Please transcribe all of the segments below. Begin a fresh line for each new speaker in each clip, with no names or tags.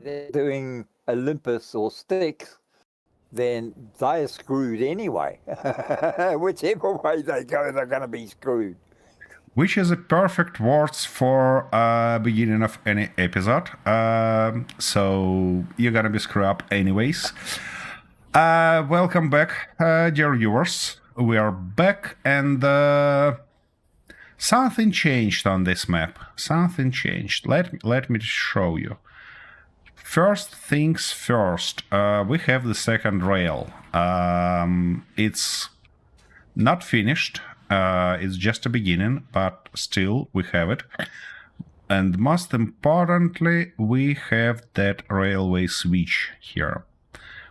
they're doing Olympus or sticks, then they're screwed anyway. Whichever way they go, they're going to be screwed.
Which is a perfect words for beginning of any episode. So you're gonna be screwed up anyways. Welcome back, dear viewers. We are back, and something changed on this map. Something changed. Let me show you. First things first. We have the second rail. It's not finished. It's just a beginning, but still we have it. And most importantly, we have that railway switch here,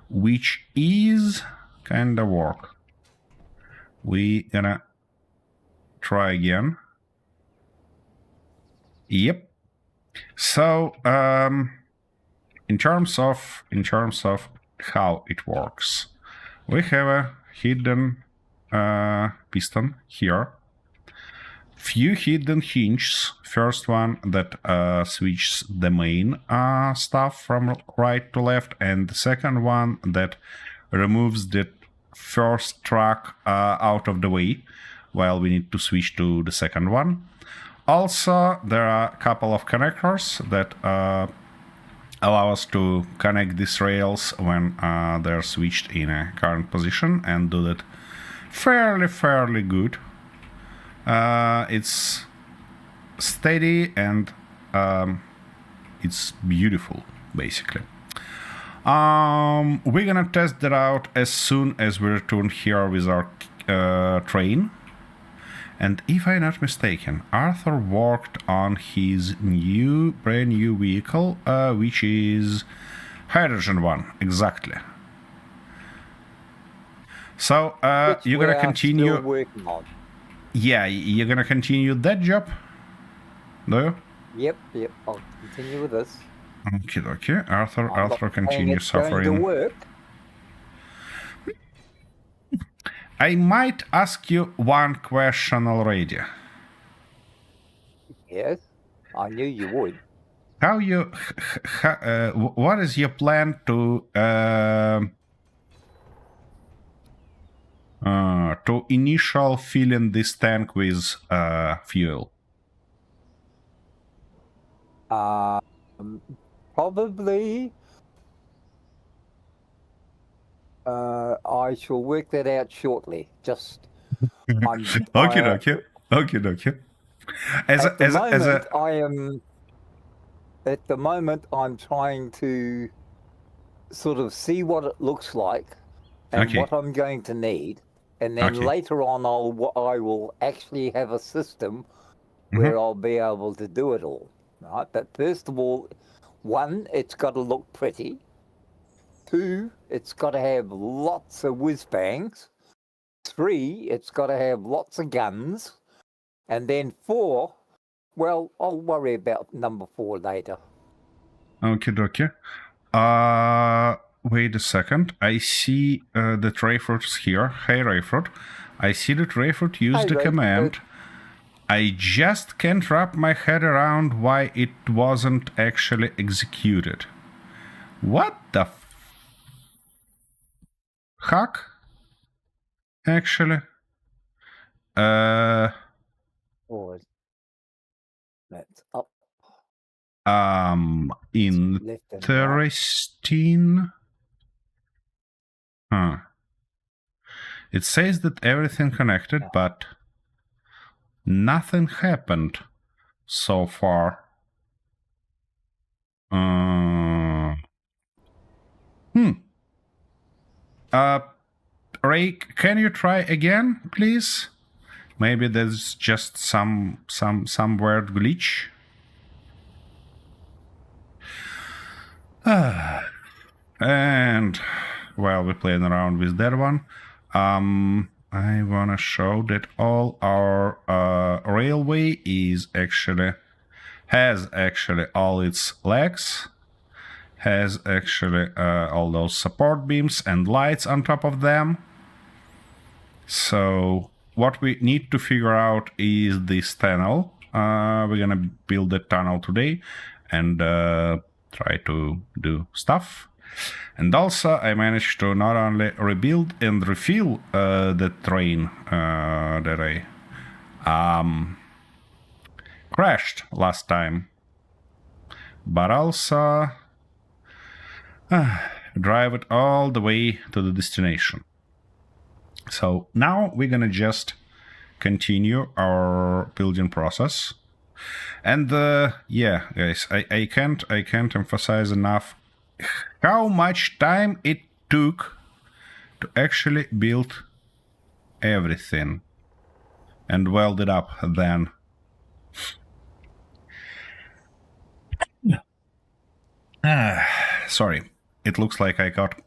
which is kinda work. We gonna try again. Yep. So in terms of how it works, we have a hidden piston here, few hidden hinges. First one that switches the main stuff from right to left, and the second one that removes the first track out of the way while we need to switch to the second one. Also, there are a couple of connectors that allow us to connect these rails when they're switched in a current position, and do that fairly good. It's steady and it's beautiful, basically. We're gonna test that out as soon as we return here with our train. And if I'm not mistaken, Arthur worked on his brand new vehicle, which is hydrogen one, exactly. So you're gonna continue.
Still working on.
Yeah, you're gonna continue that job, do you?
Yep. I'll continue with this.
Okay. Arthur
I'm not
continue
saying it's going to
suffering.
work.
I might ask you one question already.
Yes, I knew you would.
What is your plan to initial filling this tank with fuel?
Probably. I shall work that out shortly. Just.
Okay.
At the moment, I'm trying to sort of see what it looks like and what I'm going to need, and then later on, I will actually have a system where I'll be able to do it all. Right, but first of all, one, it's got to look pretty. Two, it's got to have lots of whiz bangs. Three, it's got to have lots of guns. And then four, well, I'll worry about number 4 later.
Okay. Wait a second. I see that Rayford's here. Hey, Rayford. I see that Rayford used the command. I just can't wrap my head around why it wasn't actually executed. What the fuck? Actually?
Forward. That's up.
Interesting. Huh. It says that everything connected, but nothing happened so far. Ray, can you try again, please? Maybe there's just some weird glitch. And while we're playing around with that one, I wanna show that all our railway has actually all its legs, has actually all those support beams and lights on top of them. So what we need to figure out is this tunnel. We're gonna build the tunnel today, and try to do stuff. And also, I managed to not only rebuild and refill the train that I crashed last time, but also drive it all the way to the destination. So now we're gonna just continue our building process. And yeah, guys, I can't emphasize enough how much time it took to actually build everything and weld it up then. Sorry, it looks like I caught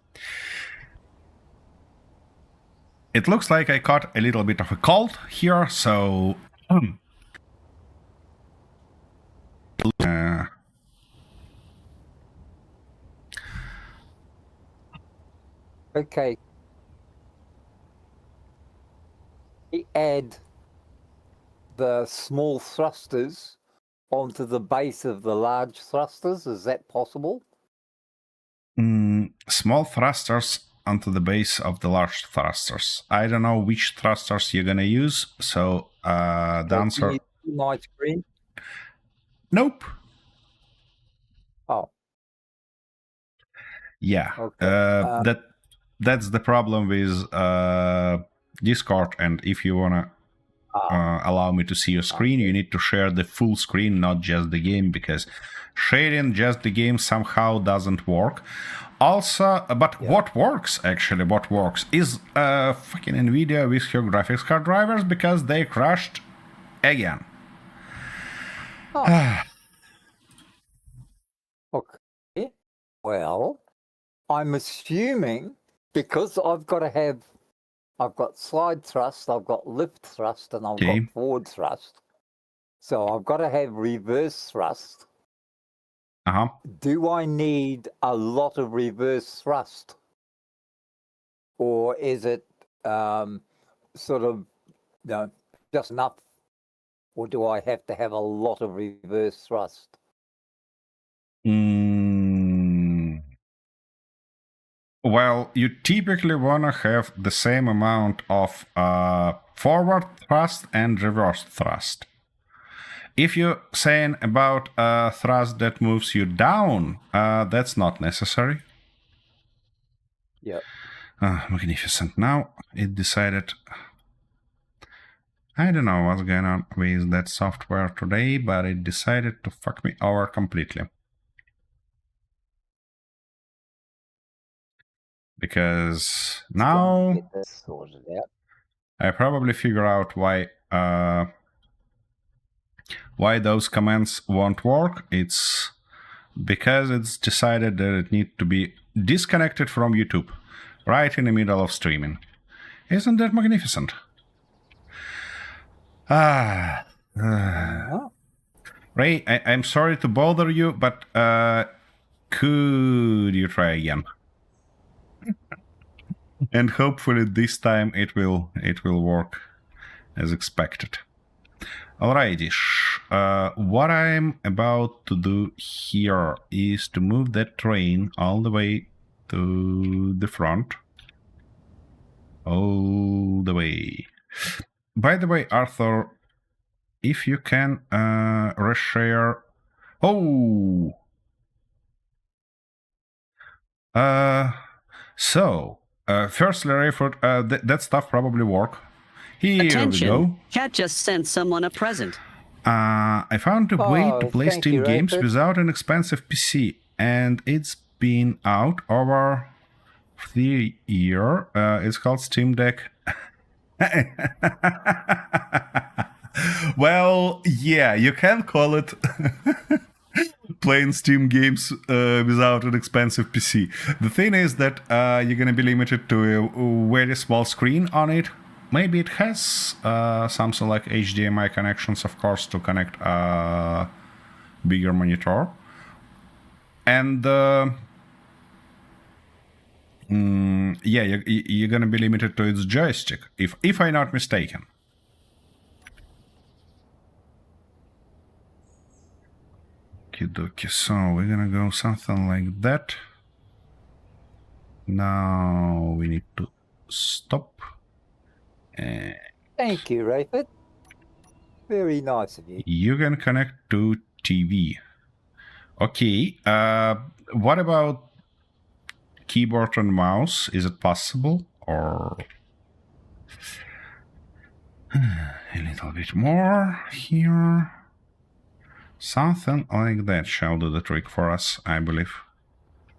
a little bit of a cold here, so
Okay. We add the small thrusters onto the base of the large thrusters. Is that possible?
Small thrusters onto the base of the large thrusters. I don't know which thrusters you're gonna use, so the answer...
Can you see my screen?
Nope.
Oh.
Yeah.
Okay.
That's the problem with Discord, and if you wanna allow me to see your screen, you need to share the full screen, not just the game, because sharing just the game somehow doesn't work. Also, but what works is fucking Nvidia with her graphics card drivers, because they crashed again.
Oh. Okay. Well, I'm assuming because I've got slide thrust, I've got lift thrust, and I've got forward thrust. So I've got to have reverse thrust. Do I need a lot of reverse thrust? Or is it sort of just enough? Or do I have to have a lot of reverse thrust?
Well, you typically want to have the same amount of forward thrust and reverse thrust. If you're saying about a thrust that moves you down, that's not necessary.
Yeah.
Magnificent. Now it decided... I don't know what's going on with that software today, but it decided to fuck me over completely. Because now I probably figure out why those commands won't work. It's because it's decided that it needs to be disconnected from YouTube right in the middle of streaming. Isn't that magnificent? Ray, I'm sorry to bother you, but could you try again? And hopefully this time it will work as expected. Alrighty, what I'm about to do here is to move that train all the way to the front. All the way. By the way, Arthur, if you can reshare... Oh! So, firstly, Rayford, that stuff probably work. Here
Attention.
we go.
Cat just sent someone a present.
I found a way to play Steam games
Rayford.
without an expensive PC, and it's been out over 3 years. It's called Steam Deck. Well, yeah, you can call it playing Steam games without an expensive PC. The thing is that you're going to be limited to a very small screen on it. Maybe it has something like HDMI connections, of course, to connect a bigger monitor. And yeah, you're going to be limited to its joystick, if I'm not mistaken. Okie dokie. So we're gonna go something like that. Now we need to stop.
Thank you, Rayford. Very nice of you.
You can connect to TV. Okay. What about keyboard and mouse? Is it possible? Or a little bit more here? Something like that shall do the trick for us, I believe.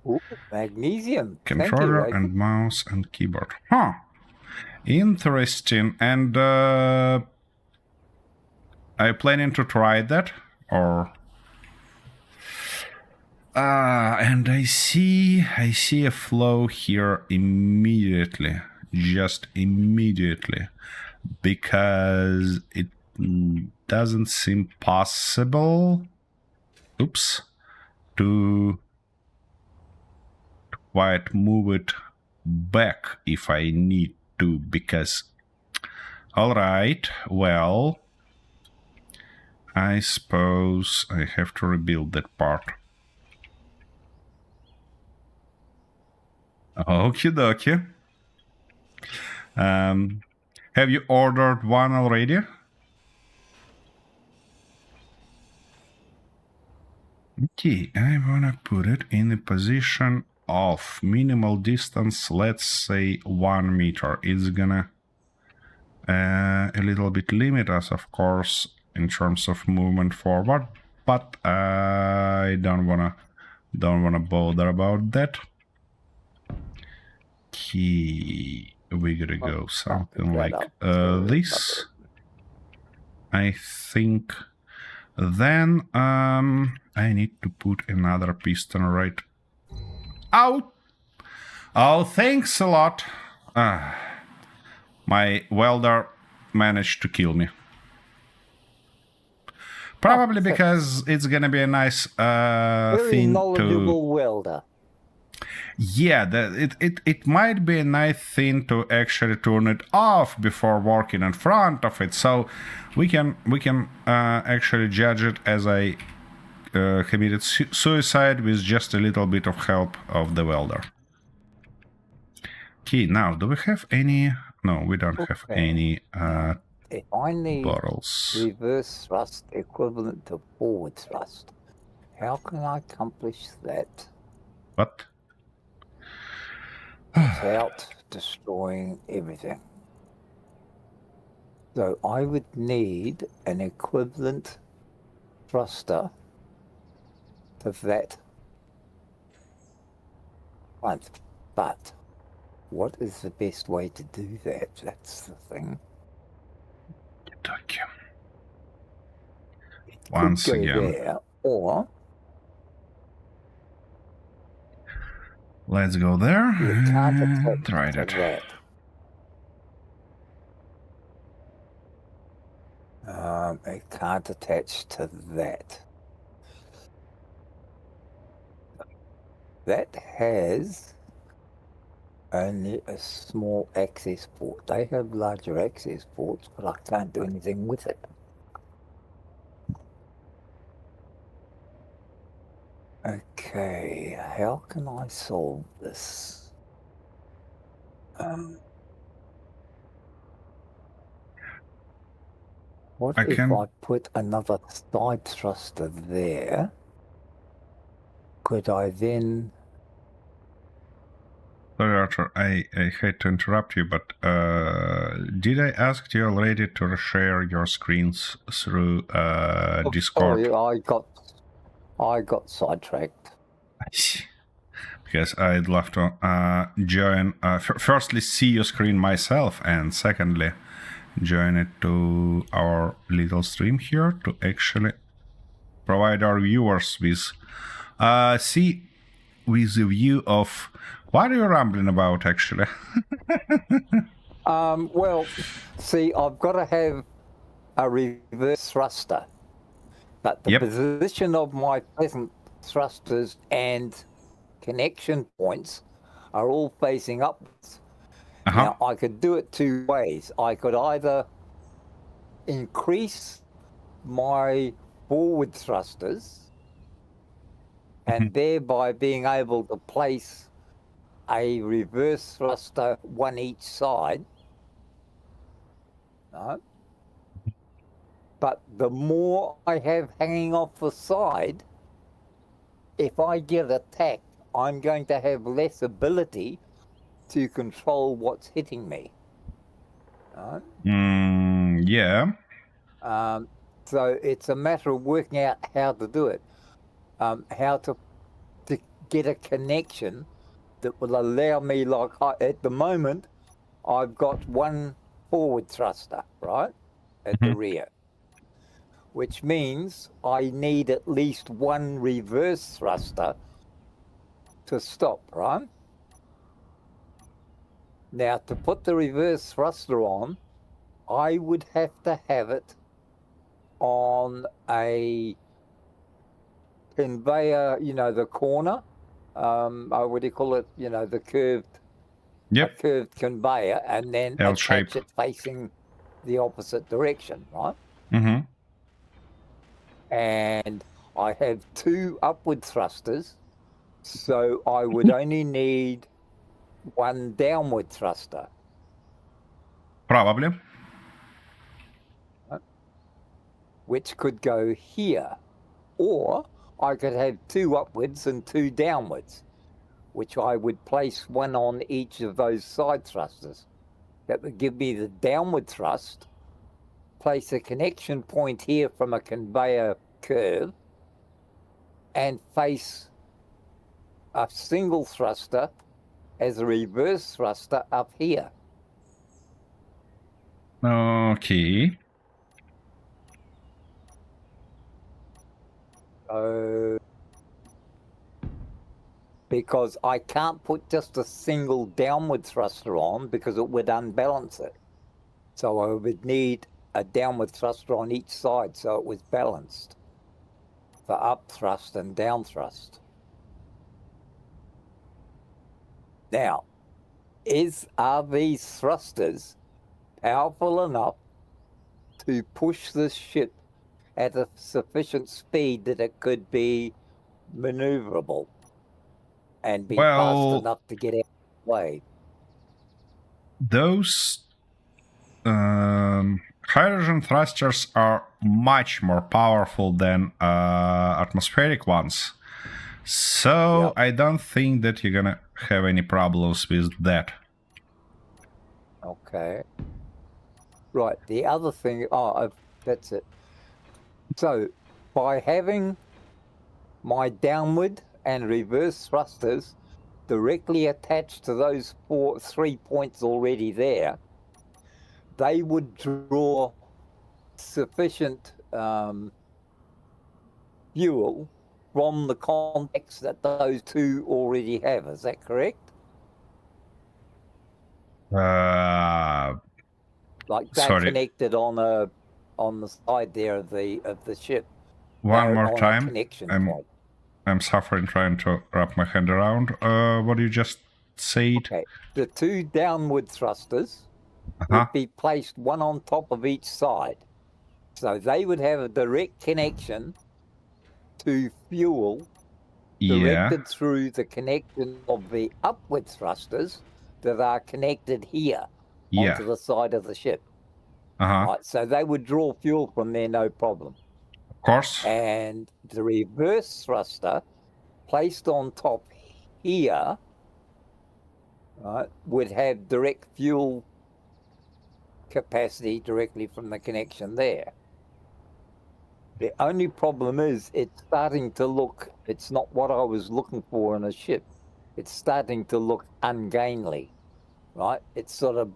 Ooh, magnesium.
Controller
Thank you,
and mouse and keyboard. Huh. Interesting. And are you planning to try that? Or and I see a flow here immediately. Just immediately. Because it doesn't seem possible. Oops. To quite move it back if I need to, because all right, well, I suppose I have to rebuild that part. Okie dokie. Have you ordered one already? Okay, I wanna put it in a position of minimal distance, let's say 1 meter. It's gonna a little bit limit us, of course, in terms of movement forward, but I don't wanna bother about that. Okay, we gotta go something like this, I think. Then I need to put another piston right. Out. Oh, thanks a lot. My welder managed to kill me. Probably because it's gonna be a nice
Very
thing
knowledgeable welder.
Yeah, it might be a nice thing to actually turn it off before working in front of it, so we can actually judge it as I committed suicide with just a little bit of help of the welder. Okay, now do we have any? No, we don't have any
if I need
bottles.
Reverse thrust equivalent to forward thrust, how can I accomplish that
What?
without destroying everything? So I would need an equivalent thruster to that front. But what is the best way to do that? That's the thing.
Thank you.
It
Once
could go
again.
there, or
Let's go there and try
to
it.
that. It can't attach to that. That has only a small access port. They have larger access ports, but I can't do anything with it. Okay, how can I solve this? What if I put another side thruster there? Could I then...
Sorry, Arthur, I hate to interrupt you, but did I ask you already to share your screens through Discord?
Sorry, I got sidetracked.
I see. Because I'd love to join, firstly see your screen myself, and secondly join it to our little stream here to actually provide our viewers with with a view of what are you rambling about actually.
Well, see, I've got to have a reverse thruster, but the position of my present thrusters and connection points are all facing upwards. Now, I could do it two ways. I could either increase my forward thrusters and thereby being able to place a reverse thruster, one each side. No? But the more I have hanging off the side, if I get attacked, I'm going to have less ability to control what's hitting me. Right?
Yeah.
So it's a matter of working out how to do it, how to get a connection that will allow me, like at the moment, I've got one forward thruster, right, at the rear, which means I need at least one reverse thruster to stop, right? Now, to put the reverse thruster on, I would have to have it on a conveyor, you know, the corner. What do you call it? You know, the curved, a curved conveyor, and then attach it facing the opposite direction, right? And I have two upward thrusters, so I would only need one downward thruster.
Probably.
Which could go here, or I could have two upwards and two downwards, which I would place one on each of those side thrusters. That would give me the downward thrust, place a connection point here from a conveyor curve, and face a single thruster as a reverse thruster up here.
Okay.
Because I can't put just a single downward thruster on because it would unbalance it. So I would need a downward thruster on each side so it was balanced for up thrust and down thrust. Now, are these thrusters powerful enough to push this ship at a sufficient speed that it could be maneuverable and be fast enough to get out of the way?
Those hydrogen thrusters are much more powerful than atmospheric ones. So I don't think that you're gonna have any problems with that.
Okay. Right. The other thing, that's it. So by having my downward and reverse thrusters directly attached to those 3 points already there, they would draw sufficient fuel from the contacts that those two already have. Is that correct? Like they're connected on the side there of the ship.
One more time.
Connection point.
I'm suffering trying to wrap my hand around what you just said.
Okay. The two downward thrusters would be placed one on top of each side. So they would have a direct connection to fuel directed through the connection of the upward thrusters that are connected here onto the side of the ship. Right, so they would draw fuel from there, no problem.
Of course.
And the reverse thruster placed on top here, right, would have direct fuel capacity directly from the connection there. The only problem is it's starting to look, it's not what I was looking for in a ship. It's starting to look ungainly, right? It's sort of,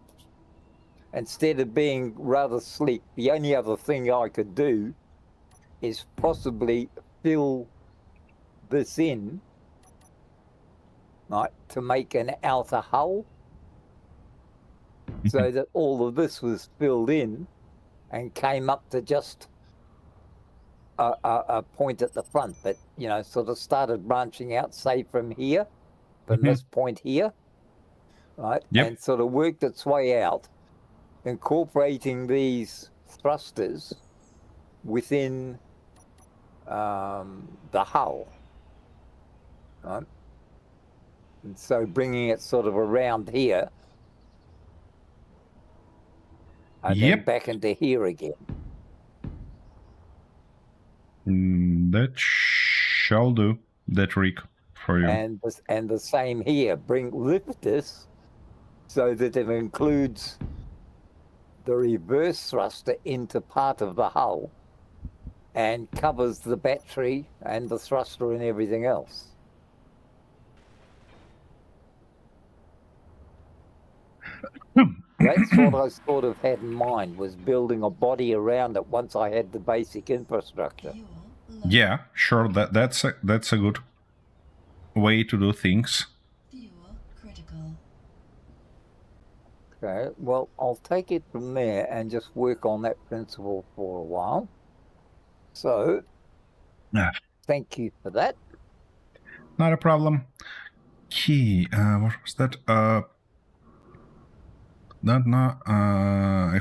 instead of being rather sleek, the only other thing I could do is possibly fill this in, right, to make an outer hull so that all of this was filled in and came up to just a point at the front that, you know, sort of started branching out, say from here, from this point here, right, and sort of worked its way out, incorporating these thrusters within the hull. right? And so bringing it sort of around here and then back into here again.
That shall do. That trick for you.
And the same here. Lift this so that it includes the reverse thruster into part of the hull and covers the battery and the thruster and everything else. That's what I sort of had in mind, was building a body around it once I had the basic infrastructure.
Yeah, sure. That's a good way to do things.
Okay, well, I'll take it from there and just work on that principle for a while. So, thank you for that.
Not a problem. Key, what was that? I've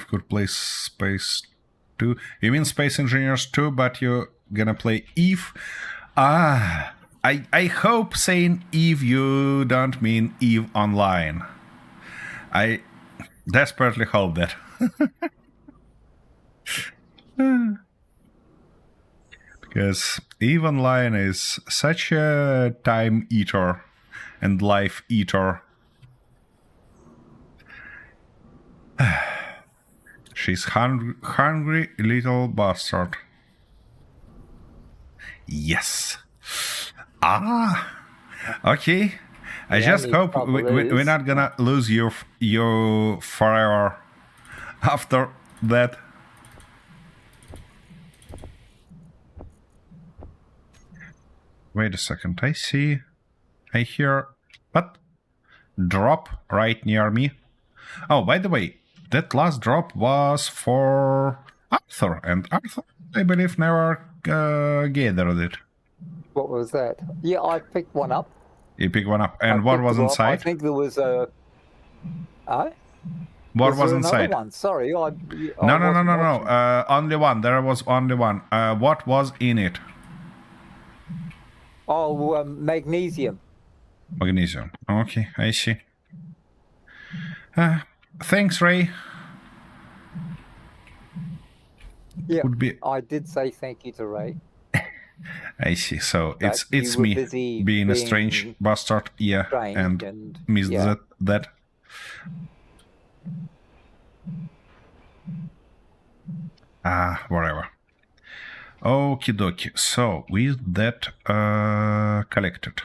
got play Space 2. You mean Space Engineers 2, but you're gonna play Eve? I hope saying Eve you don't mean Eve Online. I desperately hope that. Because Eve Online is such a time eater and life eater. She's hungry little bastard. Yes. Okay. I just hope we're not gonna lose you forever after that. Wait a second. I hear what? Drop right near me. Oh, by the way, that last drop was for Arthur, and Arthur, I believe, never gathered it.
What was that? Yeah, I picked one up.
You picked one up. And what was inside?
I think there was a...
What was inside?
One? Sorry,
No. Only one. There was only one. What was in it?
Oh, magnesium.
Magnesium. Okay, I see. Thanks, Ray.
Yeah, I did say thank you to Ray.
I see. So it's me being a strange bastard, yeah, and missed that. Whatever. Okie dokie. So with that collected.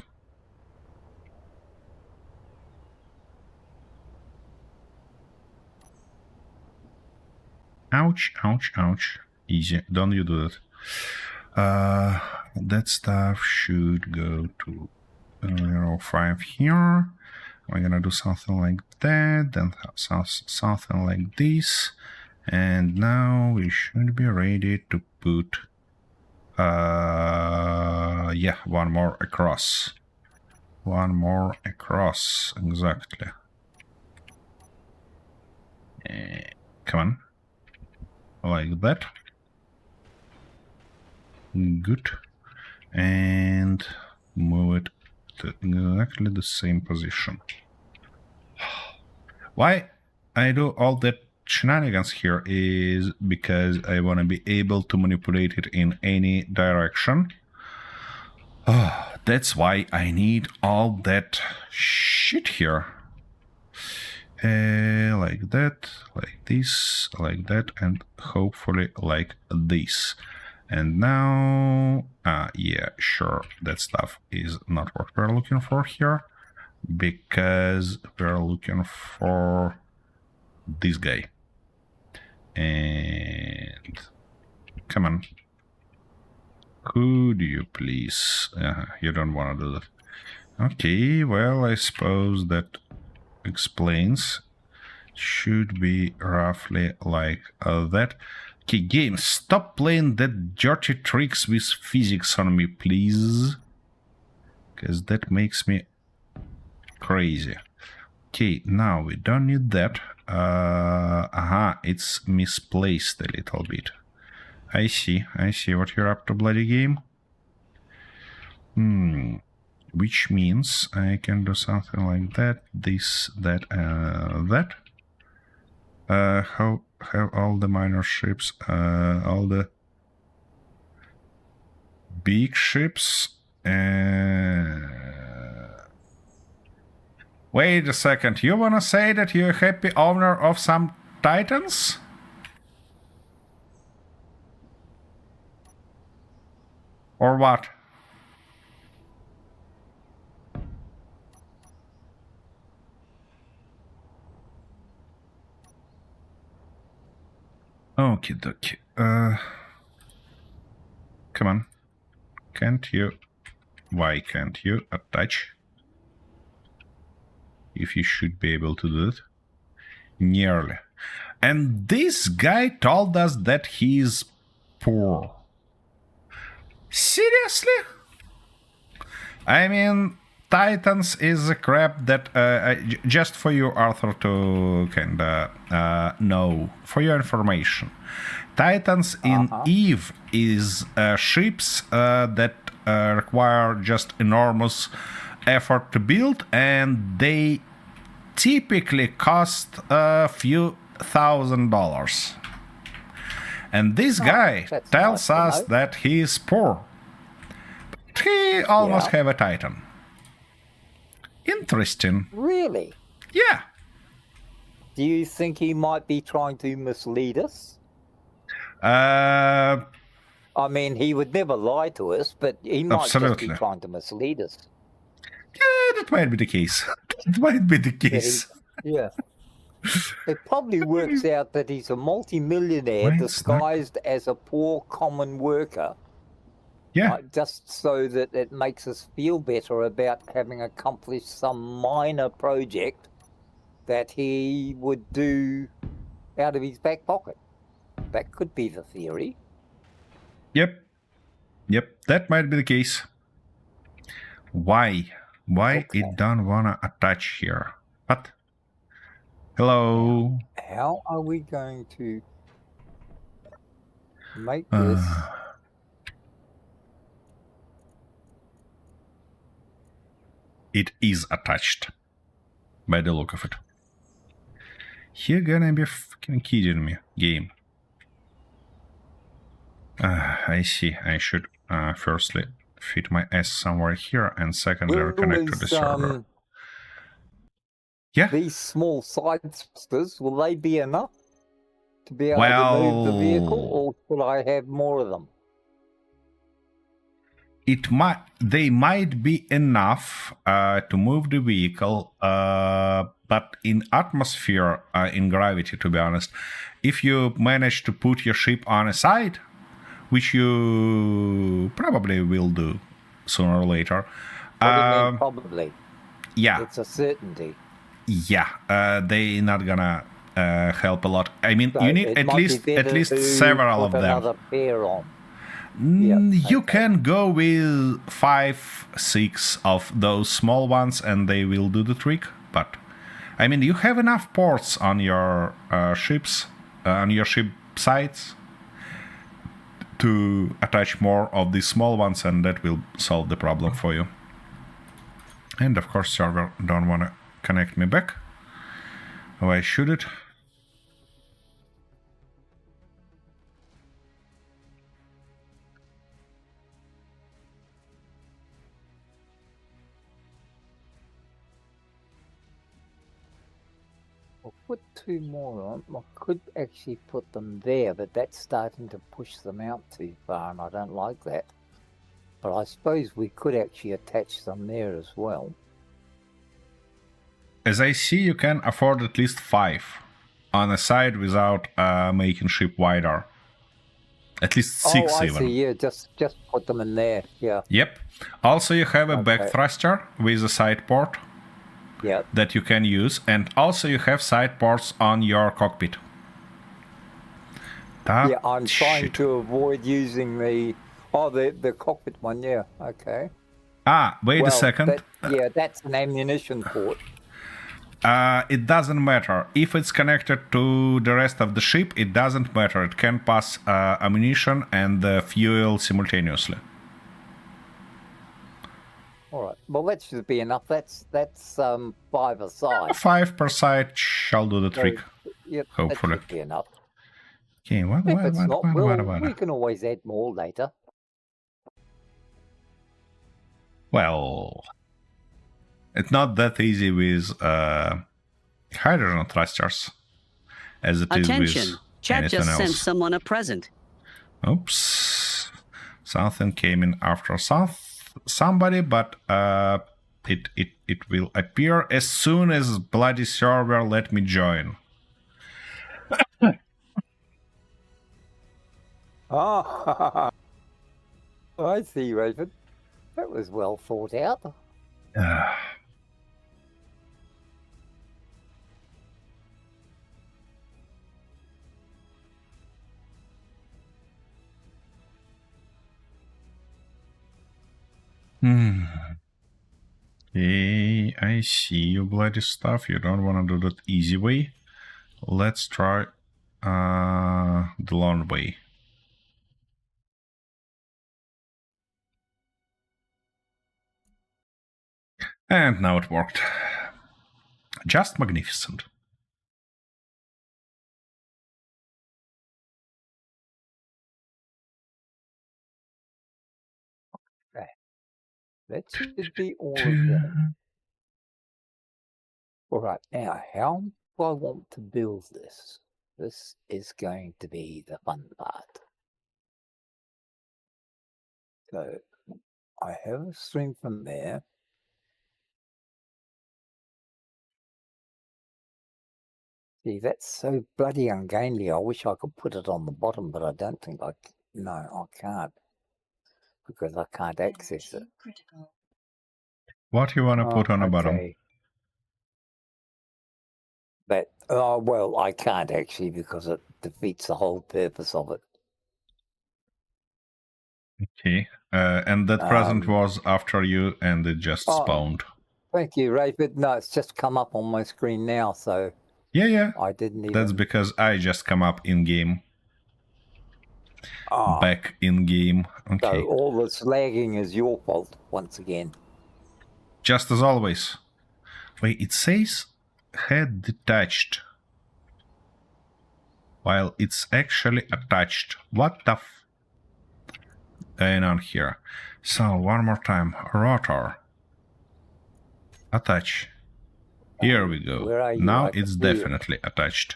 Ouch, ouch, ouch. Easy. Don't you do that. That stuff should go to 5 here. We're gonna do something like that, then something like this. And now we should be ready to put one more across. One more across, exactly. Come on. Like that. Good. And move it to exactly the same position. Why I do all that shenanigans here is because I want to be able to manipulate it in any direction. That's why I need all that shit here. Like that, like this, like that, and hopefully like this. And now, yeah, sure, that stuff is not what we're looking for here, because we're looking for this guy. And come on, could you please? You don't want to do that. Okay, well, I suppose that explains. Should be roughly like that. Okay, game, stop playing that dirty tricks with physics on me, please, because that makes me crazy. Okay, now we don't need that. It's misplaced a little bit. I see what you're up to, bloody game. which means I can do something like that, this, that, that. How have all the minor ships, all the big ships. Wait a second, you wanna say that you're a happy owner of some Titans? Or what? Okie dokie. Come on. Can't you? Why can't you attach? If you should be able to do it. Nearly. And this guy told us that he's poor. Seriously? I mean, Titans is a crap that just for you, Arthur, to kinda know, for your information. Titans in Eve is ships that require just enormous effort to build, and they typically cost a few $1,000s. And this guy tells us that he is poor. But he almost have a Titan. Interesting.
Really?
Yeah.
Do you think he might be trying to mislead us?
I
mean, he would never lie to us, but he might just be trying to mislead us.
Yeah, that might be the case. That might be the case.
Yeah. It probably works out that he's a multi-millionaire disguised as a poor common worker.
Yeah.
Just so that it makes us feel better about having accomplished some minor project that he would do out of his back pocket. That could be the theory.
Yep. That might be the case. Why it don't wanna attach here? What? Hello.
How are we going to make this?
It is attached, by the look of it. You're gonna be fucking kidding me, game. I see. I should firstly fit my ass somewhere here, and secondly reconnect to the server. Yeah.
These small side thrusters, will they be enough to be able to move the vehicle, or should I have more of them?
They might be enough to move the vehicle, but in atmosphere, in gravity, to be honest, if you manage to put your ship on a side, which you probably will do sooner or later.
What do you mean, probably?
Yeah.
It's a certainty.
Yeah, they're not gonna help a lot. I mean, so you need at least several of them.
Another pair on.
You can go with 5, 6 of those small ones, and they will do the trick. But I mean, you have enough ports on your ships, on your ship sides, to attach more of these small ones, and that will solve the problem for you. And of course, server don't want to connect me back. Why should it?
I'll put 2 more on. I could actually put them there, but that's starting to push them out too far, and I don't like that. But I suppose we could actually attach them there as well.
As I see, you can afford at least 5 on a side without making ship wider. At least 6 even.
I see, yeah, just put them in there, yeah.
Yep. Also, you have a back thruster with a side port.
Yep.
That you can use, and also you have side ports on your cockpit.
Yeah, I'm trying to avoid using the cockpit one, yeah, okay.
Wait a second.
That's an ammunition port.
It doesn't matter. If it's connected to the rest of the ship, it doesn't matter. It can pass ammunition and fuel simultaneously.
All right. Well, that should be enough. That's 5 a side.
5 per side shall do the trick.
Yeah,
Hopefully.
that should be enough.
Okay, what?
If it's not, we can always add more later.
Well, it's not that easy with hydrogen thrusters as it is
Attention!
with
Chat
anything
just
else.
sent someone a present.
Oops. Something came in after somebody, but it will appear as soon as bloody server let me join.
Ah, I see, Raven. That was well thought out.
Okay, I see you bloody stuff. You don't want to do that easy way. Let's try the long way. And now it worked. Just magnificent.
Okay. That should be all of that. All right, now, how do I want to build this? This is going to be the fun part. So, I have a string from there. See, that's so bloody ungainly. I wish I could put it on the bottom, but I don't think I can. No, I can't. Because I can't access it.
Critical.
What you want to put on the bottom?
But, well, I can't actually because it defeats the whole purpose of it.
Okay. And that present was after you and it just spawned.
Thank you, Ray. But no, it's just come up on my screen now, so...
Yeah.
I didn't even...
That's because I just come up in-game. Back in-game. Okay.
So all this lagging is your fault, once again.
Just as always. Wait, it says head detached. While it's actually attached. What the going on here? So, one more time. Rotor. Attach. Here we go.
Where are you?
Now it's definitely attached.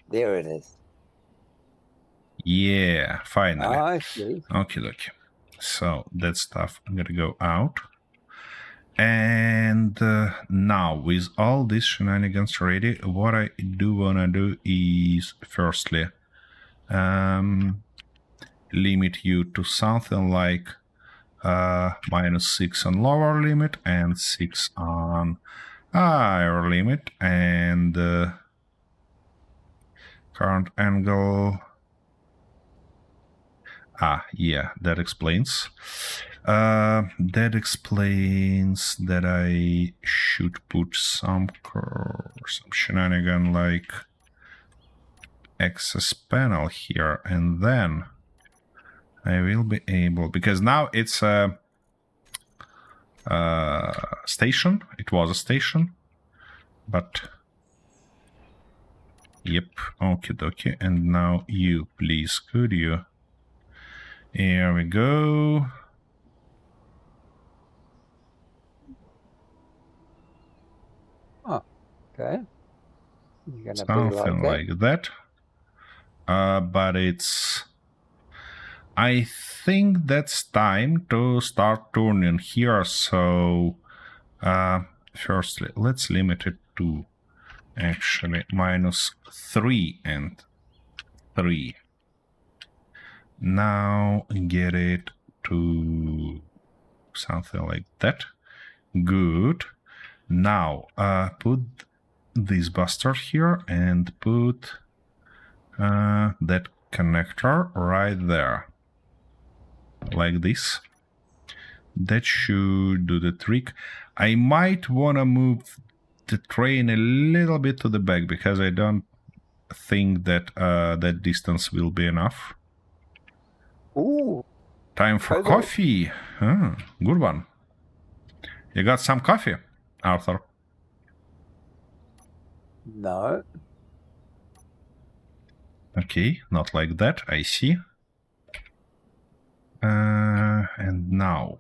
There it is.
Yeah, finally.
I see.
Okay. So, that stuff, I'm gonna go out. And now, with all these shenanigans ready, what I do wanna do is, firstly, limit you to something like -6 on lower limit and 6 on higher limit, and current angle. Yeah, that explains. That explains that I should put some shenanigan like access panel here, and then I will be able, because now it's a station. It was a station, but yep, okie dokie. And now you, please, could you? Here we go.
Okay. You're gonna
Something
be like
that. But it's... I think that's time to start turning here. So, firstly, let's limit it to actually -3 and 3. Now get it to something like that. Good. Now put this buster here and put that connector right there, like this. That should do the trick. I might want to move the train a little bit to the back because I don't think that that distance will be enough.
Ooh.
Time for coffee. Good one. You got some coffee, Arthur?
No.
Okay, not like that, I see. And now.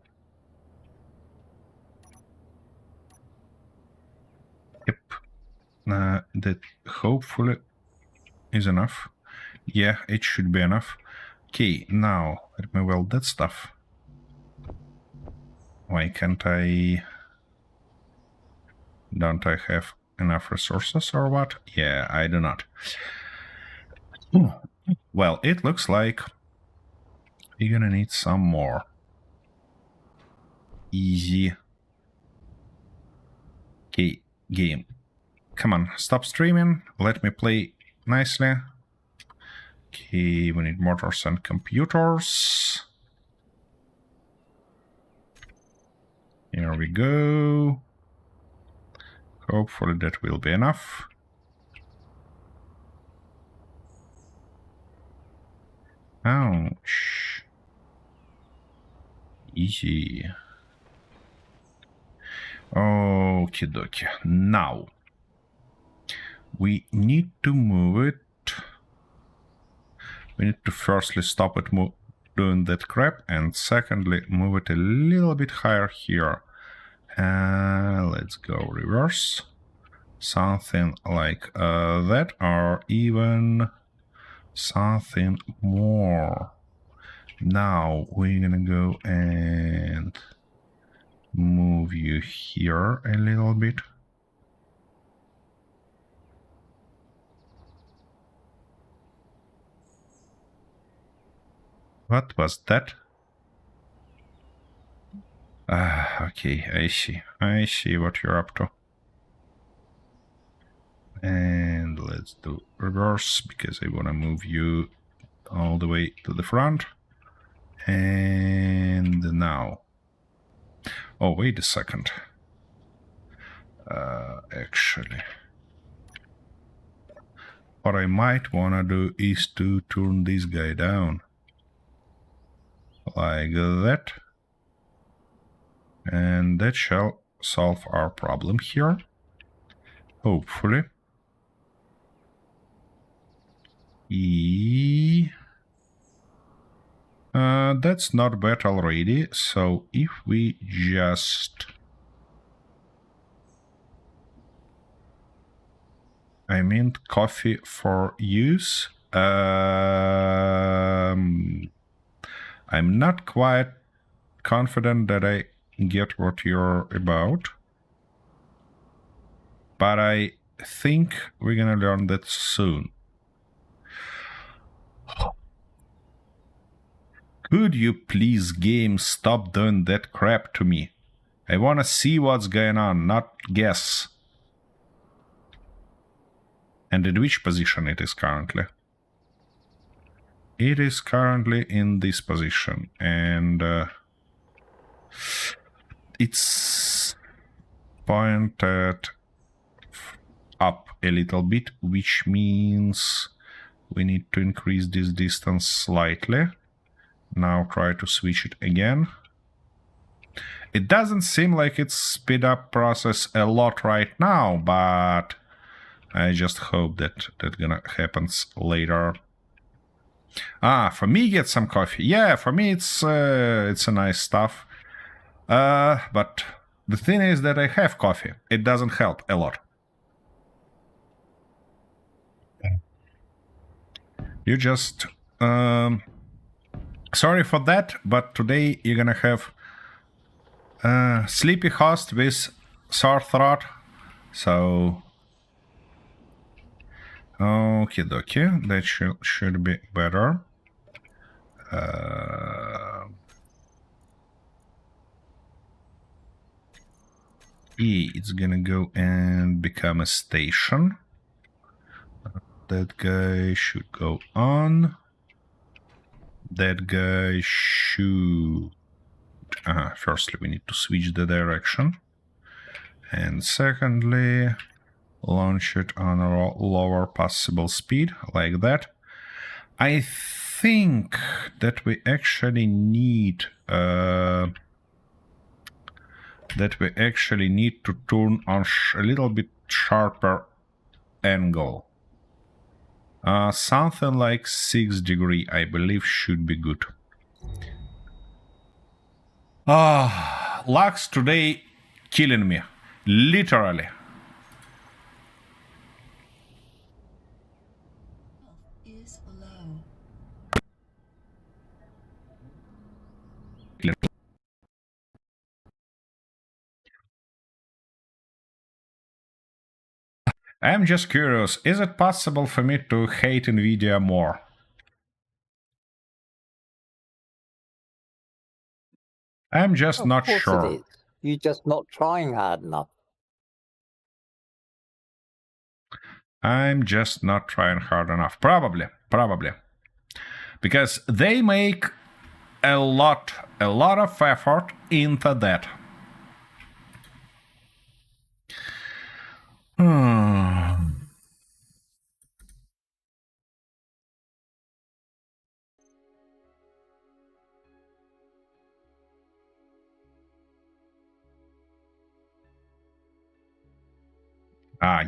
Yep. That hopefully is enough. Yeah, it should be enough. Okay, now let me weld that stuff. Why can't I... Don't I have enough resources or what? Yeah, I do not. Well, it looks like we're gonna need some more. Easy. Okay, game. Come on, stop streaming. Let me play nicely. Okay, we need motors and computers. Here we go. Hopefully that will be enough. Ouch. Easy. Okie dokie. Now, we need to move it. We need to firstly stop it doing that crap, and secondly, move it a little bit higher here. Let's go reverse. Something like that, or even something more. Now we're gonna go and move you here a little bit. What was that? Okay, I see. I see what you're up to. And let's do reverse, because I want to move you all the way to the front. And now... Oh, wait a second. Actually... What I might want to do is to turn this guy down. Like that. And that shall solve our problem here. Hopefully. That's not bad already. So if we just... I mean coffee for use. I'm not quite confident that I get what you're about. But I think we're gonna learn that soon. Could you please, game, stop doing that crap to me? I wanna see what's going on, not guess. And in which position it is currently? It is currently in this position, and it's pointed up a little bit, which means we need to increase this distance slightly. Now try to switch it again. It doesn't seem like it's speed up process a lot right now, but I just hope that gonna happens later. For me get some coffee. Yeah, for me it's a nice stuff. But the thing is that I have coffee. It doesn't help a lot. You just sorry for that, but today you're gonna have sleepy host with sore throat. So okie dokie, that should be better. It's gonna go and become a station. That guy should go on. That guy should... firstly, we need to switch the direction. And secondly, launch it on a lower possible speed, like that. I think that we actually need that we actually need to turn on a little bit sharper angle. Something like 6 degrees, I believe, should be good. Lux today killing me. Literally.
Is low.
I'm just curious, is it possible for me to hate Nvidia more? I'm just not
Of course
sure.
it is. You're just not trying hard enough.
I'm just not trying hard enough. Probably. Because they make a lot of effort into that.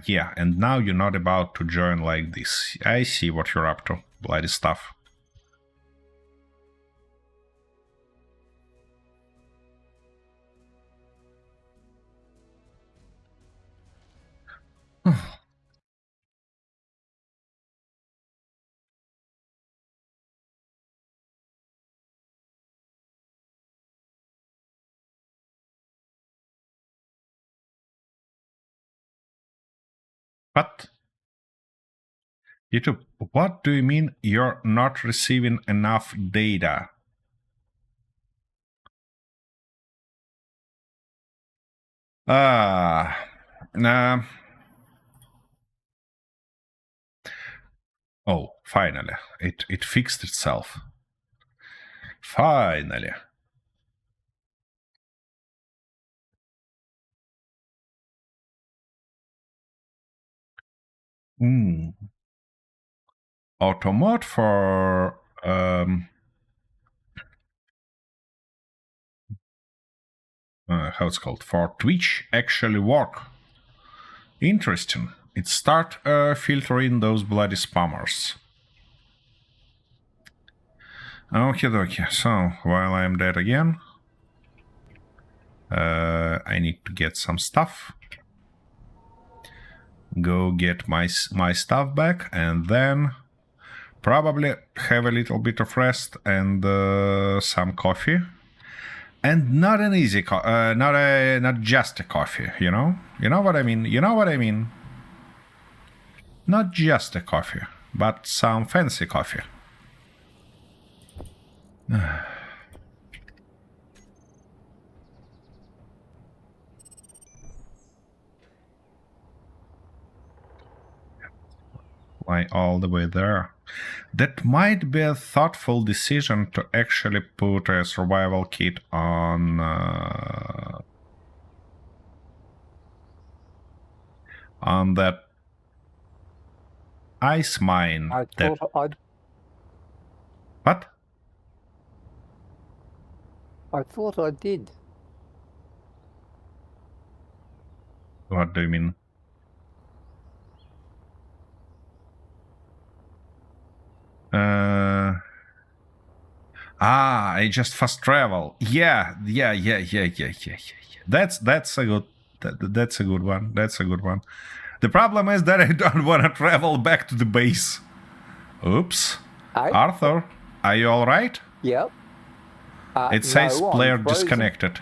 Yeah, and now you're not about to join like this. I see what you're up to. Bloody stuff. But YouTube, what do you mean you're not receiving enough data? Oh, finally. It fixed itself. Finally. Automod for how it's called, for Twitch actually work. Interesting. It start filtering those bloody spammers. Okay, dokie. So while I'm dead again, I need to get some stuff. Go get my stuff back, and then probably have a little bit of rest and some coffee. And not an easy not just a coffee, you know? You know what I mean? Not just a coffee, but some fancy coffee. Why all the way there? That might be a thoughtful decision to actually put a survival kit on that ice mine.
I thought I'd.
What?
I thought I did.
What do you mean? I just fast travel. Yeah. That's a good. That's a good one. The problem is that I don't want to travel back to the base. Oops. Arthur, are you all right?
Yep.
It says player disconnected.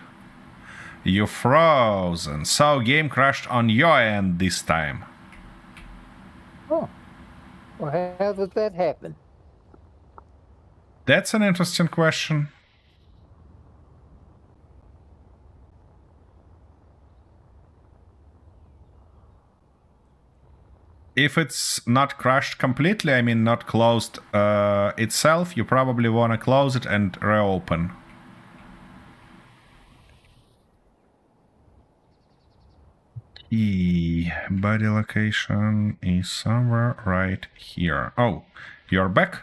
You're frozen. So game crashed on your end this time.
Oh. Well, how did that happen?
That's an interesting question. If it's not crashed completely, I mean not closed itself, you probably want to close it and reopen. Body location is somewhere right here. Oh, you're back?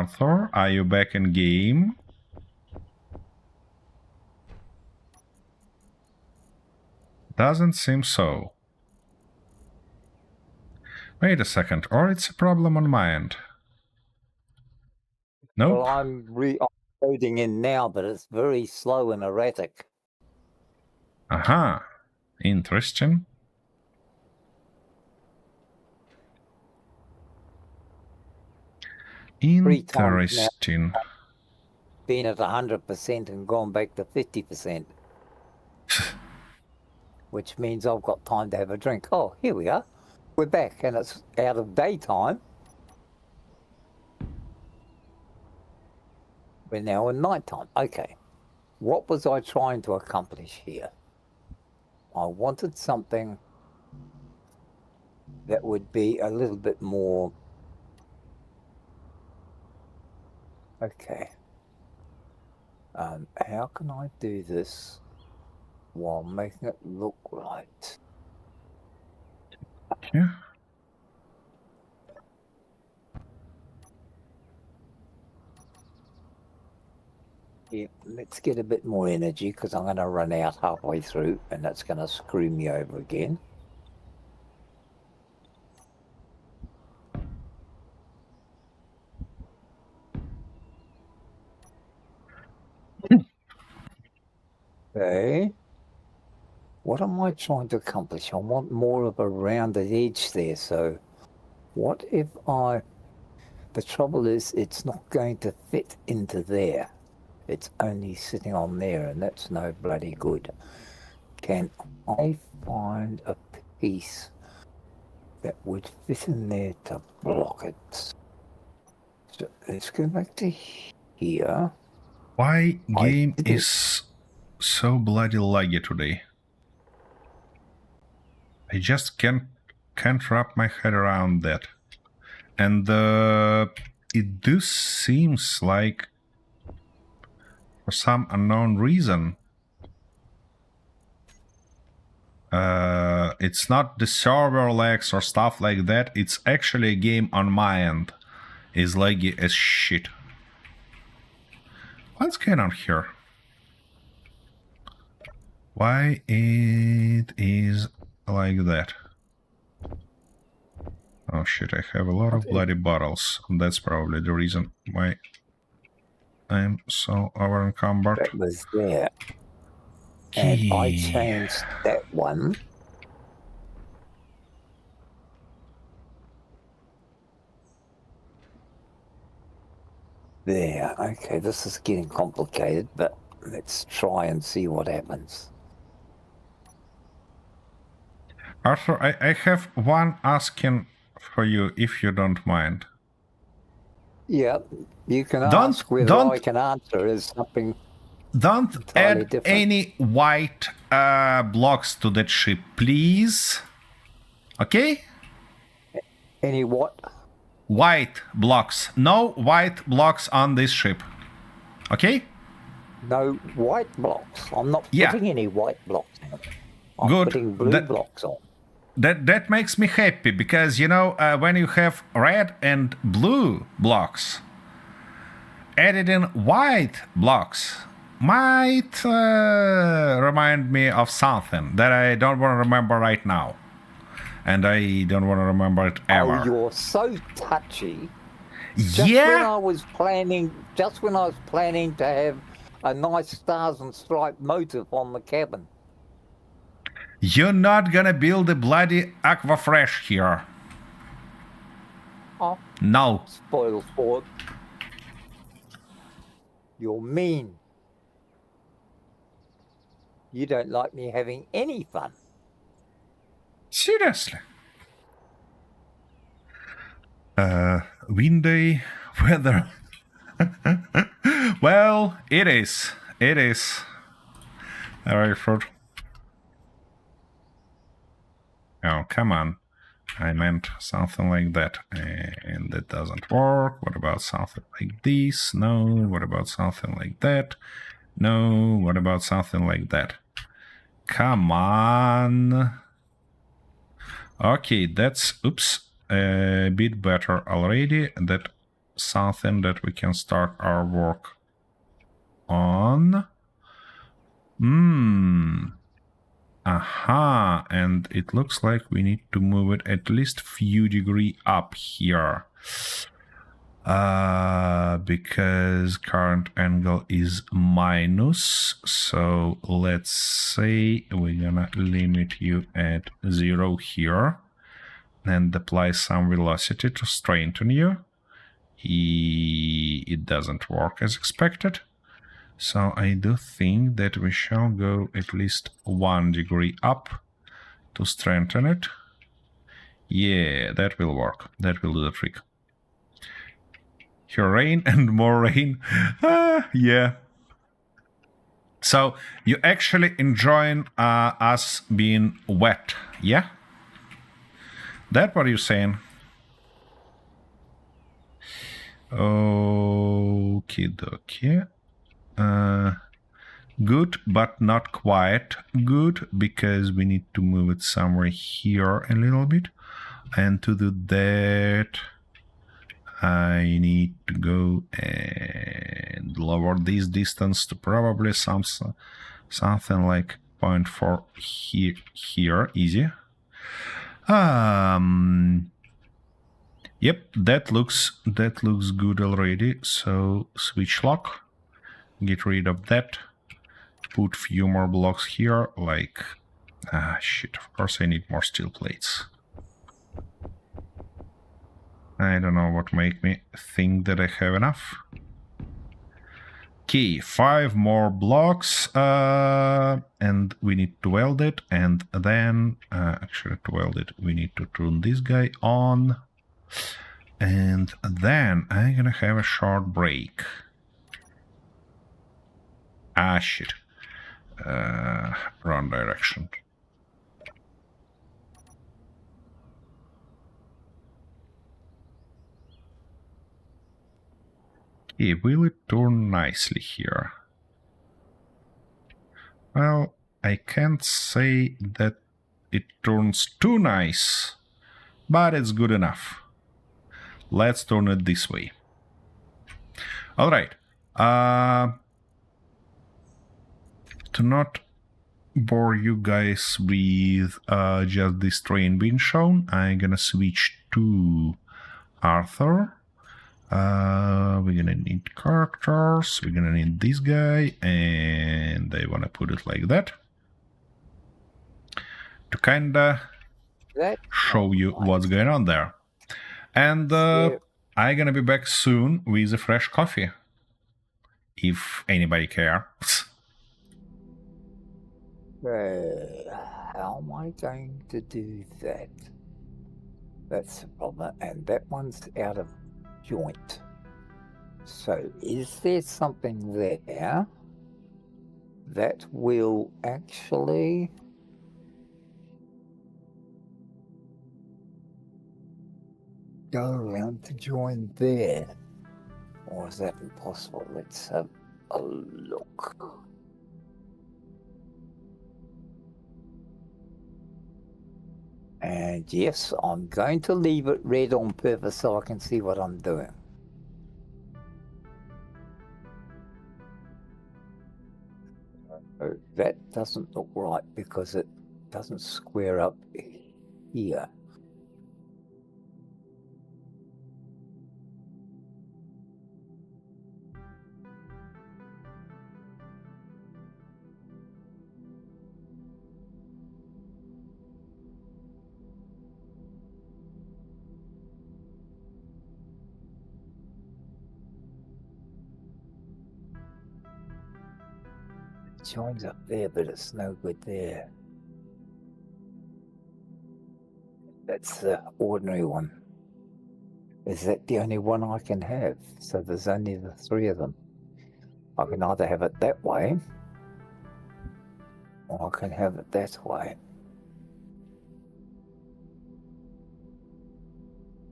Panther, are you back in game? Doesn't seem so. Wait a second, or it's a problem on my end. Nope.
Well, I'm loading in now, but it's very slow and erratic.
Aha. Interesting. Interesting.
Been at 100% and gone back to 50%. Which means I've got time to have a drink. Oh, here we are. We're back and it's out of daytime. We're now in nighttime. Okay. What was I trying to accomplish here? I wanted something that would be a little bit more... Okay. How can I do this while making it look right?
Yeah.
Yeah, let's get a bit more energy because I'm going to run out halfway through and that's going to screw me over again. Okay. What am I trying to accomplish? I want more of a rounded edge there. So what if I... The trouble is it's not going to fit into there. It's only sitting on there and that's no bloody good. Can I find a piece that would fit in there to block it? So let's go back to here.
Why game is so bloody laggy today? I just can't wrap my head around that. And it do seems like for some unknown reason it's not the server lags or stuff like that, it's actually a game on my end is laggy as shit. What's going on here? Why it is like that? Oh shit, I have a lot of bloody bottles. That's probably the reason why I'm so over encumbered.
That was there. And I changed that one. There. Okay, this is getting complicated, but let's try and see what happens.
Arthur, I have one asking for you, if you don't mind.
Yeah, you can ask. Whether I can answer is something.
Don't add
different.
any white blocks to that ship, please. Okay?
Any what?
White blocks. No white blocks on this ship. Okay?
No white blocks. I'm not putting any white blocks on. I'm
Good.
putting blue blocks on.
That makes me happy because, you know, when you have red and blue blocks, added in white blocks might remind me of something that I don't want to remember right now. And I don't want to remember it ever.
Oh, you're so touchy.
Yeah?
When I was planning to have a nice stars and stripe motif on the cabin.
You're not gonna build a bloody Aquafresh here.
Oh.
No.
Spoil sport. You're mean. You don't like me having any fun.
Seriously. Windy weather. Well, it is. It is. Rayford. Oh, come on. I meant something like that. And that doesn't work. What about something like this? No. What about something like that? No. What about something like that? Come on. Okay, that's, oops, a bit better already. That something that we can start our work on. Aha, and it looks like we need to move it at least few degree up here. Because current angle is minus, so let's say we're gonna limit you at 0 here and apply some velocity to straighten you. It doesn't work as expected, so I do think that we shall go at least 1 degree up to strengthen it. Yeah, that will work. That will do the trick. Here, rain and more rain. Yeah. So you actually enjoying us being wet, yeah? That what you saying? Okie dokie. Good, but not quite good, because we need to move it somewhere here a little bit. And to do that, I need to go and lower this distance to probably something like 0.4 here, easy. Yep, that looks good already. So switch lock, get rid of that, put few more blocks here, like shit, of course I need more steel plates. I don't know what make me think that I have enough. Okay, 5 more blocks, and we need to weld it, and then, actually to weld it, we need to turn this guy on, and then I'm gonna have a short break. Ah, shit. Wrong direction. Okay, will it turn nicely here? Well, I can't say that it turns too nice, but it's good enough. Let's turn it this way. All right. To not bore you guys with just this train being shown, I'm gonna switch to Arthur. We're gonna need characters, we're gonna need this guy, and I wanna put it like that to kinda show you what's going on there. And I'm gonna be back soon with a fresh coffee, if anybody cares.
How am I going to do that? That's the problem, and that one's out of joint. So is there something there that will actually go around to join there? Or is that impossible? Let's have a look. And yes, I'm going to leave it red on purpose so I can see what I'm doing. That doesn't look right because it doesn't square up here. Joins up there, but it's no good there. That's the ordinary one. Is that the only one I can have? So there's only the 3 of them. I can either have it that way, or I can have it that way.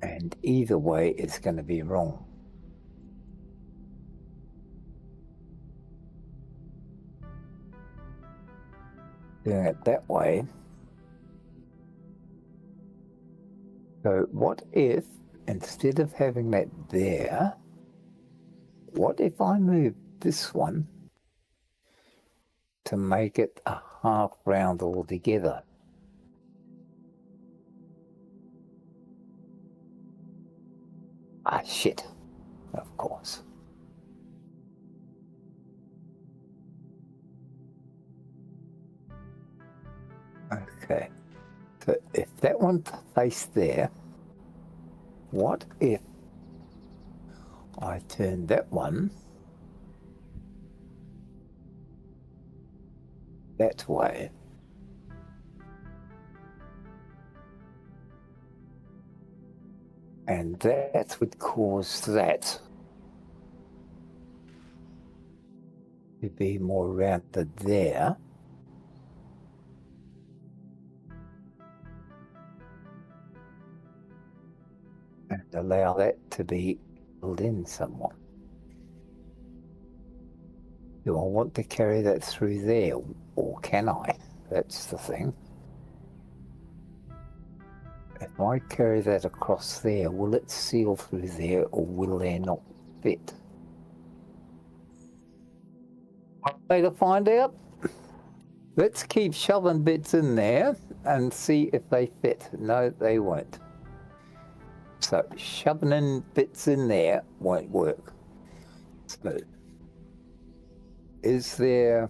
And either way, it's going to be wrong. Doing it that way. So what if instead of having that there, what if I move this one to make it a half round altogether? Ah, shit. Of course. Okay. So if that one faced there, what if I turn that one that way? And that would cause that to be more rounded there. And allow that to be filled in somewhat. Do I want to carry that through there, or can I? That's the thing. If I carry that across there, will it seal through there, or will they not fit? Way to find out. Let's keep shoving bits in there and see if they fit. No, they won't. So shoving in bits in there won't work. So is there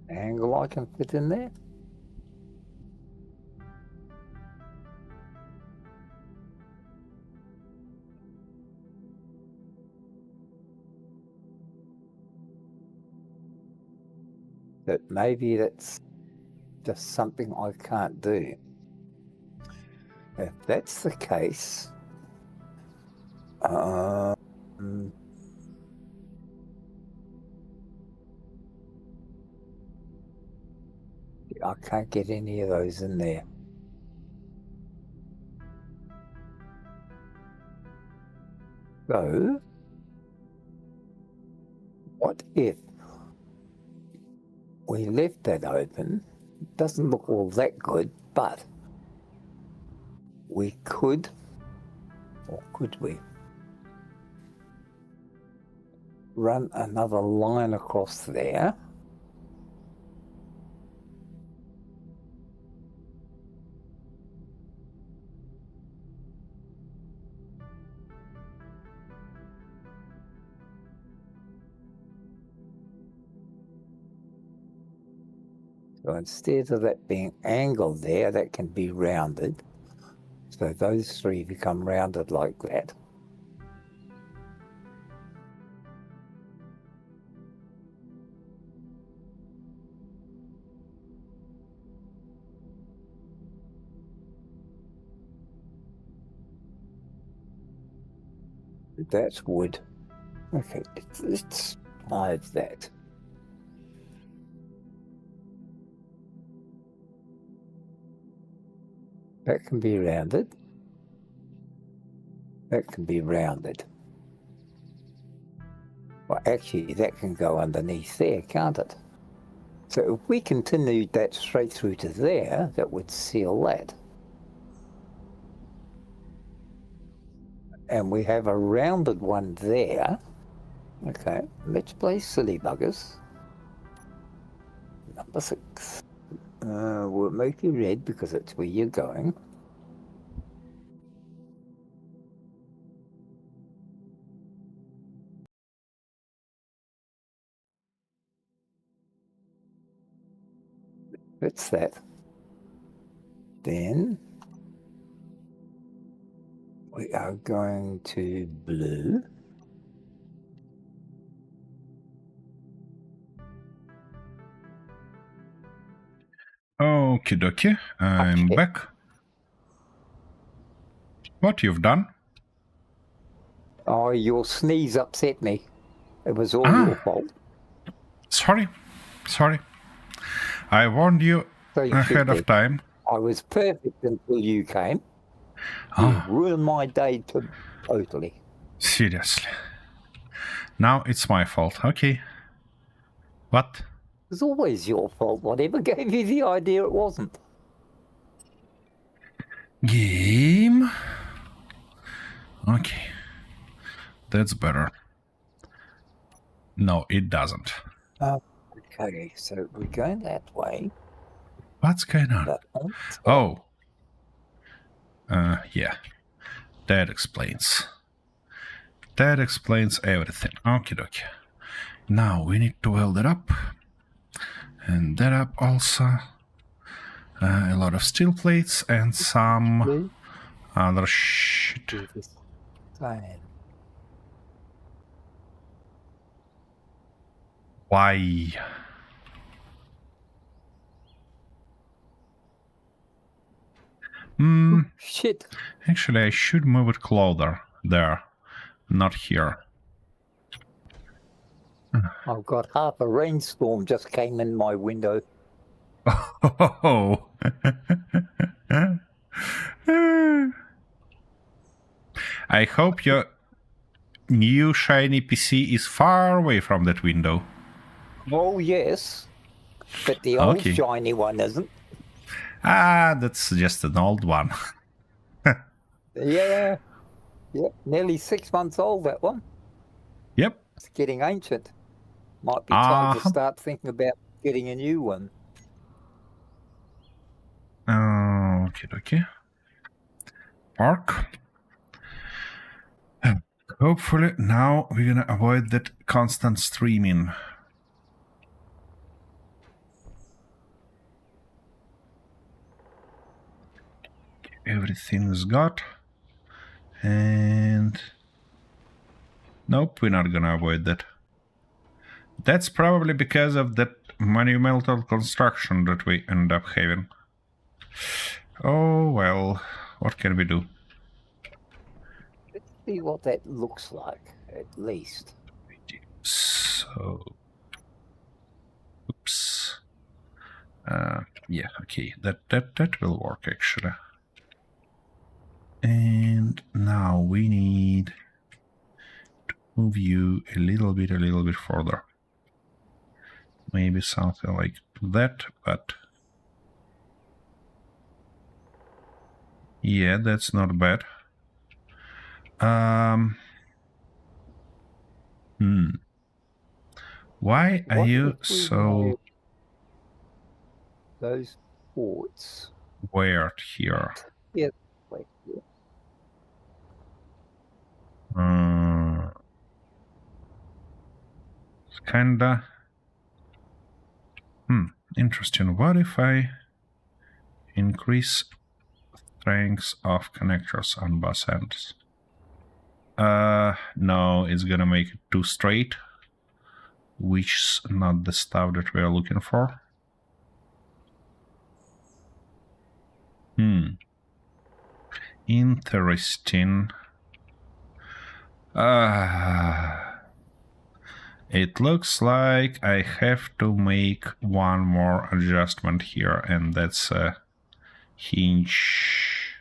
an angle I can fit in there? But maybe that's just something I can't do. If that's the case, I can't get any of those in there. So, what if we left that open? It doesn't look all that good, but we could, or could we, run another line across there. So instead of that being angled there, that can be rounded. So those three become rounded like that. That's wood. Okay, let's hide that. That can be rounded. That can be rounded. Well, actually, that can go underneath there, can't it? So if we continued that straight through to there, that would seal that. And we have a rounded one there. Okay, let's play silly buggers. Number 6. We'll make you red because it's where you're going. That's that. Then we are going to blue.
Okie dokie, I'm
Okay.
back. What you've done?
Oh, your sneeze upset me. It was all your fault.
Sorry. I warned you
So you
ahead of time.
I was perfect until you came. You ruined my day totally.
Seriously. Now it's my fault. Okay. What?
It was always your fault. Whatever gave you the idea, it wasn't.
Game. Okay. That's better. No, it doesn't.
Okay, so we're going that way.
What's going on?
But on top,
Oh. Yeah. That explains. That explains everything. Okie dokie. Now we need to weld it up. And that up also. A lot of steel plates and some
blue,
other shit.
do this same.
Why?
Shit.
Actually, I should move it closer. There. Not here.
I've got half a rainstorm just came in my window.
Oh. I hope your new shiny PC is far away from that window.
Oh, yes. But the old
Okay.
shiny one isn't.
Ah, that's just an old one.
Yeah. Yep. Nearly 6 months old, that one.
Yep.
It's getting ancient. Might be time to
Uh-huh.
start thinking about getting a new one.
Okay. Park. Hopefully now we're gonna avoid that constant streaming. Everything's got. And nope, we're not gonna avoid that. That's probably because of that monumental construction that we end up having. Oh well, what can we do?
Let's see what that looks like, at least.
So, oops. Yeah, okay, that will work actually. And now we need to move you a little bit further. Maybe something like that, but yeah, that's not bad. Why are
What
you
if we
so
made those ports?
weird here?
Yeah, like here.
It's kinda interesting. What if I increase strength of connectors on both ends? No, it's gonna make it too straight, which is not the stuff that we are looking for. Interesting. It looks like I have to make one more adjustment here, and that's a hinge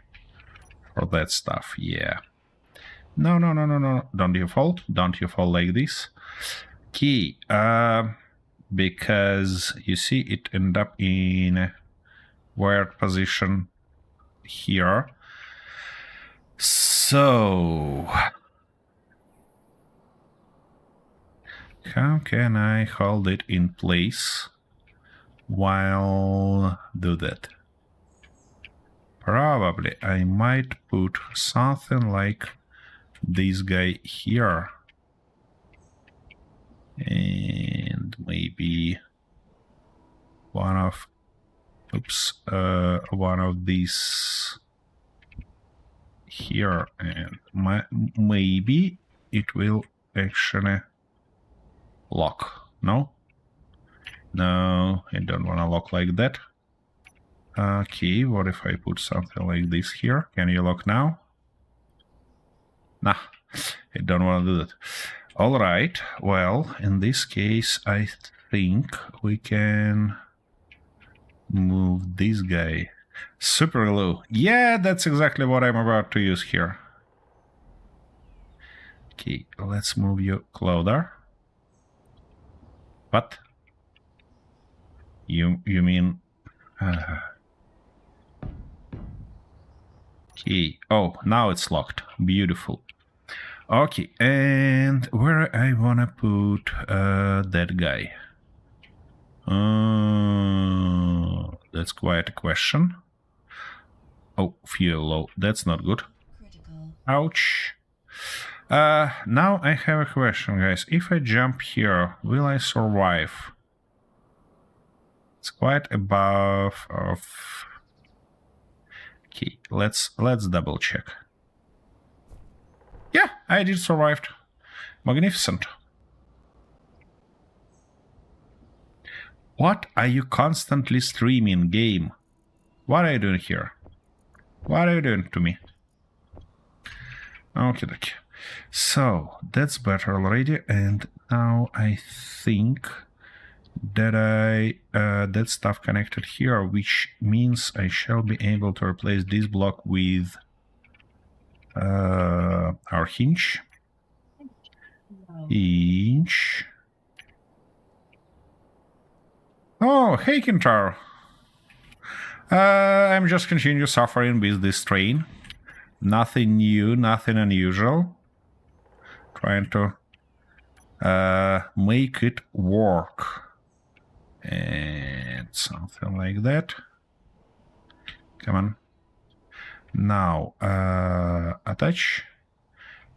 for that stuff. Yeah. No. Don't you fall. Don't you fall like this. Key. Because you see it end up in a weird position here. So how can I hold it in place while do that? Probably I might put something like this guy here. And maybe one of these here, and maybe it will actually lock. No, I don't want to lock like that. Okay, what if I put something like this here? Can you lock now? Nah, I don't want to do that. All right, well, in this case, I think we can move this guy. Super glue. Yeah, that's exactly what I'm about to use here. Okay, let's move you closer. What? You mean... Okay. Oh, now it's locked. Beautiful. Okay, and where I wanna put that guy? That's quite a question. Oh, fuel low. That's not good.
Critical.
Ouch. Now I have a question, guys. If I jump here, will I survive? It's quite above of... Okay, let's double check. Yeah, I did survive. Magnificent. What are you constantly streaming, game? What are you doing here? What are you doing to me? Okay, okay. So, that's better already, and now I think that that stuff connected here, which means I shall be able to replace this block with our hinge. Hinge. Oh, hey, Kintar. I'm just continue suffering with this train. Nothing new, nothing unusual. Trying to make it work. And something like that. Come on. Now, attach.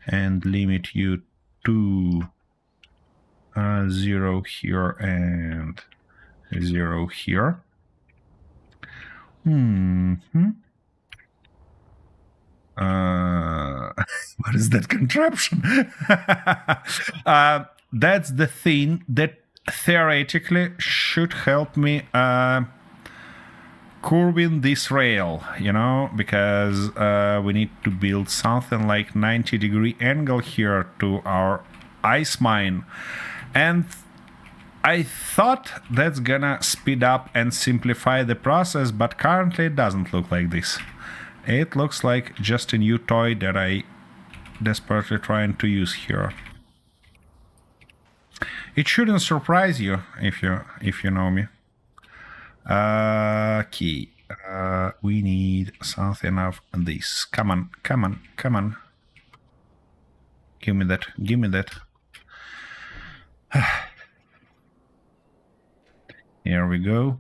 And limit you to 0 here and 0 here. What is that contraption? That's the thing that theoretically should help me curving this rail, you know, because we need to build something like 90-degree angle here to our ice mine. And I thought that's gonna speed up and simplify the process, but currently it doesn't look like this. It looks like just a new toy that I desperately trying to use here. It shouldn't surprise you if you know me. Okay, we need something of this. Come on, come on, come on. Give me that, give me that. Here we go.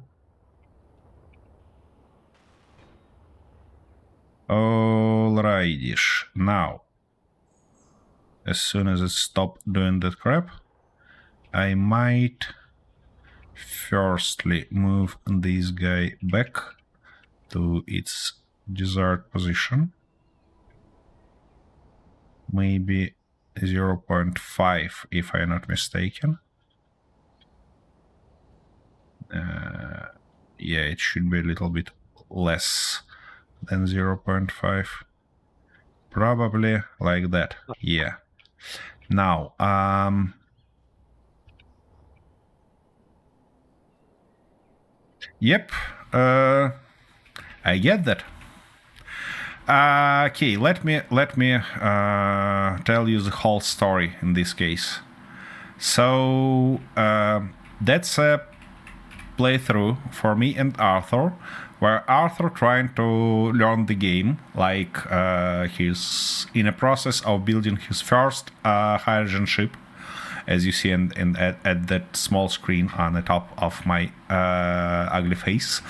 Alrighty-ish. Now, as soon as it stops doing that crap, I might firstly move this guy back to its desired position. Maybe 0.5 if I'm not mistaken. Yeah, it should be a little bit less than 0.5. Probably like that. Yeah. Now, yep, I get that. Okay, let me tell you the whole story in this case. So that's a playthrough for me and Arthur, where Arthur trying to learn the game, like he's in a process of building his first hydrogen ship, as you see at that small screen on the top of my ugly face.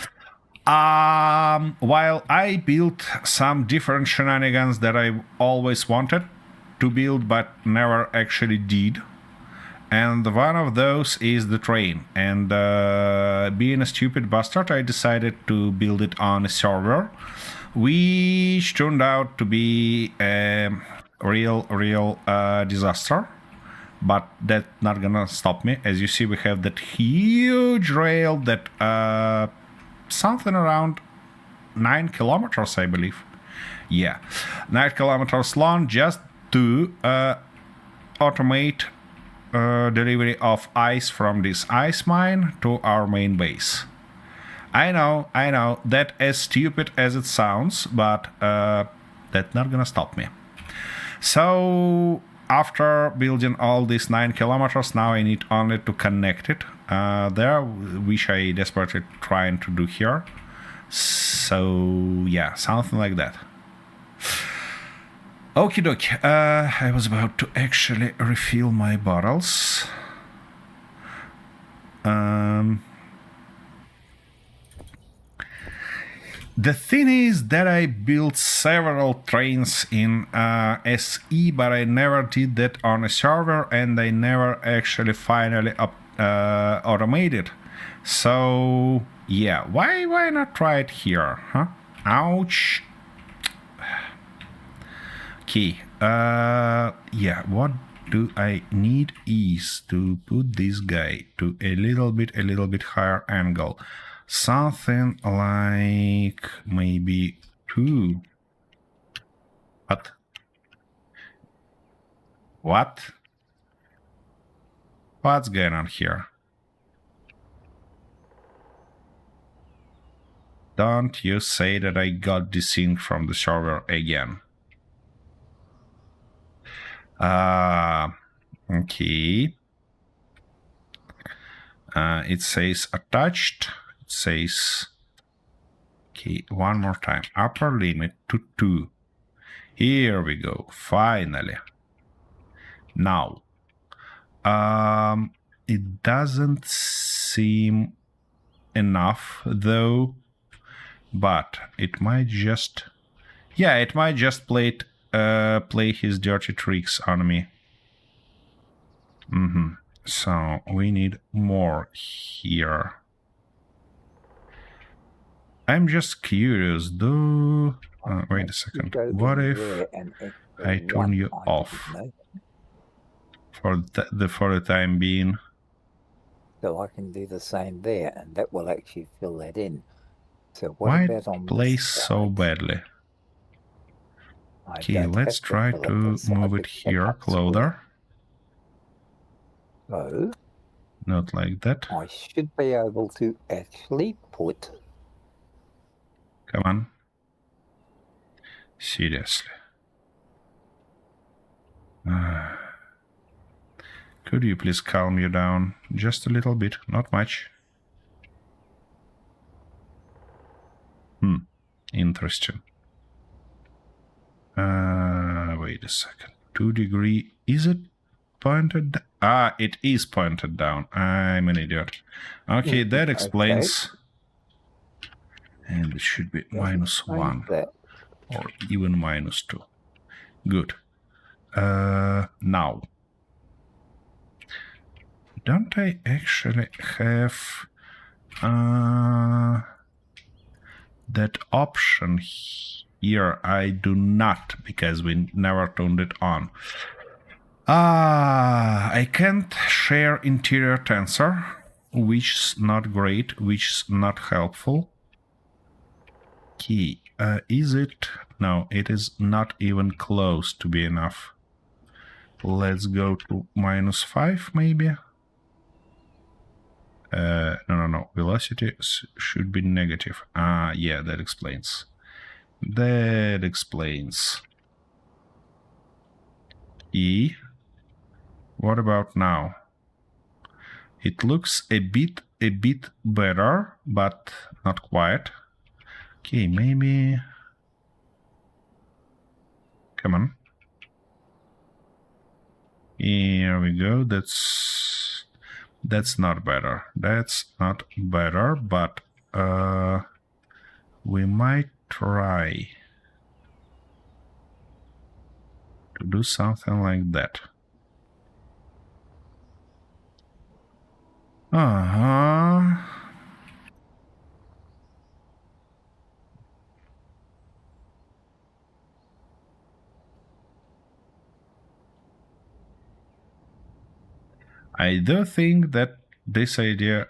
While I built some different shenanigans that I always wanted to build but never actually did. And one of those is the train. And being a stupid bastard, I decided to build it on a server, which turned out to be a real disaster. But that's not gonna stop me. As you see, we have that huge rail that something around 9 kilometers, I believe. Yeah, 9 kilometers long, just to automate delivery of ice from this ice mine to our main base. I know, that as stupid as it sounds, but that's not gonna stop me. So after building all these 9 kilometers, now I need only to connect it there, which I desperately trying to do here. So yeah, something like that. Okie dokie. I was about to actually refill my bottles. The thing is that I built several trains in SE, but I never did that on a server, and I never actually finally automated. So yeah, why not try it here, huh? Ouch. Okay. Yeah. What do I need is to put this guy to a little bit higher angle. Something like maybe 2. What? What? What's going on here? Don't you say that I got desynced from the server again. Okay. It says attached. It says, okay, one more time. Upper limit to 2. Here we go. Finally. Now, it doesn't seem enough though, but it might just, yeah, it might just play his dirty tricks on me. So we need more here. I'm just curious, though. Wait a second. What if I turn you off for the time being?
So I can do the same there, and that will actually fill that in. So what
Why
about on
plays so badly? Okay, let's try to move it here, closer.
So,
not like that.
I should be able to actually put.
Come on. Seriously. Could you please calm you down just a little bit? Not much. Interesting. Wait a second. 2 degree. Is it pointed? It is pointed down. I'm an idiot. Okay, that explains. Okay. And it should be -1 or even -2. Good. Now, don't I actually have that option here? I do not, because we never turned it on. I can't share interior tensor, which is not great, which is not helpful. Okay, is it? No, it is not even close to be enough. Let's go to -5 maybe. No. Velocity should be negative. Yeah, that explains. That explains. E. What about now? It looks a bit better, but not quite. Okay, maybe. Come on. Here we go. That's not better. That's not better, but we might try to do something like that. I do think that this idea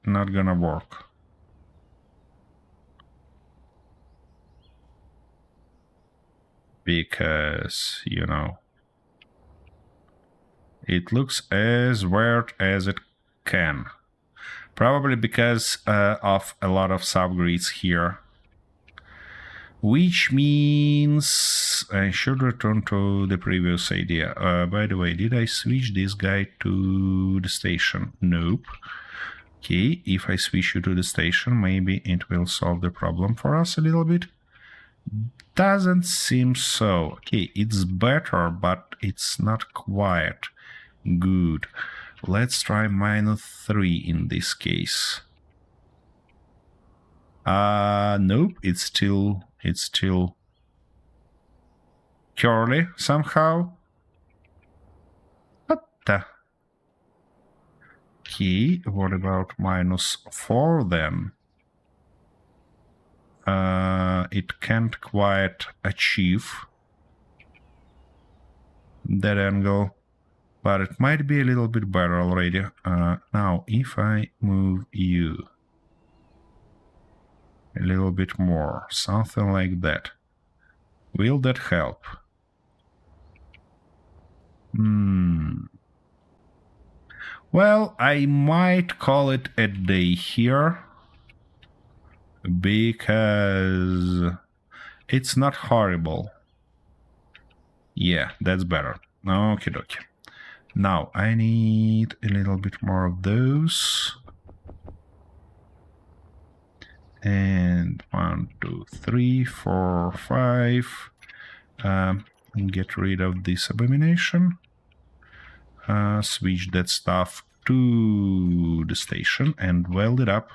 not gonna work. Because, you know, it looks as weird as it can. Probably because of a lot of subgrids here. Which means I should return to the previous idea. By the way, did I switch this guy to the station? Nope. Okay, if I switch you to the station, maybe it will solve the problem for us a little bit. Doesn't seem so. Okay, it's better, but it's not quite good. Let's try -3 in this case. Nope, it's still curly somehow. What the? Okay, what about -4 then? It can't quite achieve that angle, but it might be a little bit better already. Now, if I move you a little bit more, something like that, will that help? Well, I might call it a day here, because it's not horrible. Yeah, that's better. Okie dokie. Now, I need a little bit more of those. And 1, 2, 3, 4, 5. Get rid of this abomination. Switch that stuff to the station and weld it up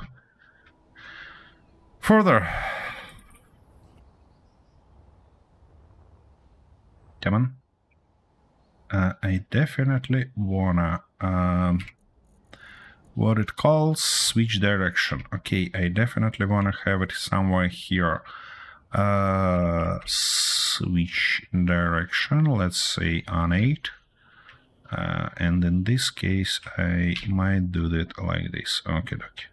further. Come on. I definitely wanna what it calls switch direction. Okay, I definitely wanna have it somewhere here. Switch direction, let's say on 8. And in this case, I might do that like this. Okay, okay.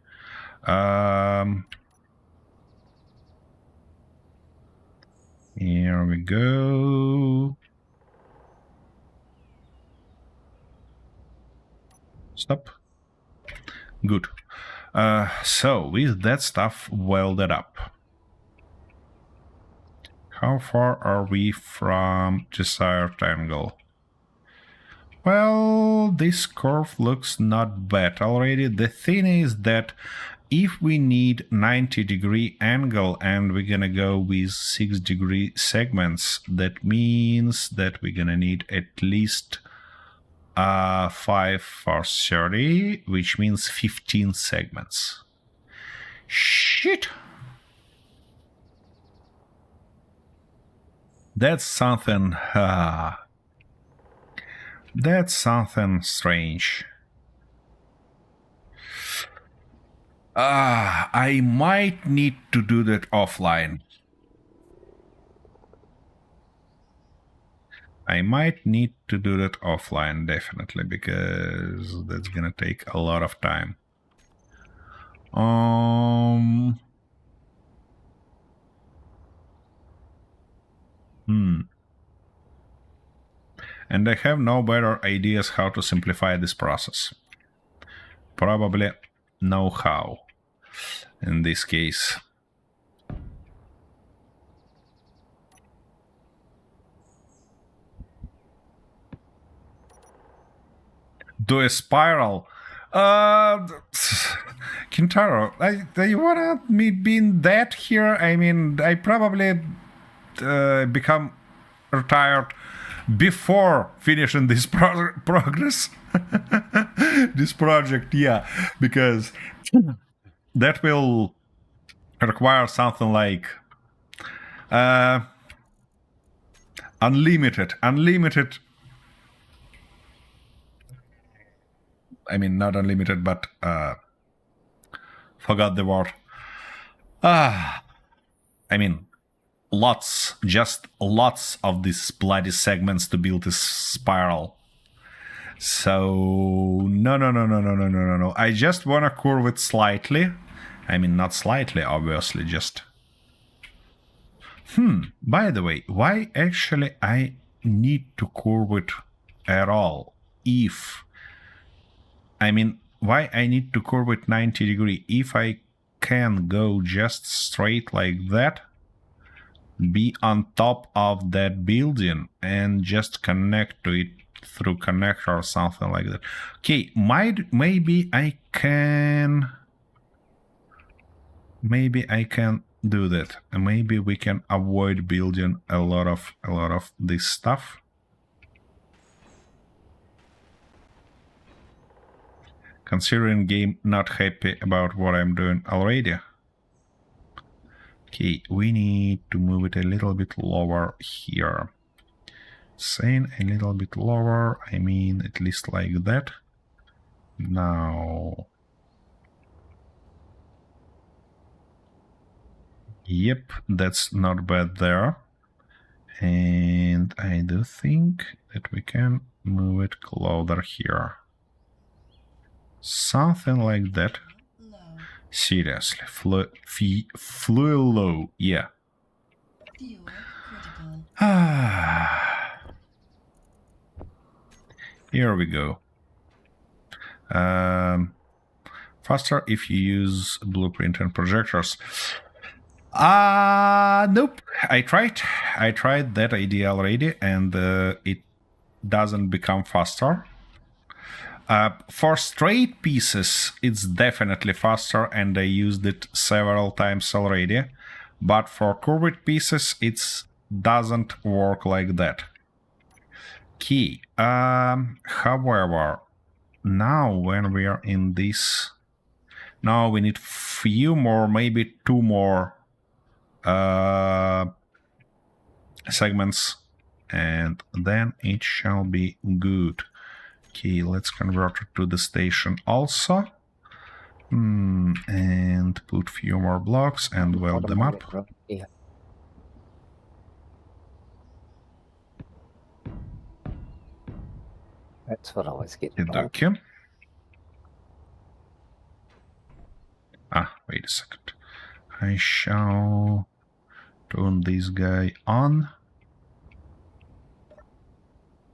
Here we go. Stop. Good. So with that stuff welded up, how far are we from desired angle? Well, this curve looks not bad already. The thing is that if we need 90-degree angle and we're gonna go with 6-degree segments, that means that we're gonna need at least 5 for 30, which means 15 segments. Shit! That's something... that's something strange. I might need to do that offline. I might need to do that offline, definitely, because that's gonna take a lot of time. And I have no better ideas how to simplify this process. Probably know how in this case. Do a spiral. Kintaro, you wanna me being that here? I mean, I probably become retired before finishing this progress. This project, yeah, because that will require something like unlimited. I mean, not unlimited, but forgot the word. I mean, just lots of these bloody segments to build this spiral. So no. I just wanna curve it slightly. I mean, not slightly, obviously, just... By the way, why actually I need to curve it at all? Why I need to curve it 90 degree? If I can go just straight like that, be on top of that building and just connect to it through connector or something like that. Okay, maybe I can do that. And maybe we can avoid building a lot of this stuff. Considering game not happy about what I'm doing already. Okay, we need to move it a little bit lower here. Saying a little bit lower, I mean at least like that. Now. Yep, that's not bad there. And I do think that we can move it closer here. Something like that.
Low.
Seriously, flew low, yeah.
Fewer critical.
Here we go. Faster if you use blueprint and projectors. Nope. I tried that idea already, and it doesn't become faster. For straight pieces, it's definitely faster, and I used it several times already. But for curved pieces, it doesn't work like that. Key. However, now when we are in this, now we need few more, maybe 2 more segments, and then it shall be good. Okay, let's convert it to the station also. And put few more blocks and weld them up.
Yeah. That's what I was getting at.
Okay. Wait a second. I shall turn this guy on.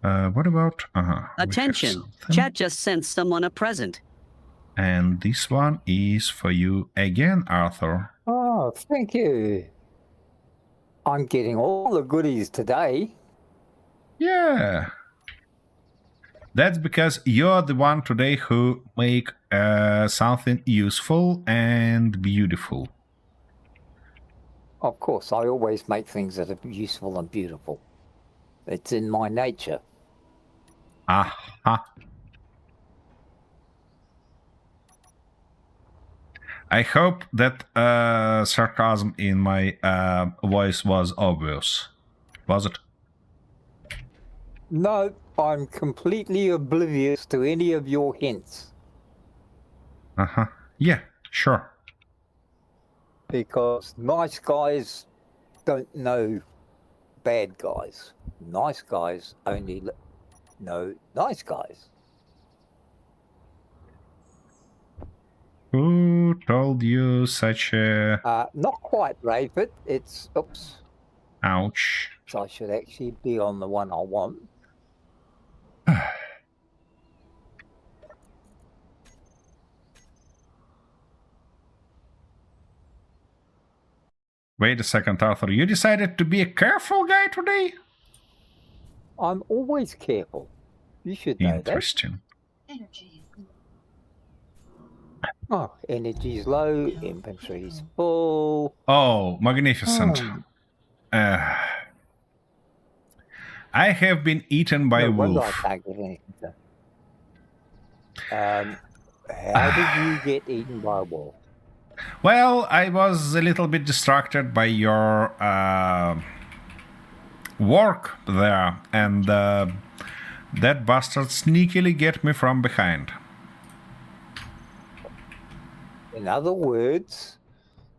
What about...
Attention! Chat just sent someone a present.
And this one is for you again, Arthur.
Oh, thank you. I'm getting all the goodies today.
Yeah. That's because you're the one today who make something useful and beautiful.
Of course, I always make things that are useful and beautiful. It's in my nature.
Aha. I hope that sarcasm in my voice was obvious. Was it?
No, I'm completely oblivious to any of your hints.
Yeah, sure.
Because nice guys don't know bad guys. Nice guys only know nice guys.
Who told you such a...
Not quite, Rayford. It's... Oops.
Ouch.
So I should actually be on the one I want.
Wait a second, Arthur. You decided to be a careful guy today?
I'm always careful. You should know that.
Interesting.
Energy.
Oh, energy's low, inventory's full.
Oh, magnificent. I have been eaten by a
wonder I
wolf.
can't get anything done. How did you get eaten by a wolf?
Well, I was a little bit distracted by your work there, and that bastard sneakily get me from behind.
In other words,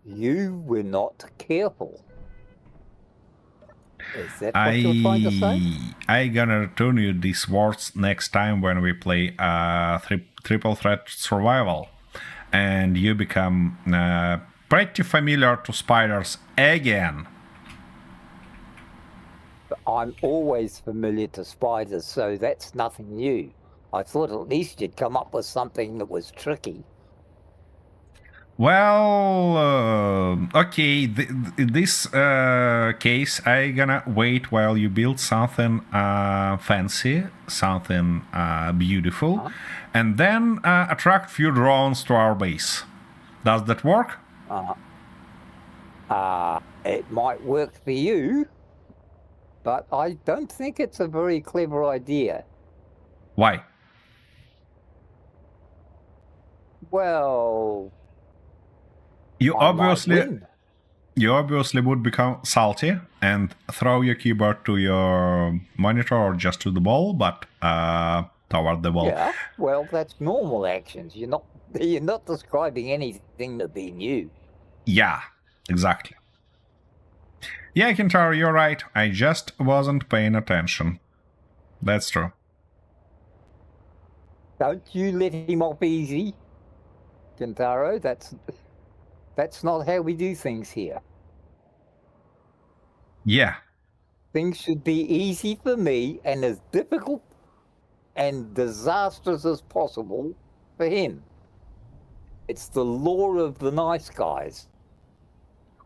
you were not careful. Is that what you're trying to say?
I gonna return you these words next time when we play triple threat survival, and you become pretty familiar to spiders again.
I'm always familiar to spiders, so that's nothing new. I thought at least you'd come up with something that was tricky.
Well, okay, in this case, I gonna wait while you build something fancy, something beautiful, and then attract few drones to our base. Does that work?
It might work for you, but I don't think it's a very clever idea.
Why?
Well,
You
I might win.
obviously would become salty and throw your keyboard to your monitor or just to the wall, but toward the wall.
Yeah, well, that's normal actions. You're not describing anything to be new.
Yeah, exactly. Yeah, Kintaro, you're right. I just wasn't paying attention. That's true.
Don't you let him off easy, Kintaro. That's not how we do things here.
Yeah.
Things should be easy for me and as difficult and disastrous as possible for him. It's the law of the nice guys.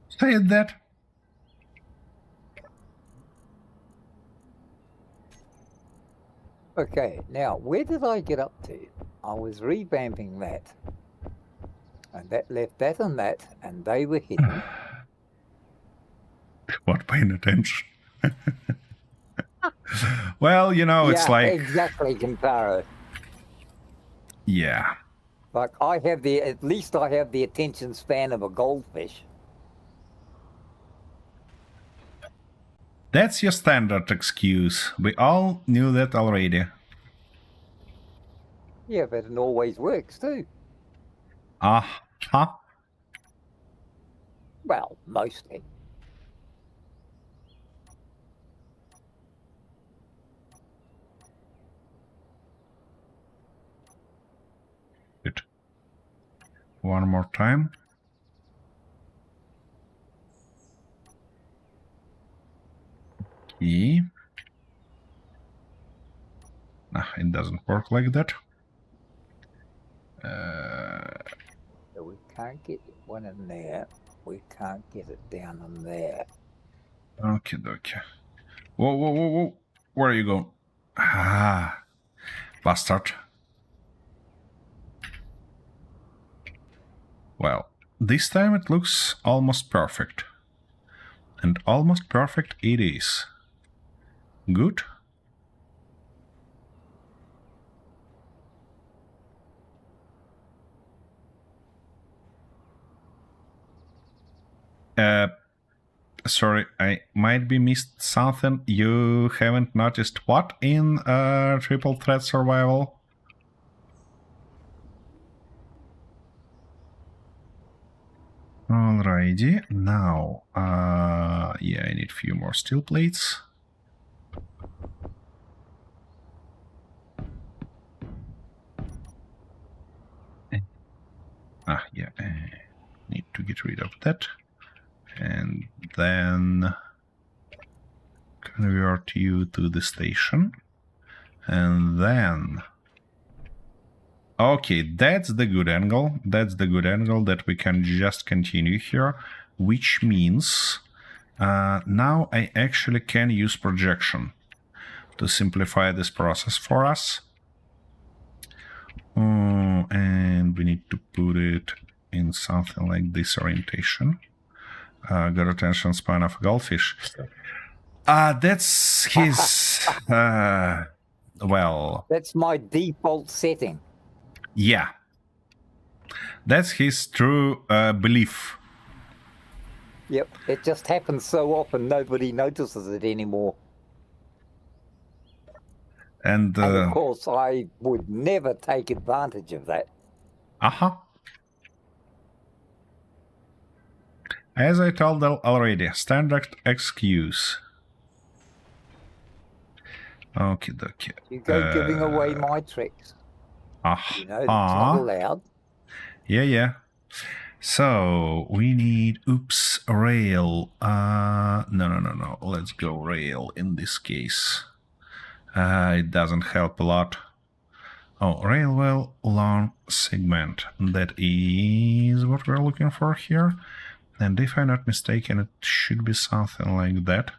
Say that.
Okay, now where did I get up to? I was revamping that. And that left that and they were hidden.
What, paying attention? Well, you know, it's like...
Exactly, Kintaro.
Yeah.
Like at least I have the attention span of a goldfish.
That's your standard excuse. We all knew that already.
Yeah, but it always works too.
Uh-huh.
Well, mostly.
Good. One more time. Okay. Nah, it doesn't work like that.
So we can't get one in there. We can't get it down in there.
Okay, okay. Whoa, whoa, whoa, whoa. Where are you going? Ah, bastard. Well, this time it looks almost perfect. And almost perfect it is. Good. Sorry, I might be missed something. You haven't noticed what in triple threat survival? Alrighty, now, yeah, I need a few more steel plates. Yeah, need to get rid of that. And then convert you to the station. And then... Okay, that's the good angle. That's the good angle that we can just continue here, which means now I actually can use projection to simplify this process for us. And we need to put it in something like this orientation. Got attention span of a goldfish. That's his... well...
That's my default setting.
Yeah. That's his true belief.
Yep, it just happens so often nobody notices it anymore.
And
of course, I would never take advantage of that.
Uh-huh. As I told already, standard excuse. Okay, dokie.
You go giving away my tricks. You know, it's not allowed.
Yeah, yeah. So, we need, oops, rail. No. Let's go rail in this case. It doesn't help a lot. Oh, railway long segment. That is what we're looking for here. And if I'm not mistaken, it should be something like that.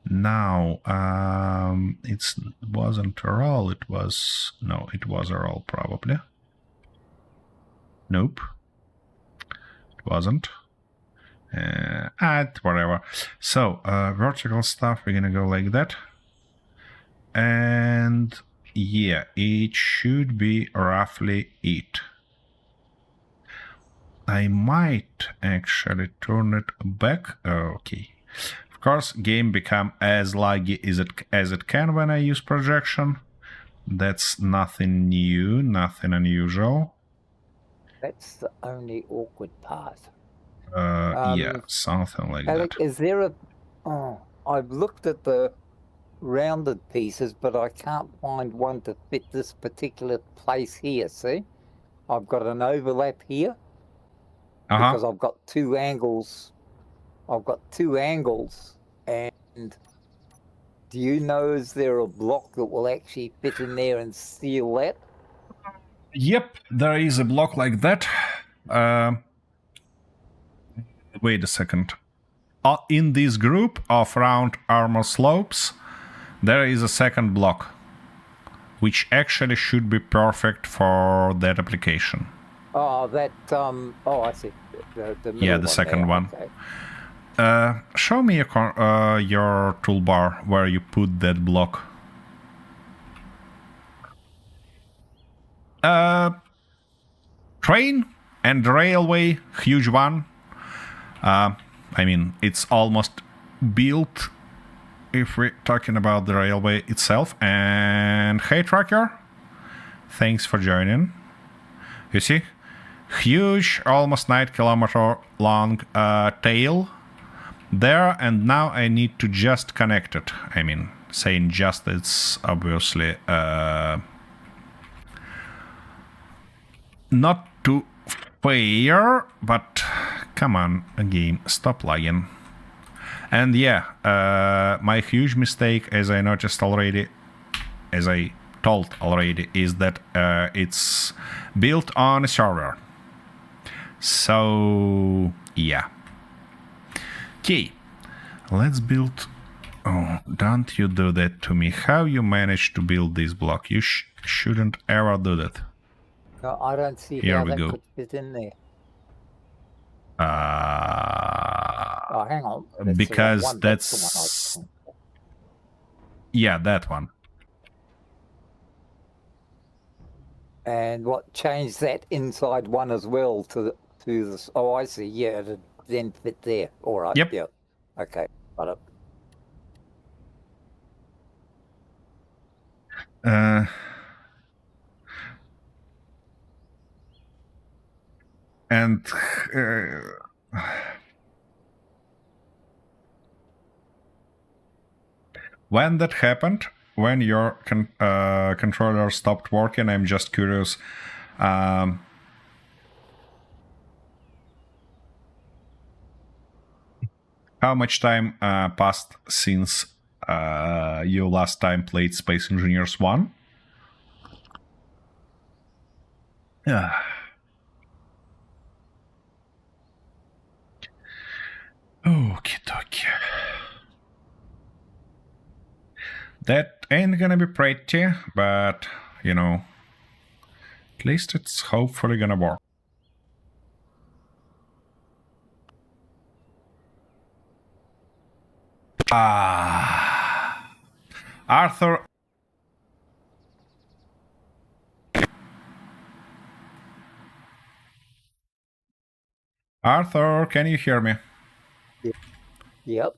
Now, it wasn't a roll, it was... No, it was a roll, probably. Nope. It wasn't. Add whatever. So vertical stuff, we're gonna go like that. And yeah, it should be roughly it. I might actually turn it back. Okay. Of course, game become as laggy as it can when I use projection. That's nothing new, nothing unusual.
That's the only awkward part.
Yeah, something like
Alec,
that.
is there a... Oh, I've looked at the rounded pieces, but I can't find one to fit this particular place here, see? I've got an overlap here because I've got two angles. I've got two angles, and do you know, is there a block that will actually fit in there and seal that?
Yep, there is a block like that. Wait a second. In this group of round armor slopes, there is a second block, which actually should be perfect for that application.
Oh, that, oh, I see.
The second one. Okay. Show me your toolbar where you put that block. Train and railway, huge one. I mean, it's almost built if we're talking about the railway itself. And hey, tracker, thanks for joining. You see? Huge, almost 9-kilometer long tail there, and now I need to just connect it. I mean, saying just, it's obviously not too fair, but come on, game, stop lagging. And yeah, my huge mistake, as I noticed already, as I told already, is that it's built on a server. So yeah. Okay, let's build. Oh, don't you do that to me. How you managed to build this block? You shouldn't ever do that.
No, I don't see
Here
how
we
that
go.
could fit in there. Oh, hang on.
Because that's... Yeah, that one.
And what, change that inside one as well to this? Oh, I see. Yeah, it'd then fit there. All right.
Yep.
Yeah. Okay. Got it.
And when that happened, when your controller stopped working, I'm just curious. How much time passed since you last time played Space Engineers 1? Yeah. Okie dokie. That ain't gonna be pretty, but, you know, at least it's hopefully gonna work. Arthur. Arthur, can you hear me?
Yep.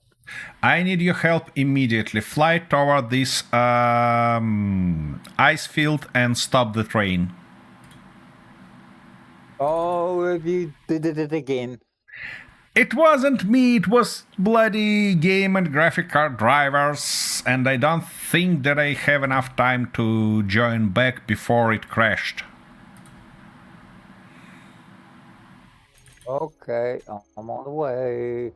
I need your help immediately. Fly toward this ice field and stop the train.
Oh, you did it again.
It wasn't me, it was bloody game and graphic card drivers, and I don't think that I have enough time to join back before it crashed.
Okay, I'm on the way.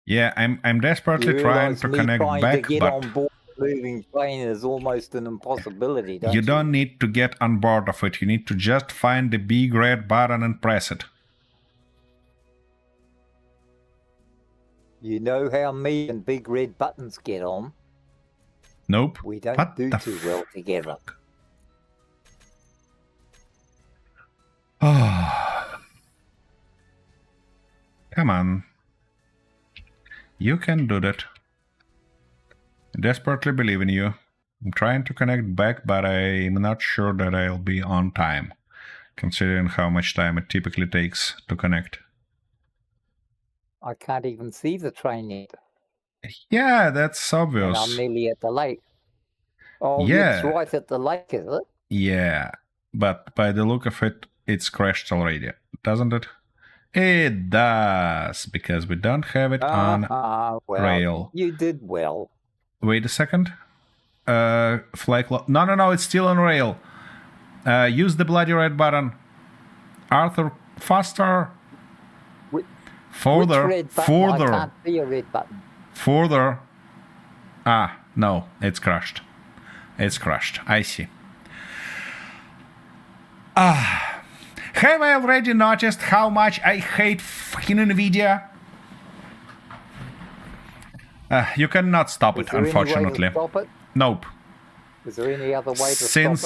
Yeah, I'm desperately trying to connect back,
to get
but
on board a moving plane is almost an impossibility, don't you?
You don't need to get on board of it. You need to just find the big red button and press it.
You know how me and big red buttons get on?
Nope.
We don't do too well together.
Come on. You can do that. I desperately believe in you. I'm trying to connect back, but I'm not sure that I'll be on time, considering how much time it typically takes to connect.
I can't even see the train yet.
Yeah, that's obvious.
And I'm nearly at the lake. Oh,
Yeah.
it's right at the lake, is it?
Yeah, but by the look of it, it's crashed already, doesn't it? It does, because we don't have it on
well,
rail.
You did well.
Wait a second. Flag. No, it's still on rail. Use the bloody red button. Arthur, faster. Further.
Which red button?
Further.
I can't see a red button.
Further. Ah, no, it's crashed. It's crashed. I see. Have I already noticed how much I hate fucking NVIDIA? You cannot stop it, unfortunately.
Any way to stop it?
Nope.
Is there any other way to stop it?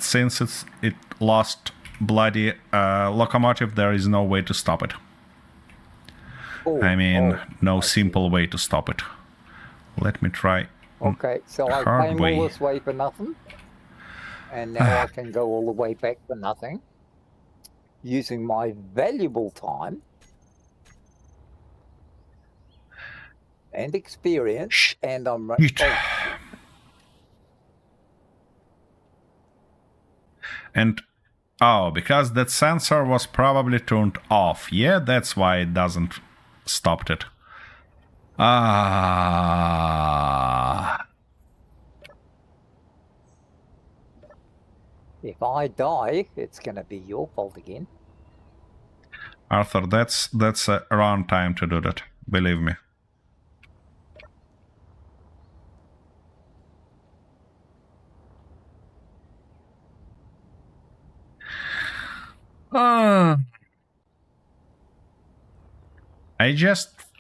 Since it lost bloody locomotive, there is no way to stop it. No simple way to stop it. Let me try.
Okay, so I came all this way for nothing, and now I can go all the way back for nothing, using my valuable time and experience, and I'm right.
And because that sensor was probably turned off. Yeah, that's why it doesn't stop it.
If I die, it's going to be your fault again.
Arthur, that's a wrong time to do that. Believe me.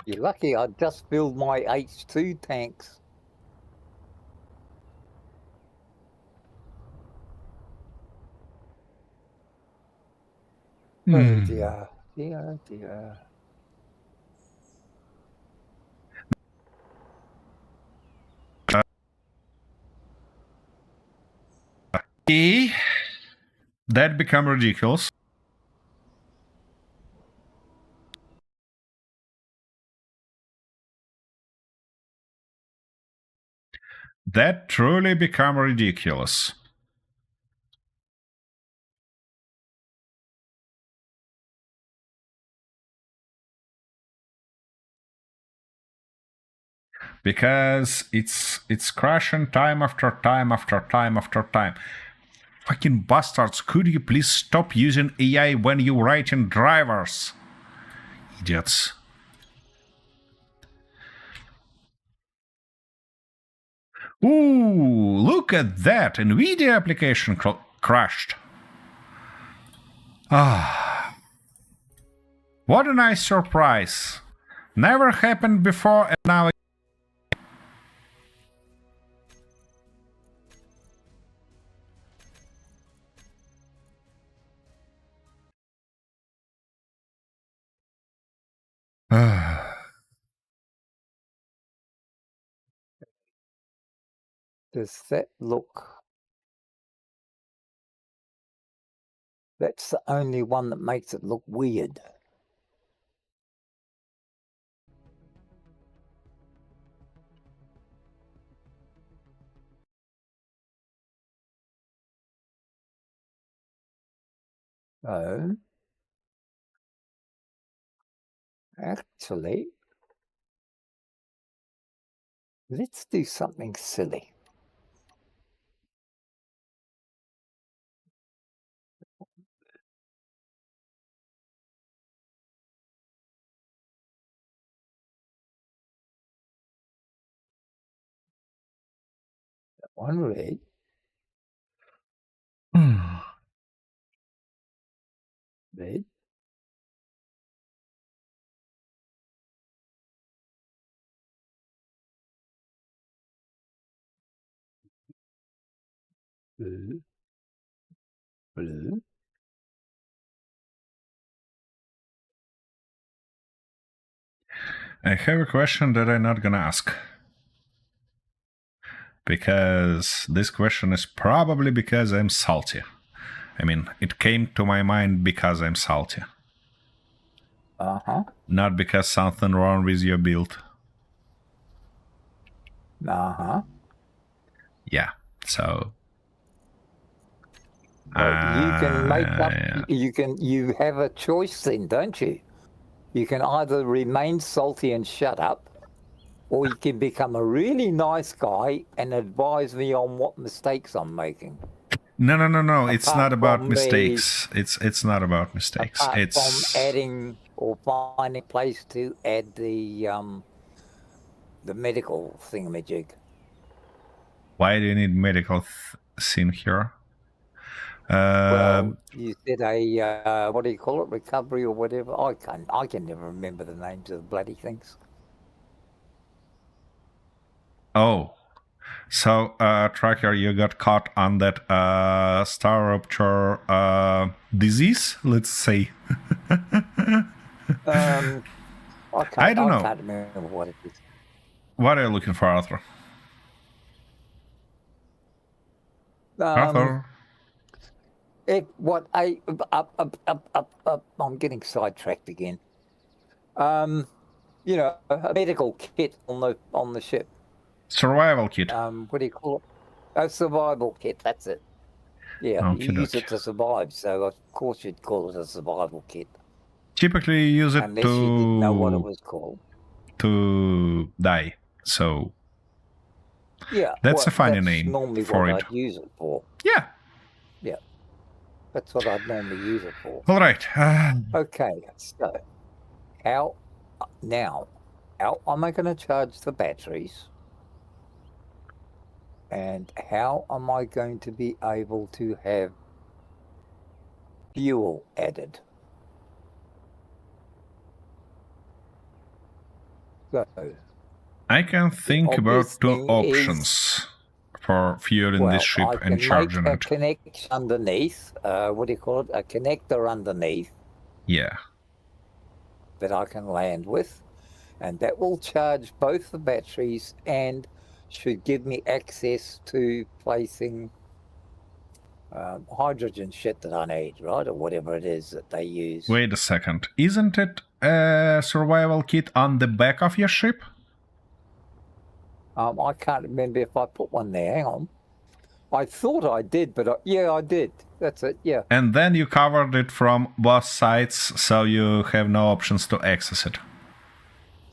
You're lucky I just filled my H2 tanks. Oh dear, dear, dear.
That become ridiculous. That truly become ridiculous. Because it's crashing time after time after time after time. Fucking bastards, could you please stop using AI when you write in drivers? Idiots. Ooh, look at that! NVIDIA application crashed. What a nice surprise. Never happened before, and now
Does that look... That's the only one that makes it look weird. Oh. Actually, let's do something silly. One red. Red. Blue. Blue.
I have a question that I'm not gonna ask. Because this question is probably because I'm salty. I mean, it came to my mind because I'm salty.
Uh-huh.
Not because something wrong with your build.
Uh-huh.
Yeah, so...
Well, you can make up,
yeah.
you have a choice then, don't you? You can either remain salty and shut up, or you can become a really nice guy and advise me on what mistakes I'm making.
No. It's not about
from
mistakes. It's not about mistakes.
Apart
It's
from adding or finding a place to add the medical thingamajig.
Why do you need medical scene here?
Well, you said a what do you call it, recovery or whatever. I can never remember the names of the bloody things.
Oh, so Tracker, you got caught on that star rupture disease, let's say. I don't know.
I can't remember what it is.
What are you looking for, Arthur? Arthur?
I'm getting sidetracked again. You know, a medical kit on the ship.
Survival kit.
What do you call it? A survival kit. That's it. Yeah, you use it to survive, so of course you'd call it a survival kit.
Typically, you use it
unless you didn't know what it was called.
To die. So
yeah,
that's a funny name
normally
for
what
it.
I'd use it for.
Yeah.
That's what I'd normally use it for.
All right.
Okay, so how am I going to charge the batteries? And how am I going to be able to have fuel added? So
I can think about two options for fueling this ship and charging it.
I can make a connection underneath. What do you call it? A connector underneath.
Yeah.
That I can land with, and that will charge both the batteries and should give me access to placing hydrogen shit that I need, right? Or whatever it is that they use.
Wait a second. Isn't it a survival kit on the back of your ship?
I can't remember if I put one there. Hang on. I thought I did, but yeah, I did. That's it, yeah.
And then you covered it from both sides, so you have no options to access it.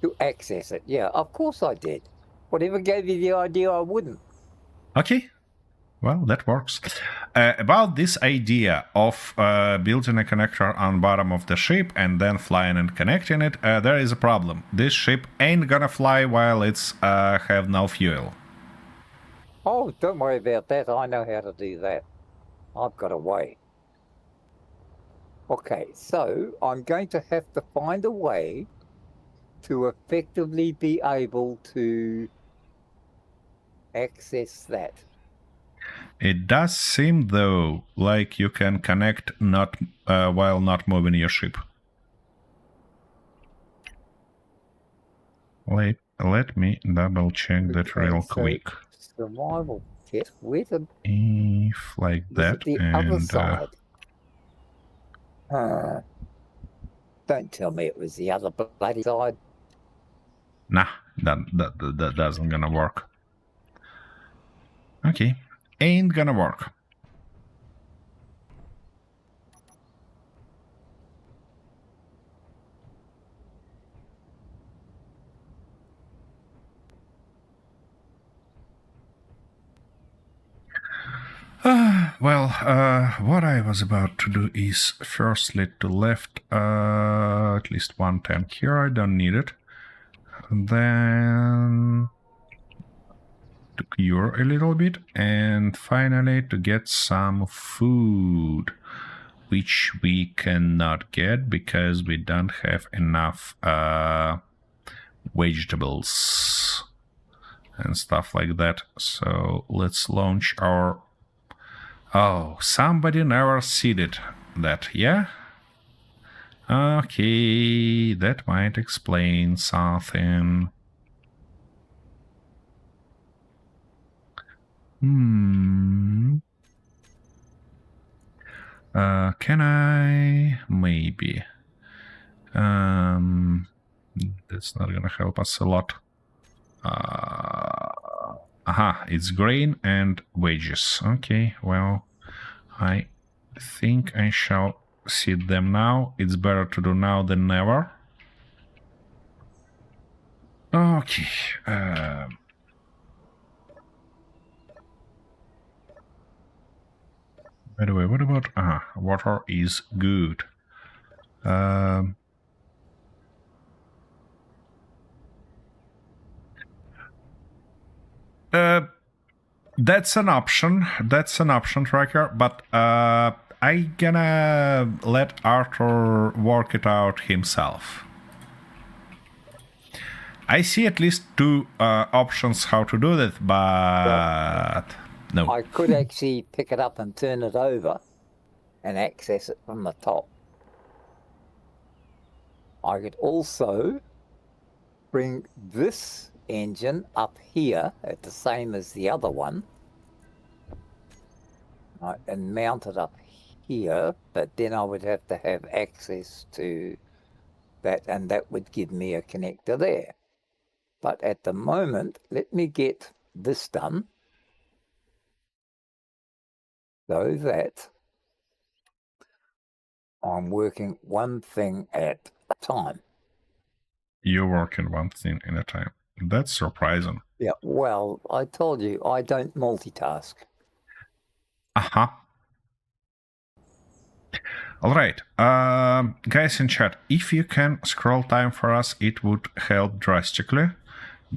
To access it, yeah. Of course I did. Whatever gave you the idea, I wouldn't.
Okay. Well, that works. About this idea of building a connector on bottom of the ship and then flying and connecting it, there is a problem. This ship ain't gonna fly while it's have no fuel.
Oh, don't worry about that. I know how to do that. I've got a way. Okay, so I'm going to have to find a way to effectively be able to access that.
It does seem, though, like you can connect not while not moving your ship. Wait, let me double check that real quick.
Survival kit with a...
If like that,
the
and
other side. Don't tell me it was the other bloody side.
Nah, that doesn't gonna work. Okay, ain't gonna work. Well, what I was about to do is firstly to left at least one tank here. I don't need it. And then to cure a little bit, and finally to get some food, which we cannot get because we don't have enough vegetables and stuff like that. So let's launch our... Oh, somebody never seeded that, yeah? Okay, that might explain something. Can I? Maybe. That's not gonna help us a lot. It's grain and wages. Okay, well, I think I shall seed them now. It's better to do now than never. Okay. By the way, what about... water is good. That's an option. That's an option, Tracker. But I gonna let Arthur work it out himself. I see at least two options how to do that, but no.
I could actually pick it up and turn it over and access it from the top. I could also bring this engine up here at the same as the other one, right, and mount it up here, but then I would have to have access to that, and that would give me a connector there. But at the moment, let me get this done so that I'm working one thing at a time.
You're working one thing at a time. That's surprising.
Yeah, well, I told you, I don't multitask.
Alright, guys in chat, if you can scroll time for us, it would help drastically,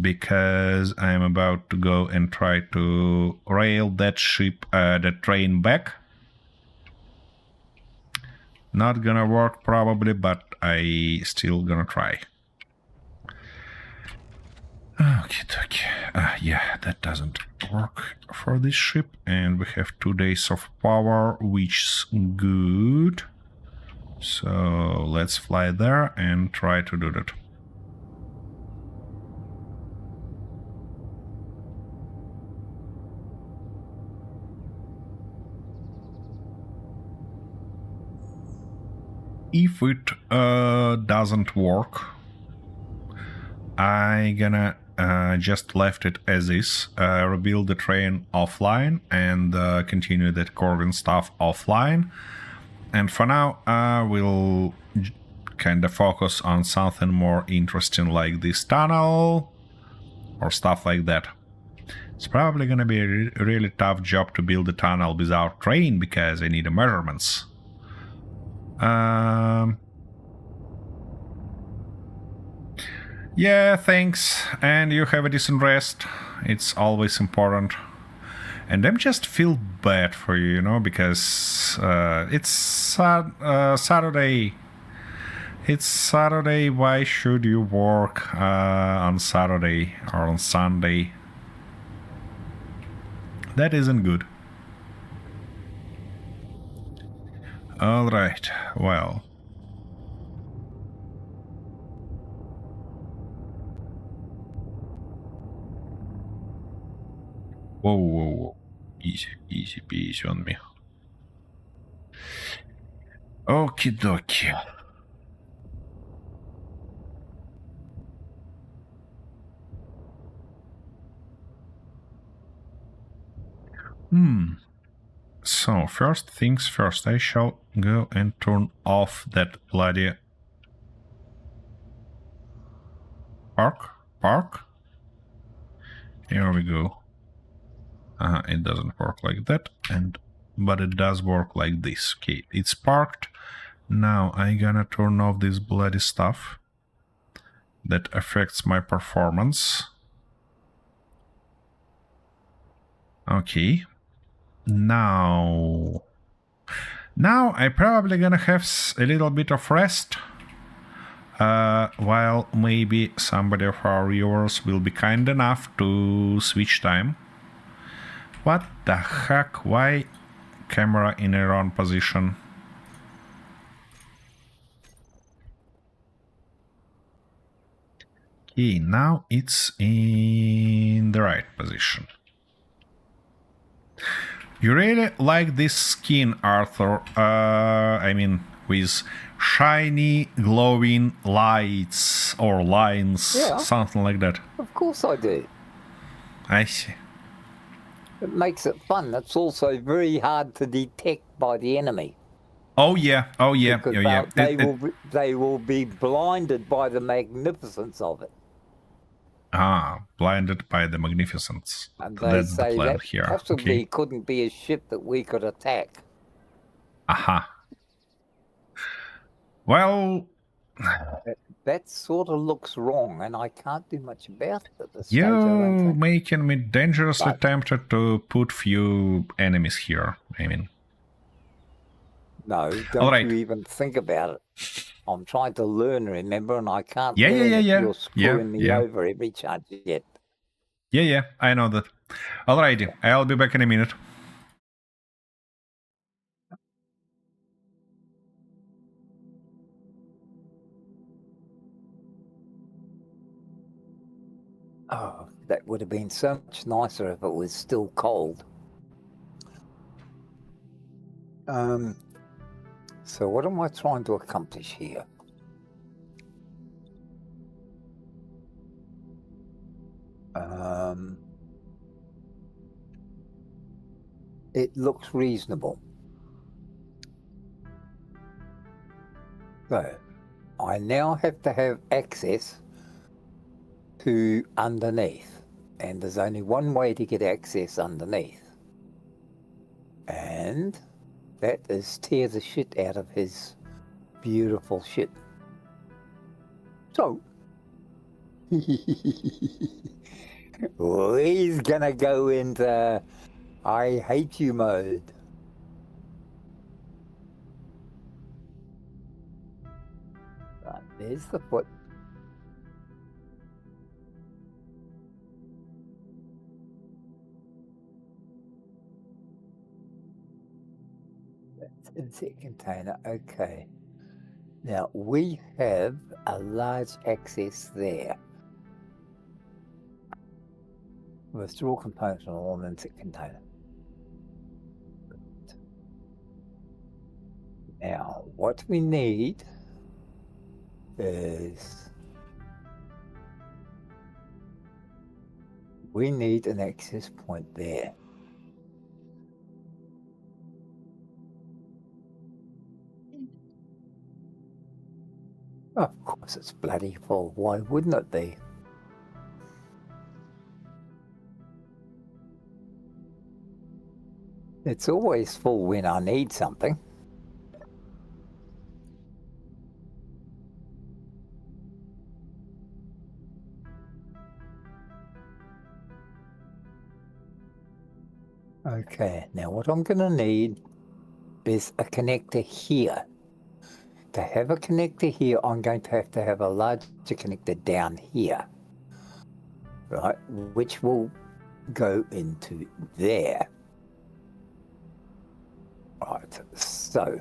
because I'm about to go and try to rail that ship, that train back. Not gonna work probably, but I still gonna try. Okay. Yeah, that doesn't work for this ship, and we have 2 days of power, which is good. So let's fly there and try to do that. If it doesn't work, I gonna just left it as is, rebuild the train offline, and continue that Corvin stuff offline. And for now, we'll kind of focus on something more interesting like this tunnel or stuff like that. It's probably gonna be a really tough job to build a tunnel without train, because I need the measurements. Yeah, thanks, and you have a decent rest. It's always important. And I just feel bad for you, you know, because it's Saturday. It's Saturday. Why should you work on Saturday or on Sunday? That isn't good. All right, well. Whoa. Easy peasy on me. Okie dokie. So, first things first, I shall go and turn off that bloody park. Here we go. It doesn't work like that, but it does work like this. Okay, it's parked. Now I'm gonna turn off this bloody stuff that affects my performance. Okay. Now I probably gonna have a little bit of rest, while maybe somebody of our viewers will be kind enough to switch time. What the heck? Why camera in a wrong position? Okay, now it's in the right position. You really like this skin, Arthur. I mean, with shiny, glowing lights or lines,
Yeah.
something like that.
Of course I do.
I see.
It makes it fun. It's also very hard to detect by the enemy.
Oh yeah, oh yeah,
Because
oh yeah.
they will be blinded by the magnificence of it.
Blinded by the magnificence.
And they
That's the
say
plan
that
here.
possibly
Okay.
couldn't be a ship that we could attack.
Aha. Well,
That sort of looks wrong, and I can't do much about it at this stage, I
you're
don't think.
making me dangerously
But-
tempted to put few enemies here. I mean,
No, don't
All right.
you even think about it. I'm trying to learn, remember, and I can't
Yeah,
learn if
yeah.
you're screwing me
Yeah.
over every chance you get.
Yeah, I know that. Alrighty, I'll be back in a minute.
Oh, that would have been so much nicer if it was still cold. So what am I trying to accomplish here? It looks reasonable. So I now have to have access to underneath, and there's only one way to get access underneath, and that is tear the shit out of his beautiful ship. So he's gonna go into I hate you mode. Right, there's the foot. That's insect container. Okay. Now we have a large access there. Withdraw components from all insect container. Now, what we need is we need an access point there. Of course, it's bloody full. Why wouldn't it be? It's always full when I need something. Okay, now what I'm going to need is a connector here. To have a connector here, I'm going to have a larger connector down here, right, which will go into there. Right, so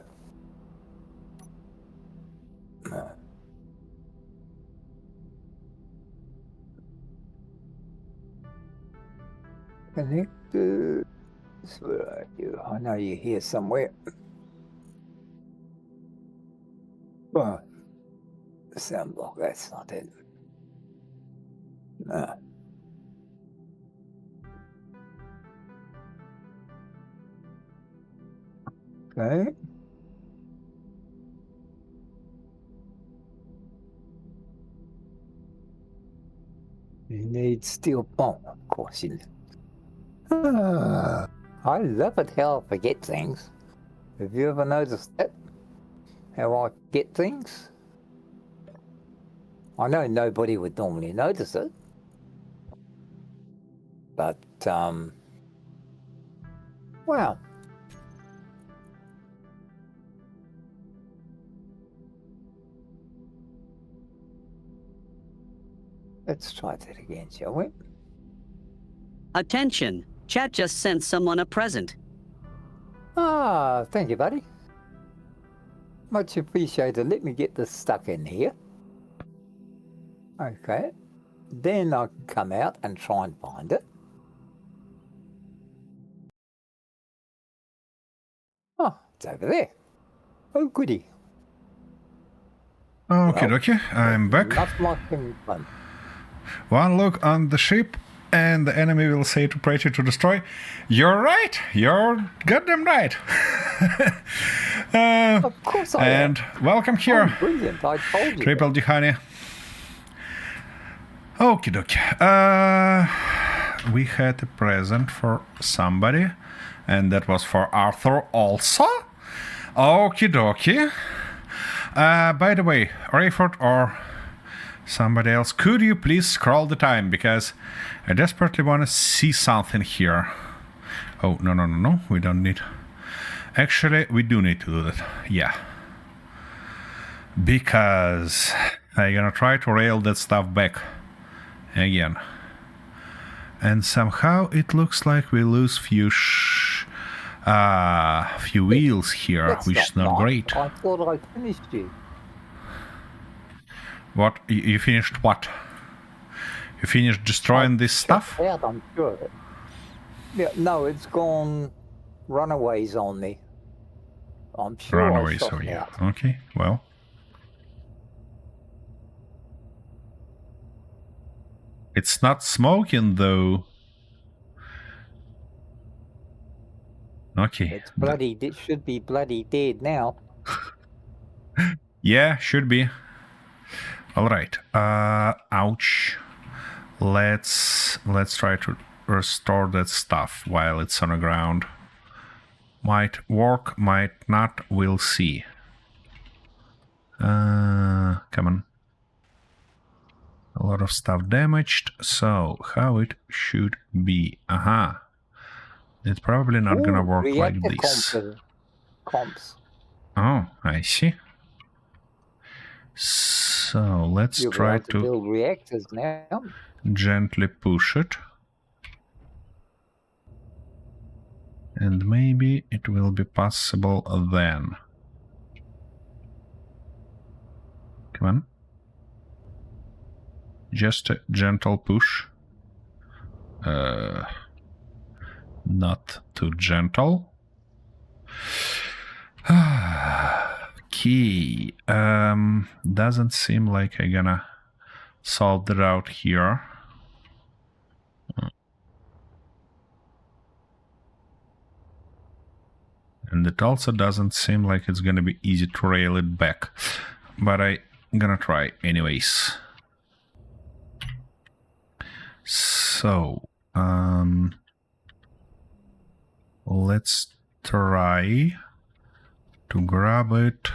connectors, where are you? I know you're here somewhere. Oh, sound block, that's not it. No. Okay. You need steel bomb, of course you need. I love it how I forget things. Have you ever noticed that? How I forget things? I know nobody would normally notice it. But, wow. Let's try that again, shall we?
Attention! Chat just sent someone a present.
Ah, thank you, buddy. Much appreciated. Let me get this stuck in here. Okay. then I come out and try and find it. Oh, it's over there. Oh, goody.
Okay,
Well,
okay, I'm back.
Enough like having fun.
One look on the ship, and the enemy will say to Pretty to destroy. You're right. You're goddamn right.
Of course I am.
And welcome here.
Oh, brilliant. I told you.
Triple D, honey. Okie dokie. We had a present for somebody, and that was for Arthur also. Okie dokie. By the way, Rayford or somebody else, could you please scroll the time? Because I desperately want to see something here. Oh, no. We don't need... Actually, we do need to do that. Yeah. Because I'm gonna try to rail that stuff back again. And somehow it looks like we lose few wheels here,
That's
which is not
nice.
great.
I thought I finished you.
What? You finished what? You finished destroying this stuff?
Out, I'm sure. Yeah, no, it's gone runaways on me. I'm sure
Runaways,
I shot
oh yeah.
out.
Okay, well. It's not smoking though. Okay.
It's bloody. It should be bloody dead now.
Yeah, should be. All right. Ouch. Let's try to restore that stuff while it's on the ground. Might work, might not. We'll see. Come on. A lot of stuff damaged. So how it should be? Aha. It's probably not gonna work like
reactor
this.
Comps.
Oh, I see. So let's
You'll
try
be able to build reactors now.
gently push it. And maybe it will be possible then. Come on. Just a gentle push. Not too gentle. Okay. Doesn't seem like I'm gonna solve the route here. And it also doesn't seem like it's gonna be easy to rail it back. But I'm gonna try anyways. So, let's try to grab it.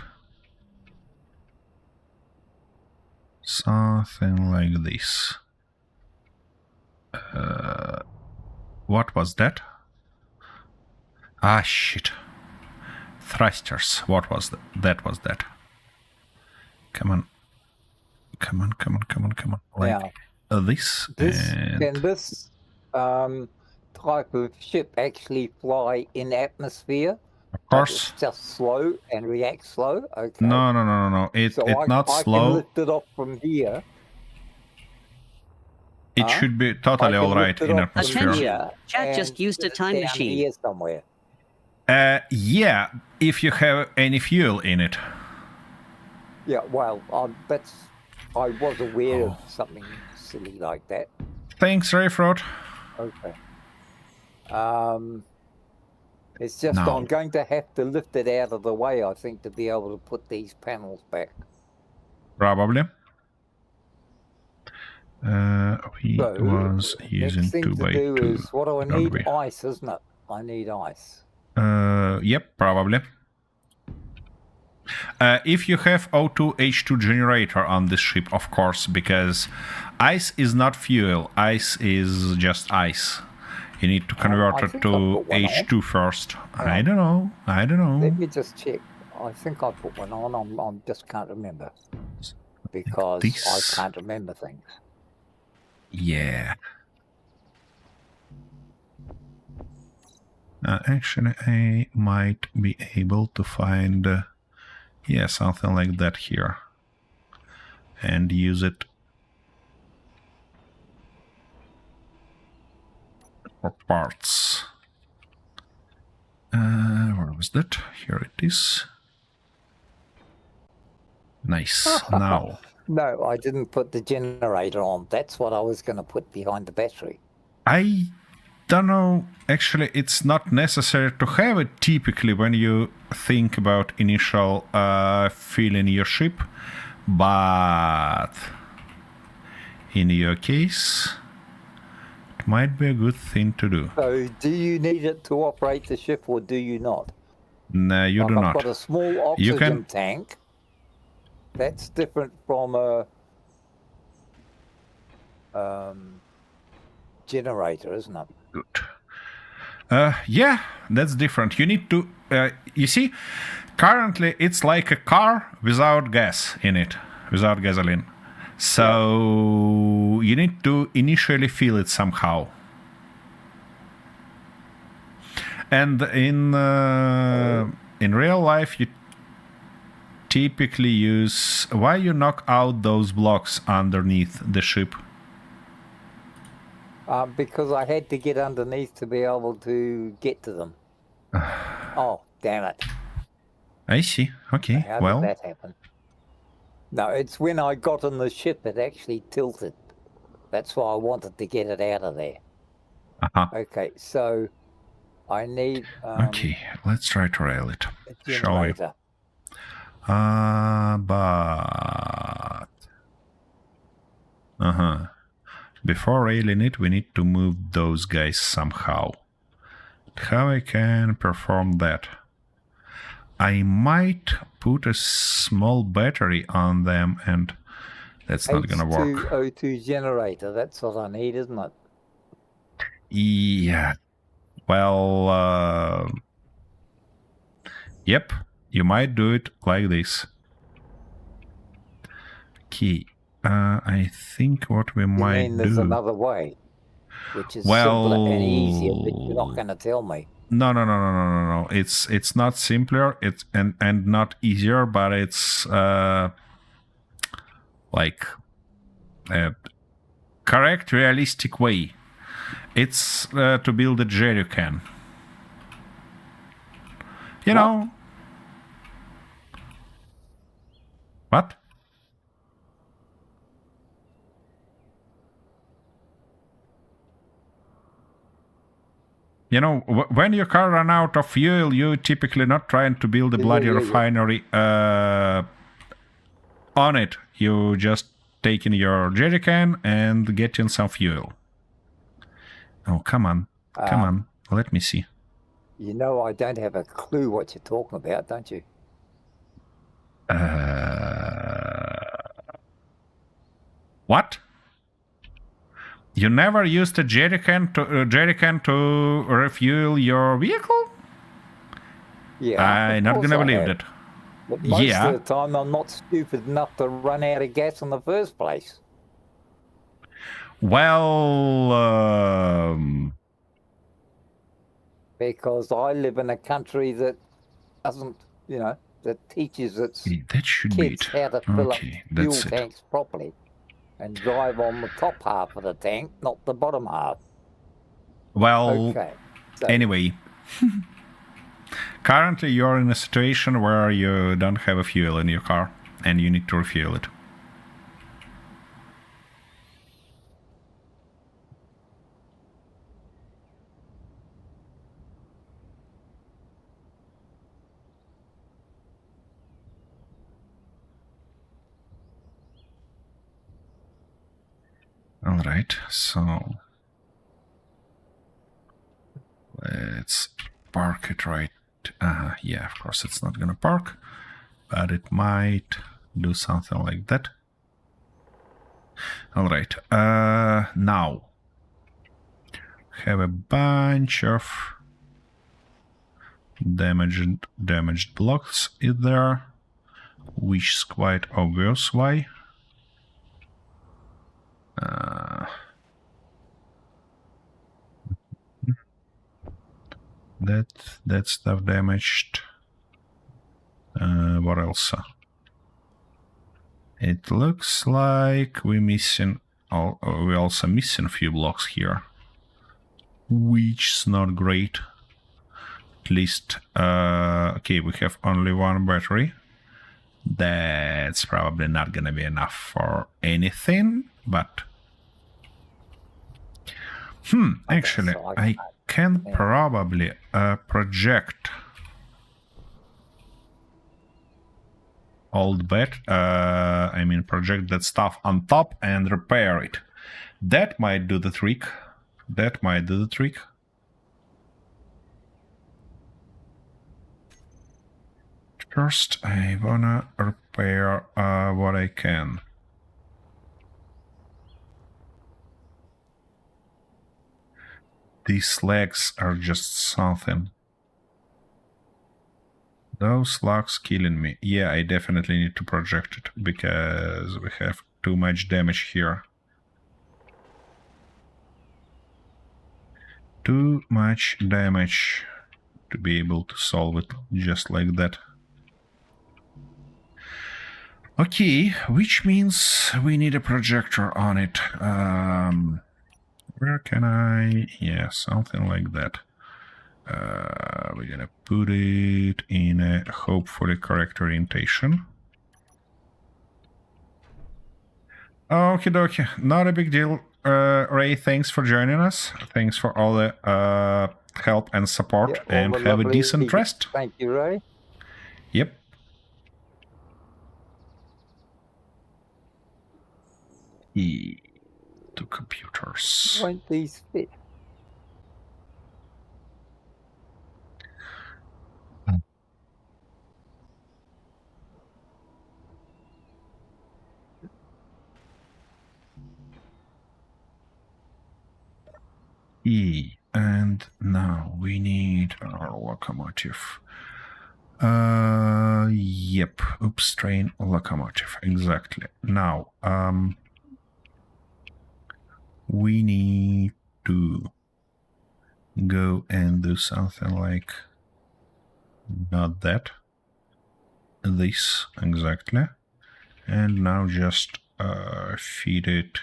Something like this. What was that? Ah, shit. Thrusters. What was that? That was that. Come on. Come on. Like this.
Can this type of ship actually fly in atmosphere?
Of course.
It's just slow and react slow? Okay.
No. It's not
I
slow.
can lift it off from here.
It should be totally alright in atmosphere.
Attention. Chat just used a time machine.
Here somewhere.
Yeah, if you have any fuel in it.
Yeah, well, I was aware of something silly like that.
Thanks, Rayford.
Okay. It's just
No.
I'm going to have to lift it out of the way, I think, to be able to put these panels back.
Probably. He
So,
was using
next thing
2
to
by
do
2.
is, what do I
don't
need?
we?
Ice, isn't it? I need ice.
Yep, probably. If you have O2 H2 generator on this ship, of course, because ice is not fuel. Ice is just ice. You need to convert
I
it
think
to
I put one
H2 first.
Hang
I
on.
don't know.
Let me just check. I think I put one on. I just can't remember. Because
This-
I can't remember things.
Yeah. Actually, I might be able to find, yeah, something like that here. And use it for parts. Where was that? Here it is. Nice. Now.
No, I didn't put the generator on. That's what I was going to put behind the battery.
I don't know. Actually, it's not necessary to have it typically when you think about initial filling your ship. But in your case, it might be a good thing to do.
So do you need it to operate the ship or do you not?
No, you do not.
I've got a small oxygen tank. That's different from a generator, isn't it?
Good. Yeah, that's different. You need to... you see, currently it's like a car without gas in it, without gasoline. So you need to initially fill it somehow. And in real life, you typically use... Why you knock out those blocks underneath the ship?
Because I had to get underneath to be able to get to them. Oh, damn it.
I see. Okay,
How
well...
did that happen? No, it's when I got on the ship, it actually tilted. That's why I wanted to get it out of there.
Uh-huh.
Okay, so I need...
okay, let's try to rail it. Shall we? But... Before railing it, we need to move those guys somehow. How I can perform that? I might put a small battery on them, and that's not gonna work.
H2O2 generator, that's what I need, isn't it?
Yeah. Well, yep. You might do it like this. Okay. I think what we might do...
there's another way, which is simpler and easier, but you're not going to tell me.
No. It's not simpler. It's and not easier, but it's like a correct, realistic way. It's to build a jerry can. You know. What? You know, when your car run out of fuel, you typically not trying to build a bloody refinery on it. You just taking your jerry can and getting some fuel. Oh, come on. Come on. Let me see.
You know I don't have a clue what you're talking about, don't you?
What? You never used a jerry can to refuel your vehicle?
Yeah.
I'm not gonna believe that.
But most of the time, I'm not stupid enough to run out of gas in the first place.
Well,
because I live in a country that doesn't, you know, that teaches its kids how to fill up fuel tanks properly. And drive on the top half of the tank, not the bottom half.
Well, anyway. Currently, you're in a situation where you don't have a fuel in your car, and you need to refuel it. All right, so let's park it right. Yeah, of course it's not gonna park, but it might do something like that. All right, now have a bunch of damaged blocks in there, which is quite obvious why. That stuff damaged. What else? It looks like we also missing a few blocks here. which is not great. At least, okay, we have only one battery. That's probably not gonna be enough for anything, but... actually, I can probably project project that stuff on top and repair it. That might do the trick. First, I wanna repair what I can. These legs are just something. Those slugs killing me. Yeah, I definitely need to project it because we have too much damage here. Too much damage to be able to solve it just like that. Okay, which means we need a projector on it. Where can I... yeah, something like that. We're gonna put it in a hopefully correct orientation. Okie dokie, not a big deal. Ray, thanks for joining us. Thanks for all the help and support, and have a decent rest.
Thank you, Ray.
Yep. To computers.
Won't these fit?
And now we need our locomotive. Yep. Oops, train locomotive. Exactly. Now, we need to go and do something like not that. This exactly. And now just feed it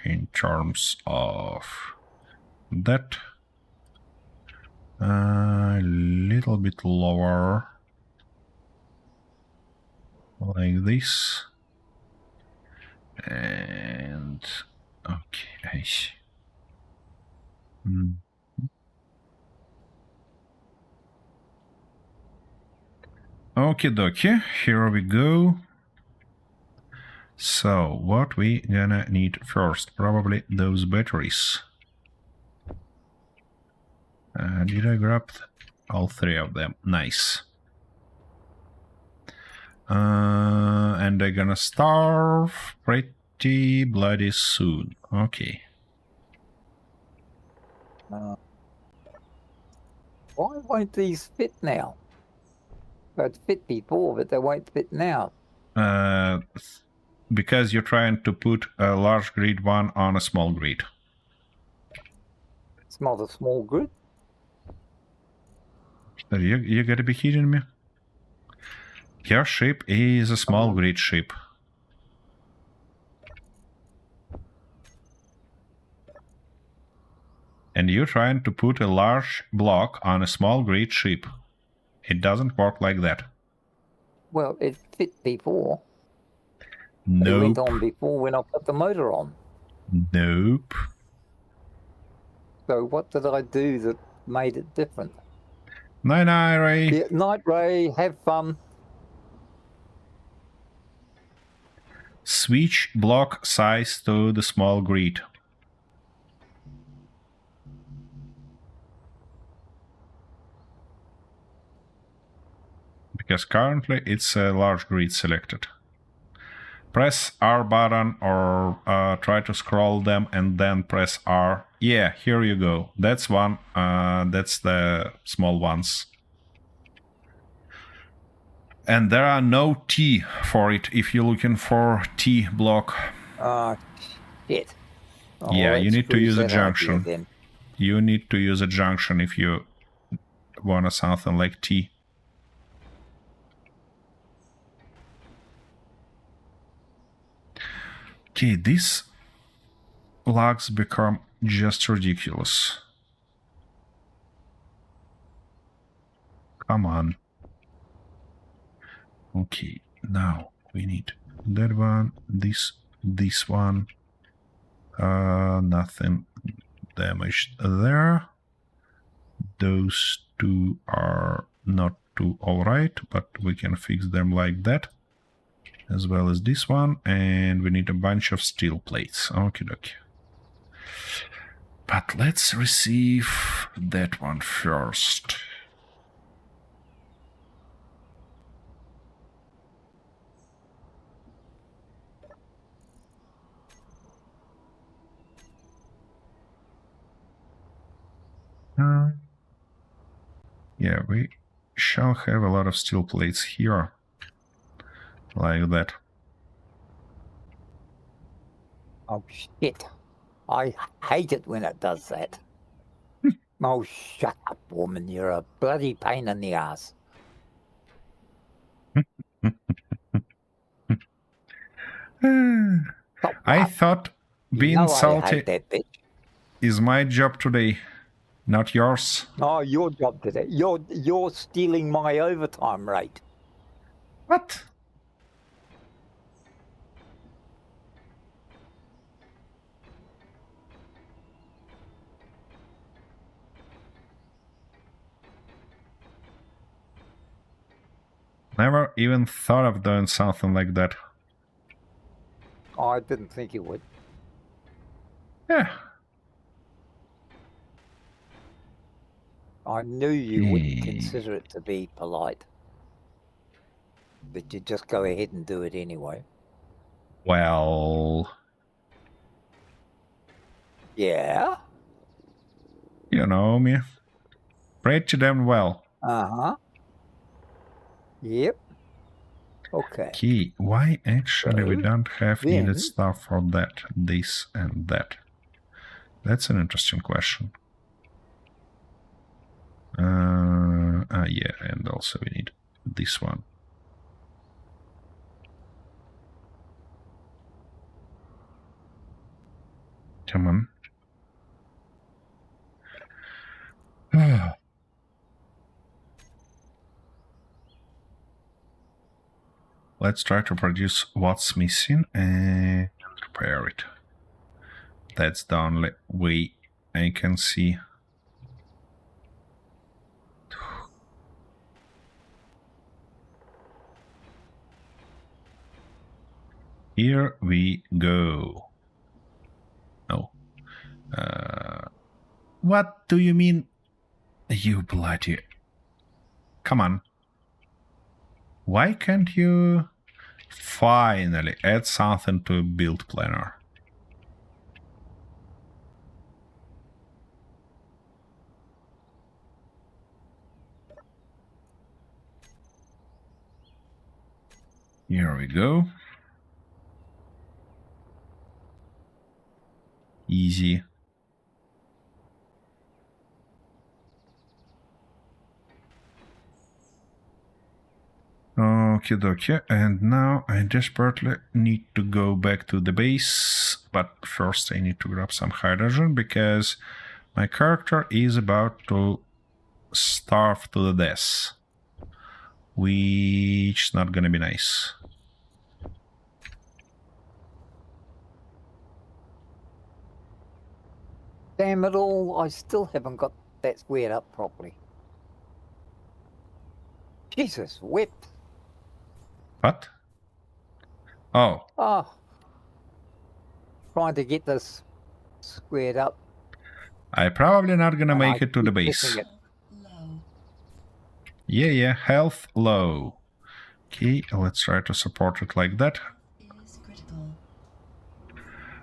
in terms of that. A little bit lower, like this. And okay, I see. Okie dokie, here we go. So, what we gonna need first? Probably those batteries. Did I grab all three of them? Nice. And they're gonna starve pretty bloody soon. Okay.
Why won't these fit now? They'd fit before, but they won't fit now.
Because you're trying to put a large grid one on a small grid.
It's not a small grid.
You gotta be kidding me. Your ship is a small grid ship. And you're trying to put a large block on a small grid ship. It doesn't work like that.
Well, it fit before.
Nope.
It went on before when I put the motor on.
Nope.
So what did I do that made it different?
Night, Ray.
Yeah, night, Ray. Have fun.
Switch block size to the small grid. Because currently it's a large grid selected. Press R button or try to scroll them and then press R. Yeah, here you go. That's one. That's the small ones. And there are no T for it if you're looking for T block.
Shit. Oh,
yeah, you need to use a junction. You need to use a junction if you want something like T. Okay, these logs become just ridiculous. Come on. Okay, now we need that one, this one. Nothing damaged there. Those two are not too alright, but we can fix them like that. As well as this one, and we need a bunch of steel plates. Okie dokie. But let's receive that one first. Yeah, we shall have a lot of steel plates here. Like that.
Oh, shit. I hate it when it does that. Oh, shut up, woman. You're a bloody pain in the ass.
I thought being salty
I hate that bitch.
is my job today, not yours.
Oh, your job today. You're stealing my overtime rate.
What? Never even thought of doing something like that.
I didn't think you would.
Yeah.
I knew you wouldn't consider it to be polite. But you just go ahead and do it anyway.
Well...
Yeah?
You know me. Pretty damn well.
Uh-huh. Yep. Okay.
Okay, why actually we
So,
don't have
then-
needed stuff for that, this and that? That's an interesting question. Yeah, and also we need this one. Come on. Let's try to produce what's missing and repair it. That's the only way I can see. Here we go. Oh. What do you mean? You bloody... Come on. Why can't you finally add something to a build planner? Here we go. Easy. Okie dokie, and now I desperately need to go back to the base, but first I need to grab some hydrogen because my character is about to starve to the death, which is not gonna be nice.
Damn it all, I still haven't got that squared up properly. Jesus, whipped.
What? Oh.
Oh. Trying to get this squared up.
I'm probably not gonna
and
make
I
it to the
keep
base.
missing it.
Low.
Yeah, health low. Okay, let's try to support it like that.
Is critical.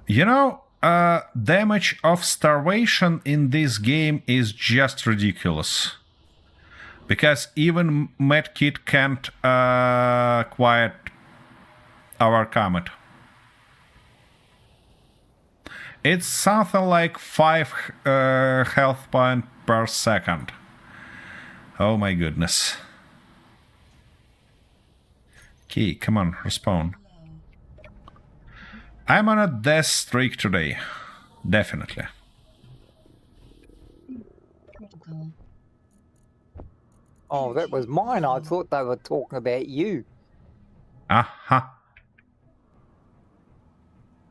You know, damage of starvation in this game is just ridiculous. Because even Medkit can't quite overcome it. It's something like 5 health points per second. Oh my goodness. Okay, come on, respawn. I'm on a death streak today. Definitely.
Oh, that was mine. I thought they were talking about you.
Aha.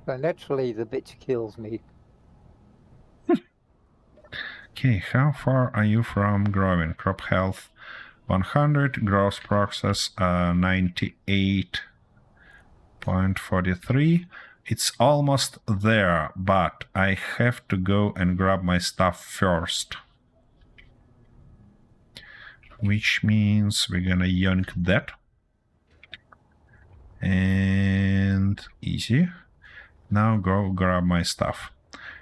So naturally, the bitch kills me.
Okay, how far are you from growing? Crop health 100, growth process 98.43. It's almost there, but I have to go and grab my stuff first. Which means we're gonna yank that. And easy. Now go grab my stuff.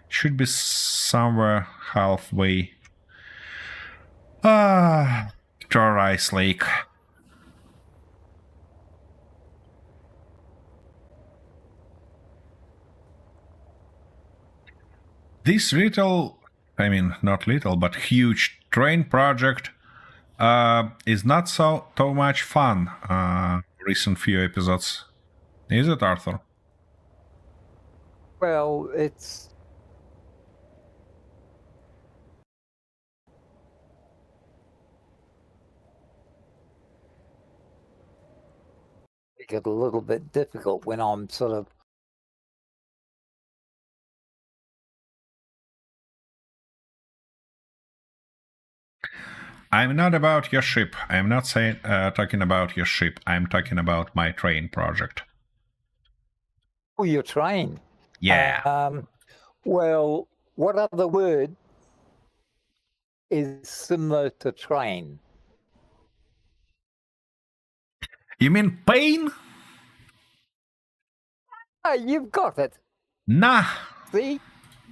Should be somewhere halfway to our ice lake. This little, I mean, not little, but huge train project is not so much fun. Recent few episodes. Is it, Arthur?
Well, it's... It get a little bit difficult when I'm sort of...
I'm not about your ship. I'm not saying talking about your ship. I'm talking about my train project.
Oh, your train.
Yeah.
Well, what other word is similar to train?
You mean pain?
Oh, you've got it.
Nah.
See,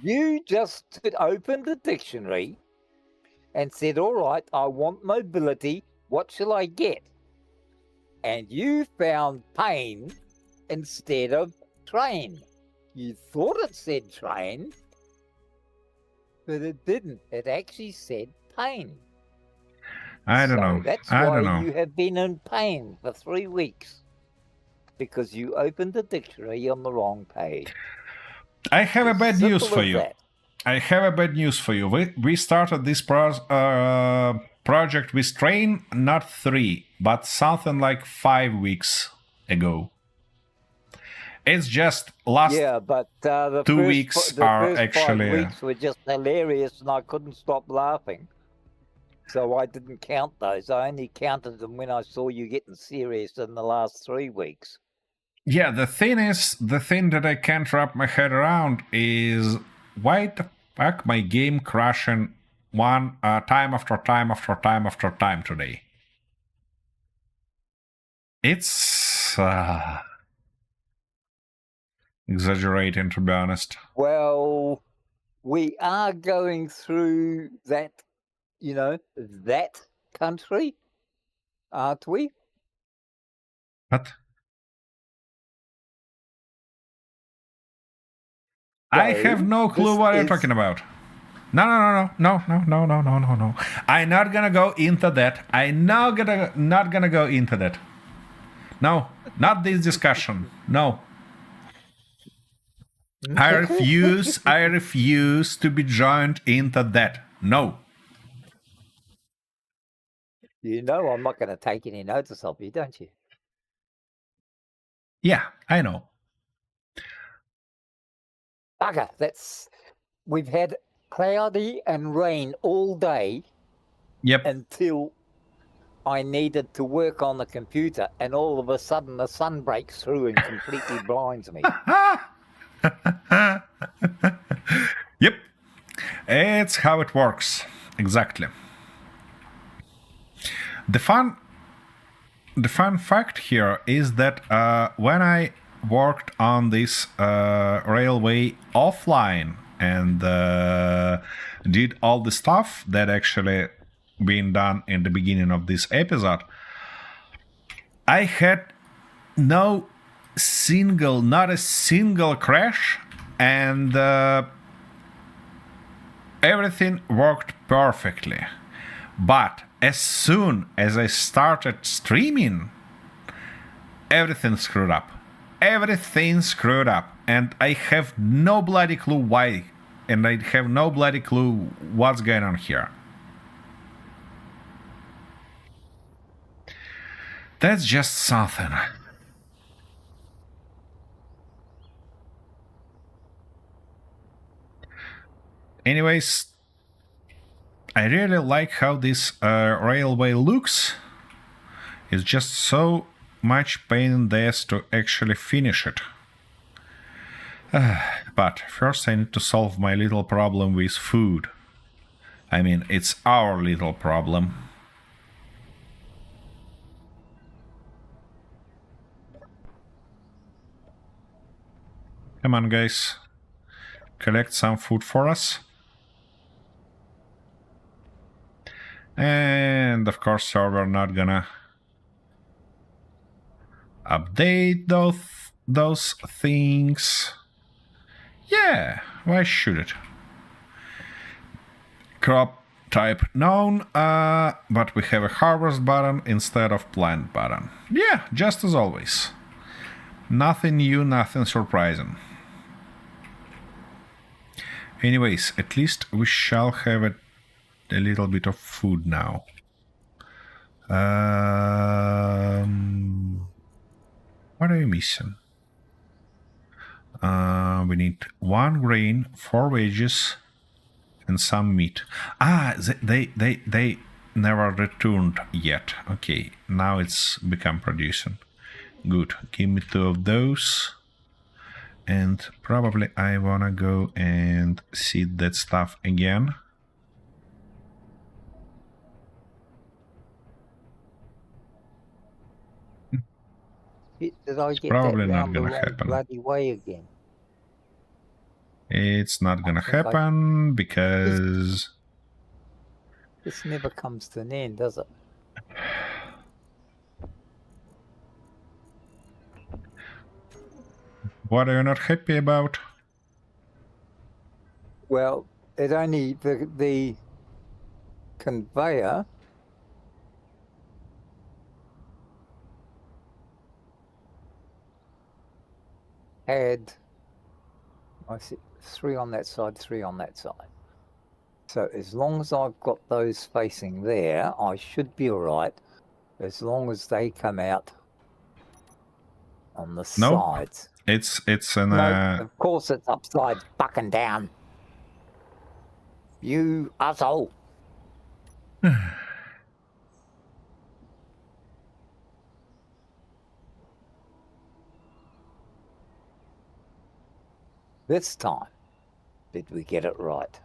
you just opened the dictionary and said, all right, I want mobility. What shall I get? And you found pain instead of train. You thought it said train, but it didn't. It actually said pain.
I don't know.
That's
I
why
don't know.
you have been in pain for 3 weeks. Because you opened the dictionary on the wrong page.
I have a bad
Simple
news for
as
you.
that.
I have a bad news for you. We started this project with train not 3, but something like 5 weeks ago. It's just last
but the
2
first,
weeks
the
are
first
actually
5 weeks were just hilarious, and I couldn't stop laughing. So I didn't count those. I only counted them when I saw you getting serious in the last 3 weeks.
Yeah, the thing that I can't wrap my head around is why the fuck my game crashing time after time after time after time today. It's exaggerating, to be honest.
Well, we are going through that, that country, aren't we?
What? I have no clue what you're talking about. No. I'm not gonna go into that. I'm not gonna go into that. No, not this discussion. No. I refuse to be joined into that. No.
You know I'm not going to take any notice of you, don't you?
Yeah, I know.
Bugger, we've had cloudy and rain all day.
Yep.
Until I needed to work on the computer, and all of a sudden the sun breaks through and completely blinds me.
Yep. It's how it works. Exactly. The fun fact here is that when I worked on this railway offline and did all the stuff that actually been done in the beginning of this episode, I had not a single crash, and everything worked perfectly. But as soon as I started streaming, everything screwed up. And I have no bloody clue why. And I have no bloody clue what's going on here. That's just something. Anyways, I really like how this railway looks. It's just so much pain in the ass to actually finish it. But first I need to solve my little problem with food. I mean, it's our little problem. Come on, guys. Collect some food for us. And of course, we're not gonna update those things. Yeah, why should it? Crop type known, but we have a harvest button instead of plant button. Yeah, just as always. Nothing new, nothing surprising. Anyways, at least we shall have a little bit of food now. What are you missing? We need 1 grain, 4 veggies, and some meat. They never returned yet. Okay, now it's become producing. Good. Give me 2 of those. And probably I wanna go and seed that stuff again.
Did I get
probably
that
not
round the
gonna
wrong
happen.
bloody way again?
It's not gonna happen because...
This never comes to an end, does it?
What are you not happy about?
Well, it only... The conveyor... had... I see 3 on that side, 3 on that side. So as long as I've got those facing there, I should be all right. As long as they come out on the sides.
It's an...
No, of course it's upside fucking down. You asshole. This time, did we get it right?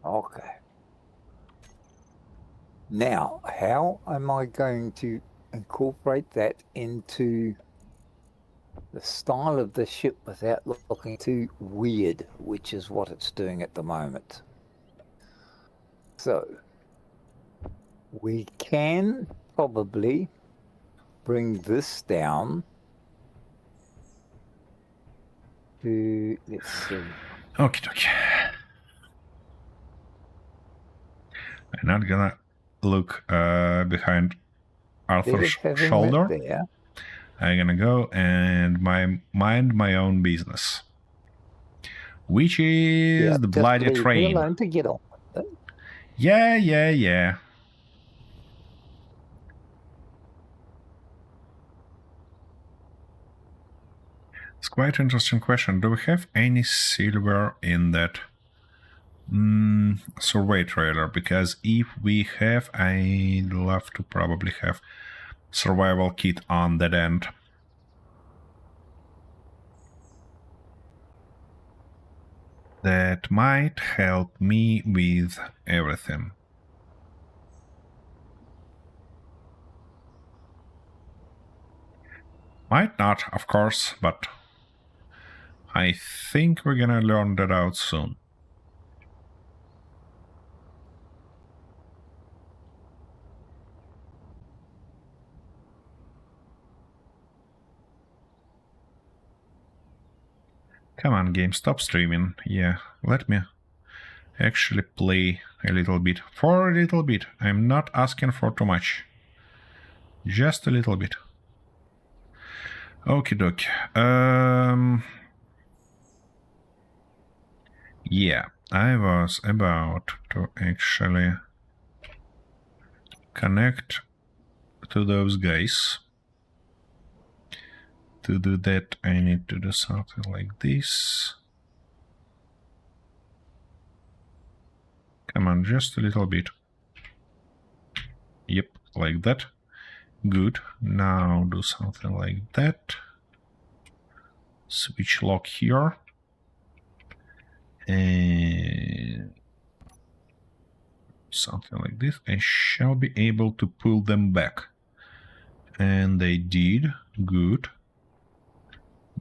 Okay. Now, how am I going to incorporate that into the style of the ship without looking too weird, which is what it's doing at the moment? So, we can probably bring this down to, let's see.
Okay. I'm not gonna look behind Arthur's shoulder.
There.
I'm gonna go and mind my own business, which is the bloody train.
Alone to get on with it.
Yeah. It's quite an interesting question. Do we have any silver in that survey trailer? Because if we have, I'd love to probably have survival kit on that end. That might help me with everything. Might not, of course, but I think we're gonna learn that out soon. Come on, game, stop streaming. Yeah, let me actually play a little bit. For a little bit. I'm not asking for too much. Just a little bit. Okie dokie. Yeah, I was about to actually connect to those guys. To do that, I need to do something like this. Come on, just a little bit. Yep, like that. Good. Now do something like that. Switch lock here. And something like this. I shall be able to pull them back. And they did. Good.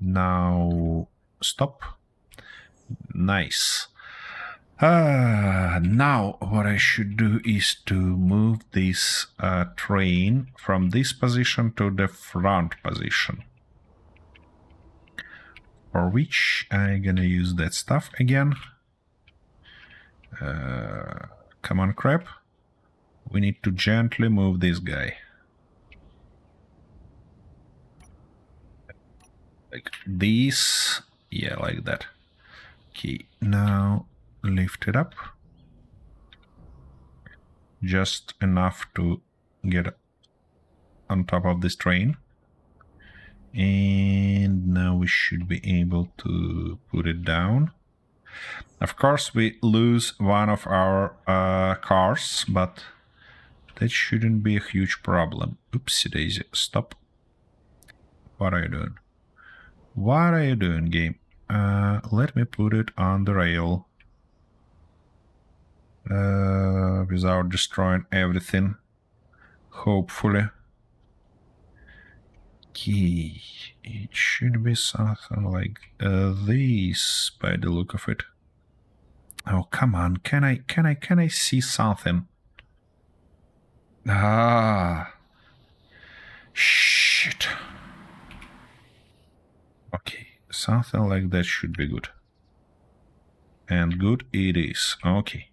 Now stop. Nice. Now what I should do is to move this train from this position to the front position. For which I'm gonna use that stuff again. Come on, crap. We need to gently move this guy. Like this. Yeah, like that. Okay, now lift it up. Just enough to get on top of this train. And now we should be able to put it down. Of course, we lose one of our cars, but that shouldn't be a huge problem. Oopsie daisy, stop. What are you doing? What are you doing, game? Let me put it on the rail. Without destroying everything. Hopefully. Okay, it should be something like this by the look of it. Oh, come on, can I see something? Ah, shit. Okay, something like that should be good. And good it is. Okay.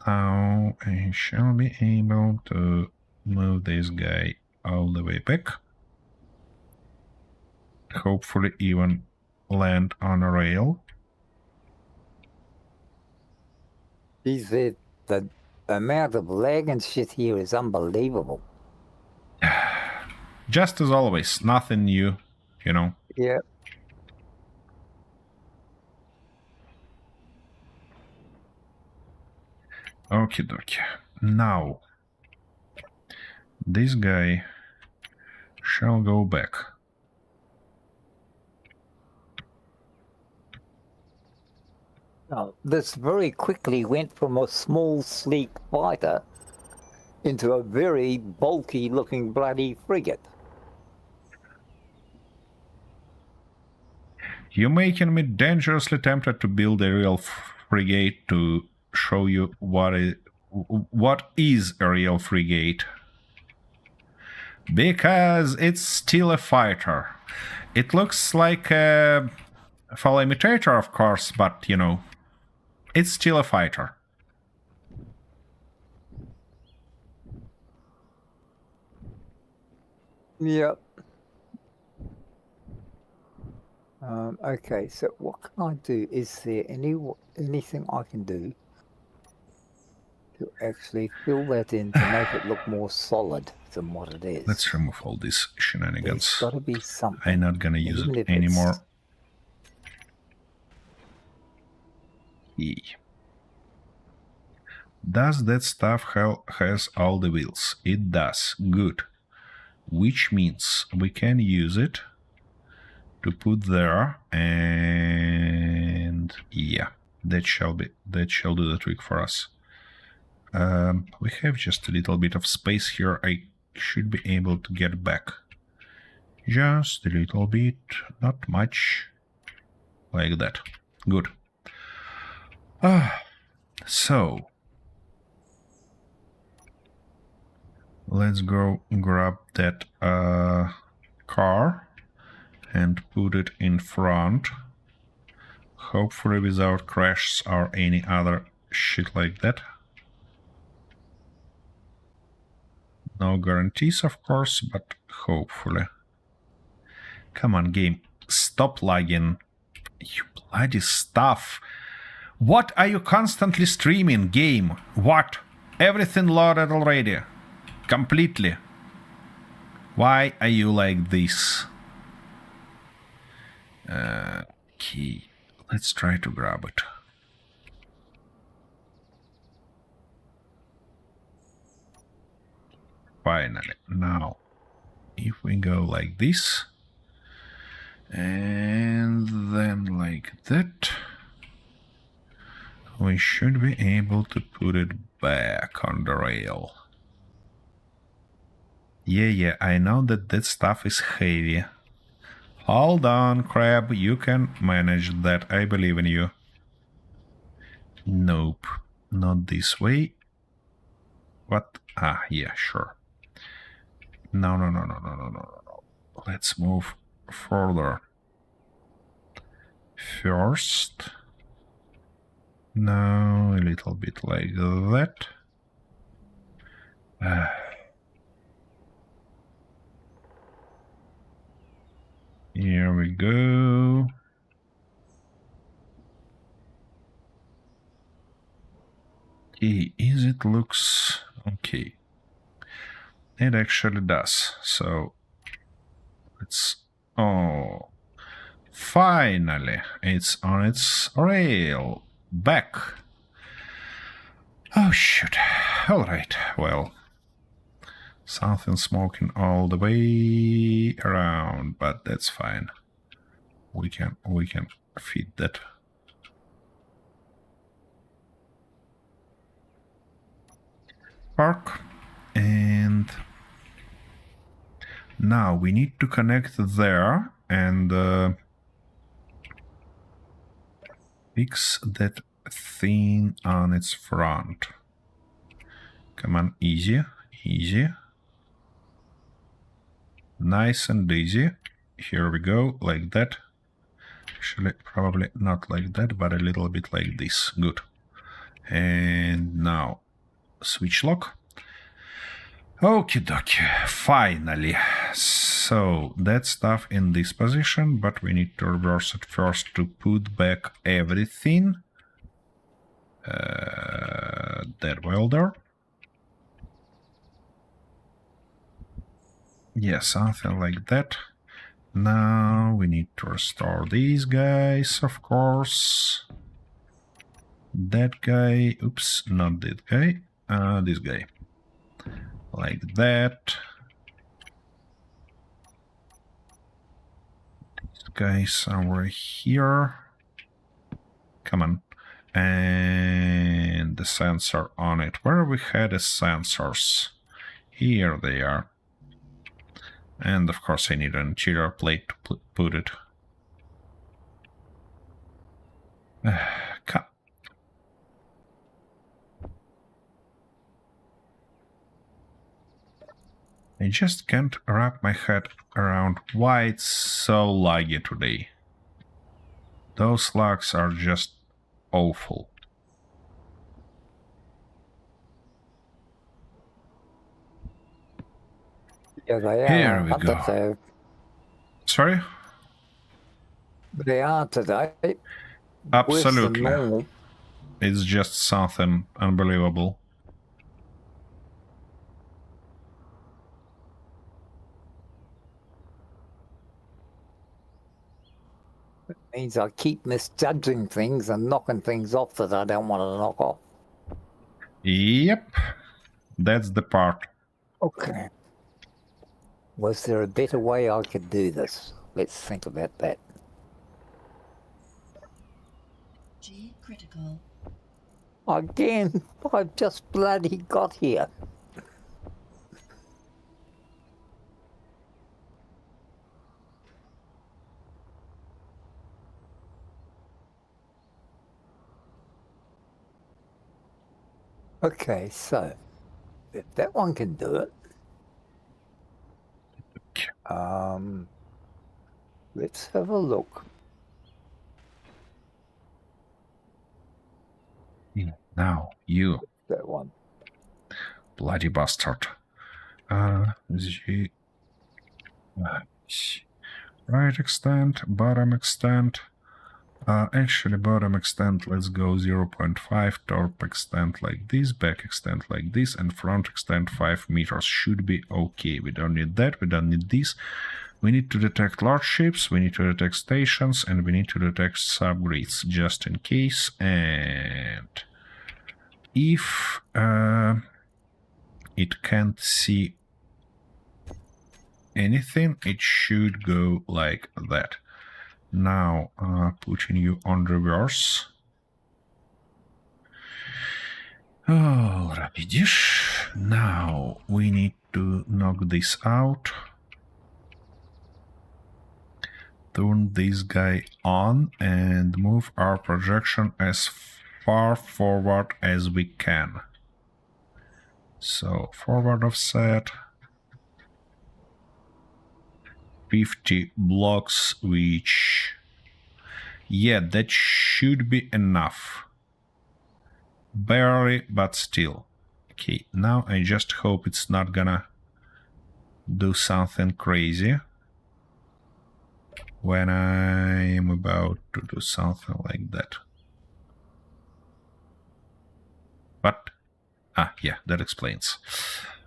Now I shall be able to move this guy all the way back. Hopefully even land on a rail.
Geez, the amount of lag and shit here is unbelievable.
Just as always, nothing new, you know.
Yeah.
Okie dokie. Now, this guy shall go back.
Now, this very quickly went from a small, sleek fighter into a very bulky-looking bloody frigate.
You're making me dangerously tempted to build a real frigate to show you what is a real frigate. Because it's still a fighter. It looks like a full imitator, of course, but, you know, it's still a fighter.
Yep. Okay, so what can I do? Is there anything I can do to actually fill that in to make it look more solid than what it is?
Let's remove all these shenanigans.
There's got to be something.
I'm not gonna use it anymore. Does that stuff has all the wheels? It does. Good. Which means we can use it to put there, and yeah, that shall do the trick for us. We have just a little bit of space here. I should be able to get back. Just a little bit, not much. Like that. Good. So let's go grab that car and put it in front. Hopefully without crashes or any other shit like that. No guarantees, of course, but hopefully. Come on, game. Stop lagging. You bloody stuff. What are you constantly streaming, game? What? Everything loaded already. Completely. Why are you like this? Okay. Let's try to grab it. Finally. Now, if we go like this, and then like that, we should be able to put it back on the rail. Yeah, I know that stuff is heavy. Hold on, Crab, you can manage that. I believe in you. Nope, not this way. What? Ah, yeah, sure. No. Let's move further. First. Now, a little bit like that. Here we go. Okay, it looks okay. It actually does. So it's finally it's on its rail back. Oh shoot. All right. Well, something smoking all the way around, but that's fine. We can feed that. Park. And now we need to connect there and fix that thing on its front. Come on, easy. Nice and easy. Here we go, like that. Actually, probably not like that, but a little bit like this. Good. And now, switch lock. Okie dokie, finally. So, that stuff in this position, but we need to reverse it first to put back everything. That welder. Yeah, something like that. Now we need to restore these guys, of course. That guy, oops, not that guy, this guy. Like that. This guy somewhere here. Come on. And the sensor on it. Where we had the sensors? Here they are. And of course I need an interior plate to put it. Come. I just can't wrap my head around why it's so laggy today. Those lags are just awful.
Yeah, they are.
Here we go.
So
Sorry?
they are today.
Absolutely.
Worse than normal.
It's just something unbelievable.
It means I keep misjudging things and knocking things off that I don't want to knock off.
Yep. That's the part.
Okay. Was there a better way I could do this? Let's think about that.
G critical.
Again, I've just bloody got here. Okay, so if that one can do it, let's have a look.
Now, you
That one.
bloody bastard. G. Right extent, bottom extent. Actually, bottom extent, let's go 0.5, top extent like this, back extent like this, and front extent 5 meters should be okay. We don't need that, we don't need this. We need to detect large ships, we need to detect stations, and we need to detect subgrids just in case. And if it can't see anything, it should go like that. Now, putting you on reverse. Oh, rapidish. Now, we need to knock this out. Turn this guy on and move our projection as far forward as we can. So, forward offset. 50 blocks, which... yeah, that should be enough. Barely, but still. Okay, now I just hope it's not gonna do something crazy when I am about to do something like that. But, yeah, that explains.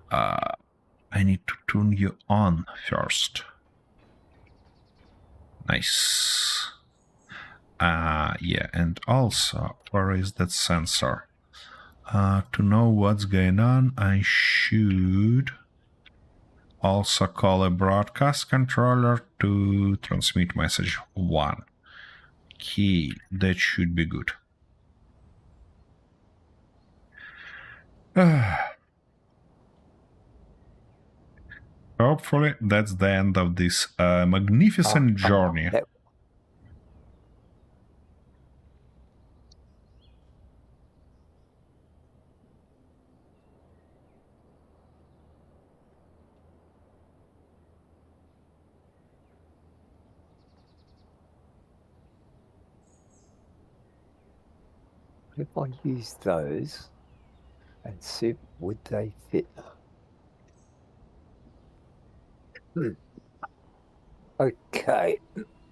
I need to turn you on first. Nice. Yeah, and also, where is that sensor? To know what's going on, I should also call a broadcast controller to transmit message 1. Okay, that should be good. Hopefully, that's the end of this magnificent journey.
If I use those and see, would they fit? Okay,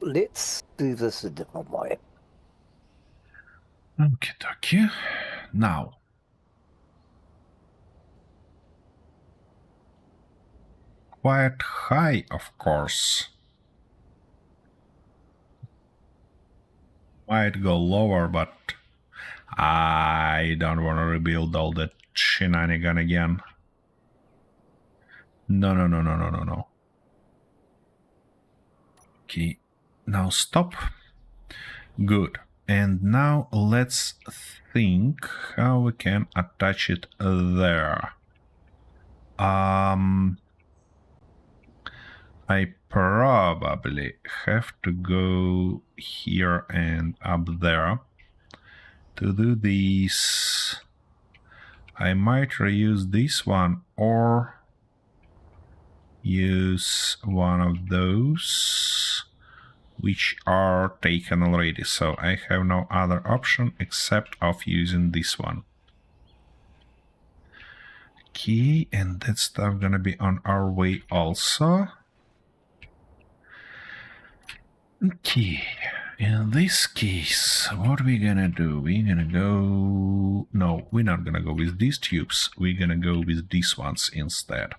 let's do this a different way.
Okie dokie. Now, quite high, of course. Might go lower, but I don't want to rebuild all that shenanigan again. No. Okay, now stop. Good. And now let's think how we can attach it there. I probably have to go here and up there. To do this, I might reuse this one or use one of those which are taken already. So I have no other option except of using this one. Okay, and that stuff gonna be on our way also. Okay, in this case, what we're gonna do? We're gonna go... no, we're not gonna go with these tubes. We're gonna go with these ones instead.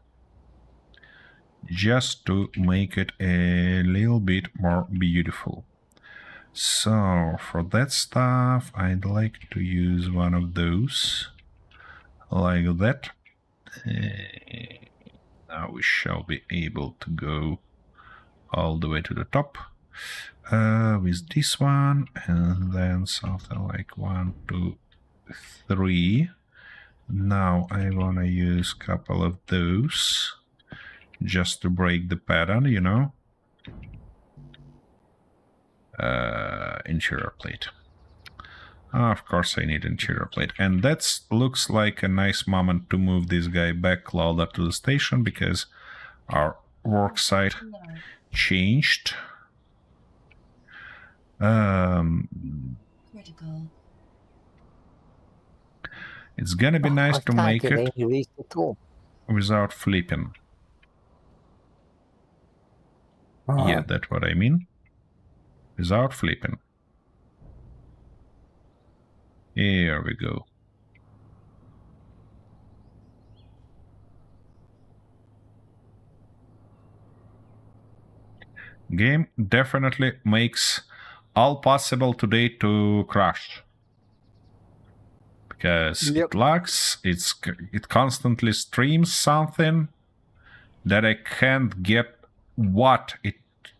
Just to make it a little bit more beautiful. So, for that stuff, I'd like to use one of those. Like that. Now we shall be able to go all the way to the top. With this one, and then something like 1, 2, 3. Now I want to use a couple of those just to break the pattern, you know. Interior plate. Of course I need interior plate, and that looks like a nice moment to move this guy back closer to the station because our work site changed.
Critical.
It's gonna be nice to make it without flipping. Yeah, that's what I mean. Without flipping. Here we go. Game definitely makes all possible today to crash. Because it lags, it constantly streams something that I can't get what it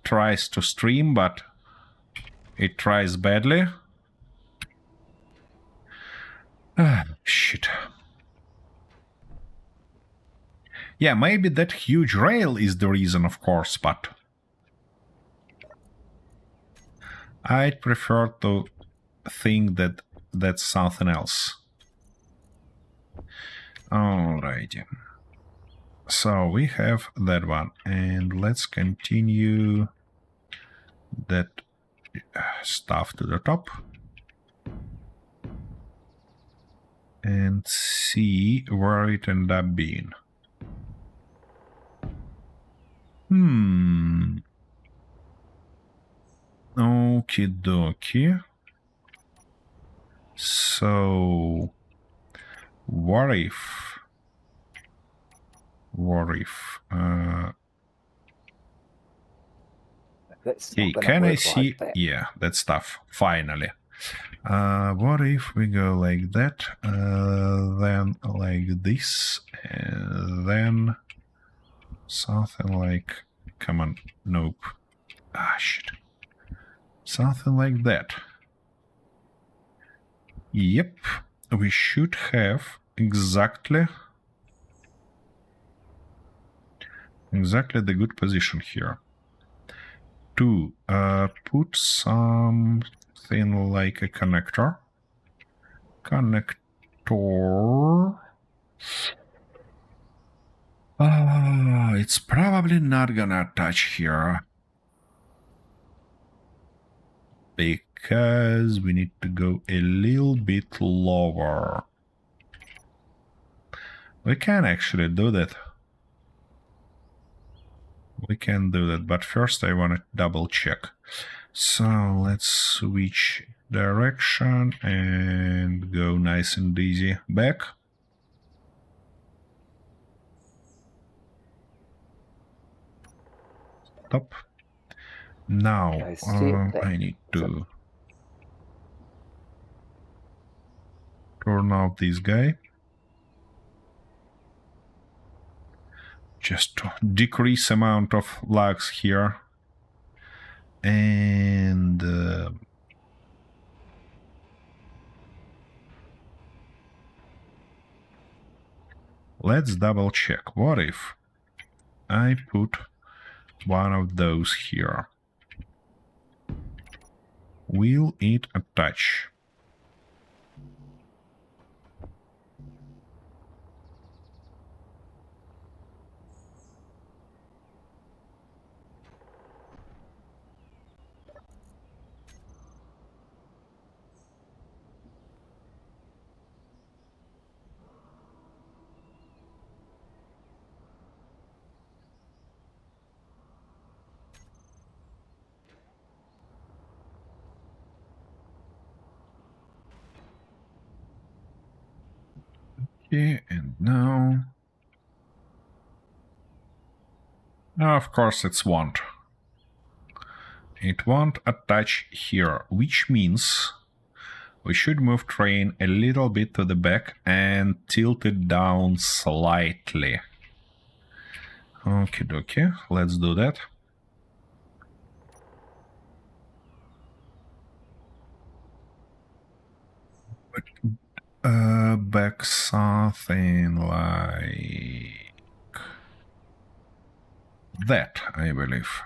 tries to stream, but it tries badly. Ah, shit. Yeah, maybe that huge rail is the reason, of course, but I'd prefer to think that that's something else. Alrighty. So we have that one, and let's continue that stuff to the top and see where it ended up being. Okie dokie. So what if hey, can I see like yeah, that stuff finally. What if we go like that, then like this, and then something like, come on, nope, ah shit, something like that. Yep, we should have exactly the good position here to put something like a connector. It's probably not gonna touch here because we need to go a little bit lower. We can actually do that. We can do that, but first I want to double check. So let's switch direction and go nice and easy back. Stop. Now I need to turn off this guy. Just to decrease amount of lags here. And let's double check. What if I put one of those here? Will it attach? Okay, and now... of course it won't. It won't attach here, which means we should move train a little bit to the back and tilt it down slightly. Okie dokie, let's do that. Back something like that, I believe.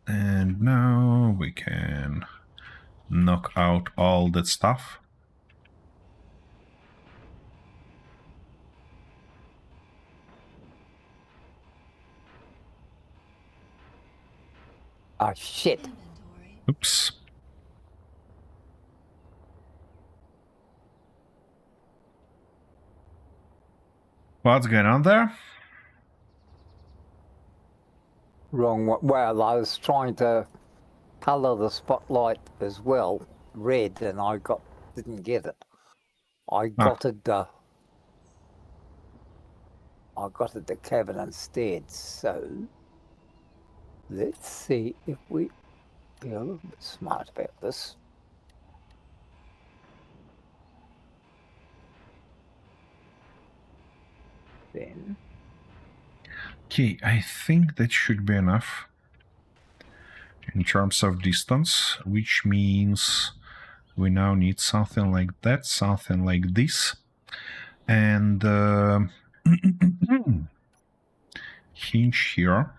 And now we can knock out all that stuff.
Ah, shit.
Oops. What's going on there?
Wrong one. Well, I was trying to color the spotlight as well red, and I didn't get it. I got it the cabin instead. So let's see if we be a little bit smart about this. Then.
Okay, I think that should be enough in terms of distance, which means we now need something like that, something like this, and hinge here.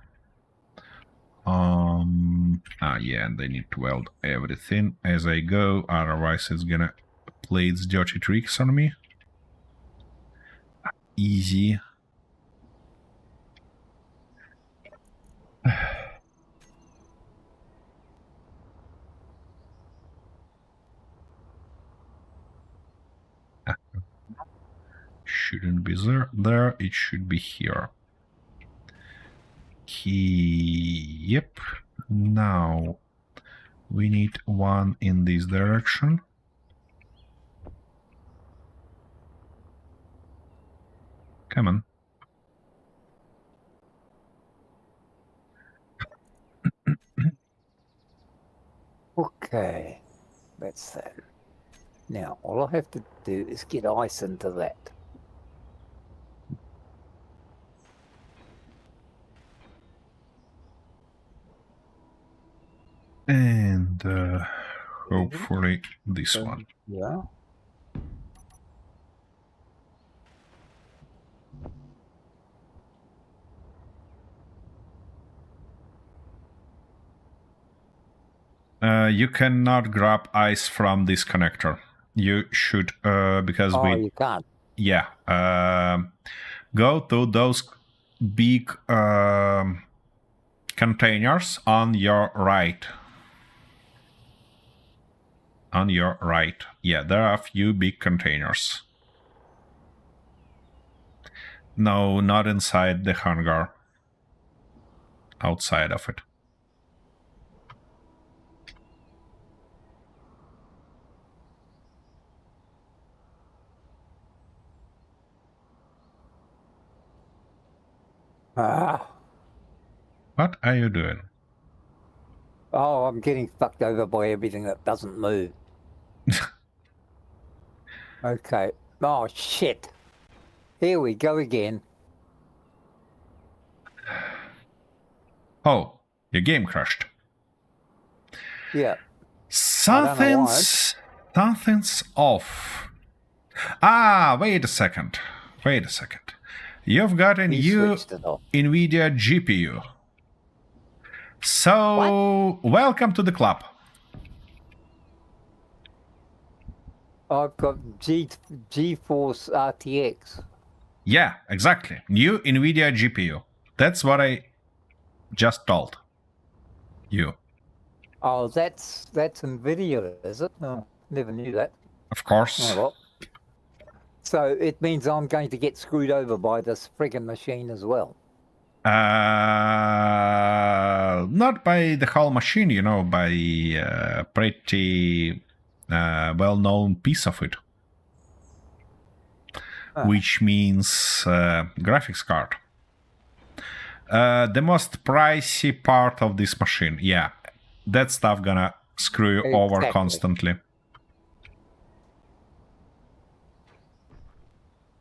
Yeah, and I need to weld everything as I go, otherwise it's gonna play its dirty tricks on me. Easy. Shouldn't be there, it should be here. Yep. Now we need one in this direction. Come on.
Okay, that's that. Now, all I have to do is get ice into that.
And hopefully this one.
Yeah.
You cannot grab ice from this connector. You should, because
you can't.
Yeah. Go to those big containers on your right. On your right. Yeah, there are a few big containers. No, not inside the hangar. Outside of it. What are you doing?
Oh, I'm getting fucked over by everything that doesn't move. Okay. Oh, shit. Here we go again.
Oh, your game crashed.
Yeah.
Something's off. Wait a second. You've got a new NVIDIA GPU. So, welcome to the club.
I've got GeForce RTX.
Yeah, exactly. New NVIDIA GPU. That's what I just told you.
Oh, that's NVIDIA, is it? No, never knew that.
Of course.
Oh, well. So it means I'm going to get screwed over by this friggin' machine as well.
Not by the whole machine, you know, by a pretty well-known piece of it. Which means graphics card. The most pricey part of this machine. Yeah, that stuff gonna screw you over constantly.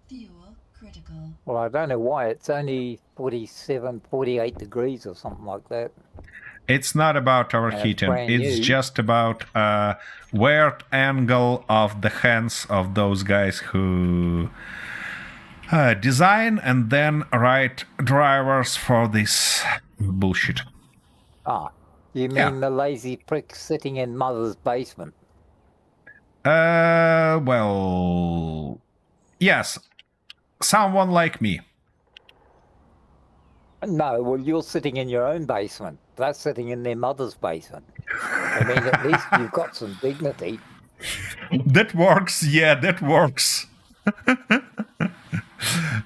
Fuel critical.
Well, I don't know why. It's only 47, 48 degrees or something like that.
It's not about overheating. It's just about weird angle of the hands of those guys who design and then write drivers for this bullshit.
Ah, you mean the lazy prick sitting in mother's basement?
Well, yes. Someone like me.
No, well, you're sitting in your own basement. They're sitting in their mother's basement. I mean, at least you've got some dignity.
That works. Yeah, that works.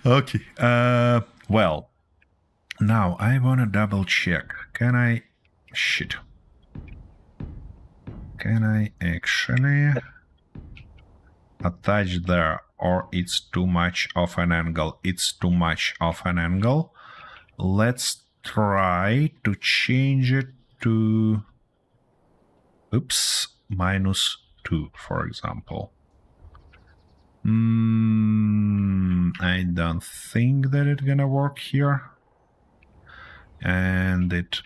Okay. Well, now I want to double check. Can I... Shit. Can I actually... attach there, or it's too much of an angle. It's too much of an angle. Let's try to change it to, oops, -2, for example. I don't think that it's gonna work here. And it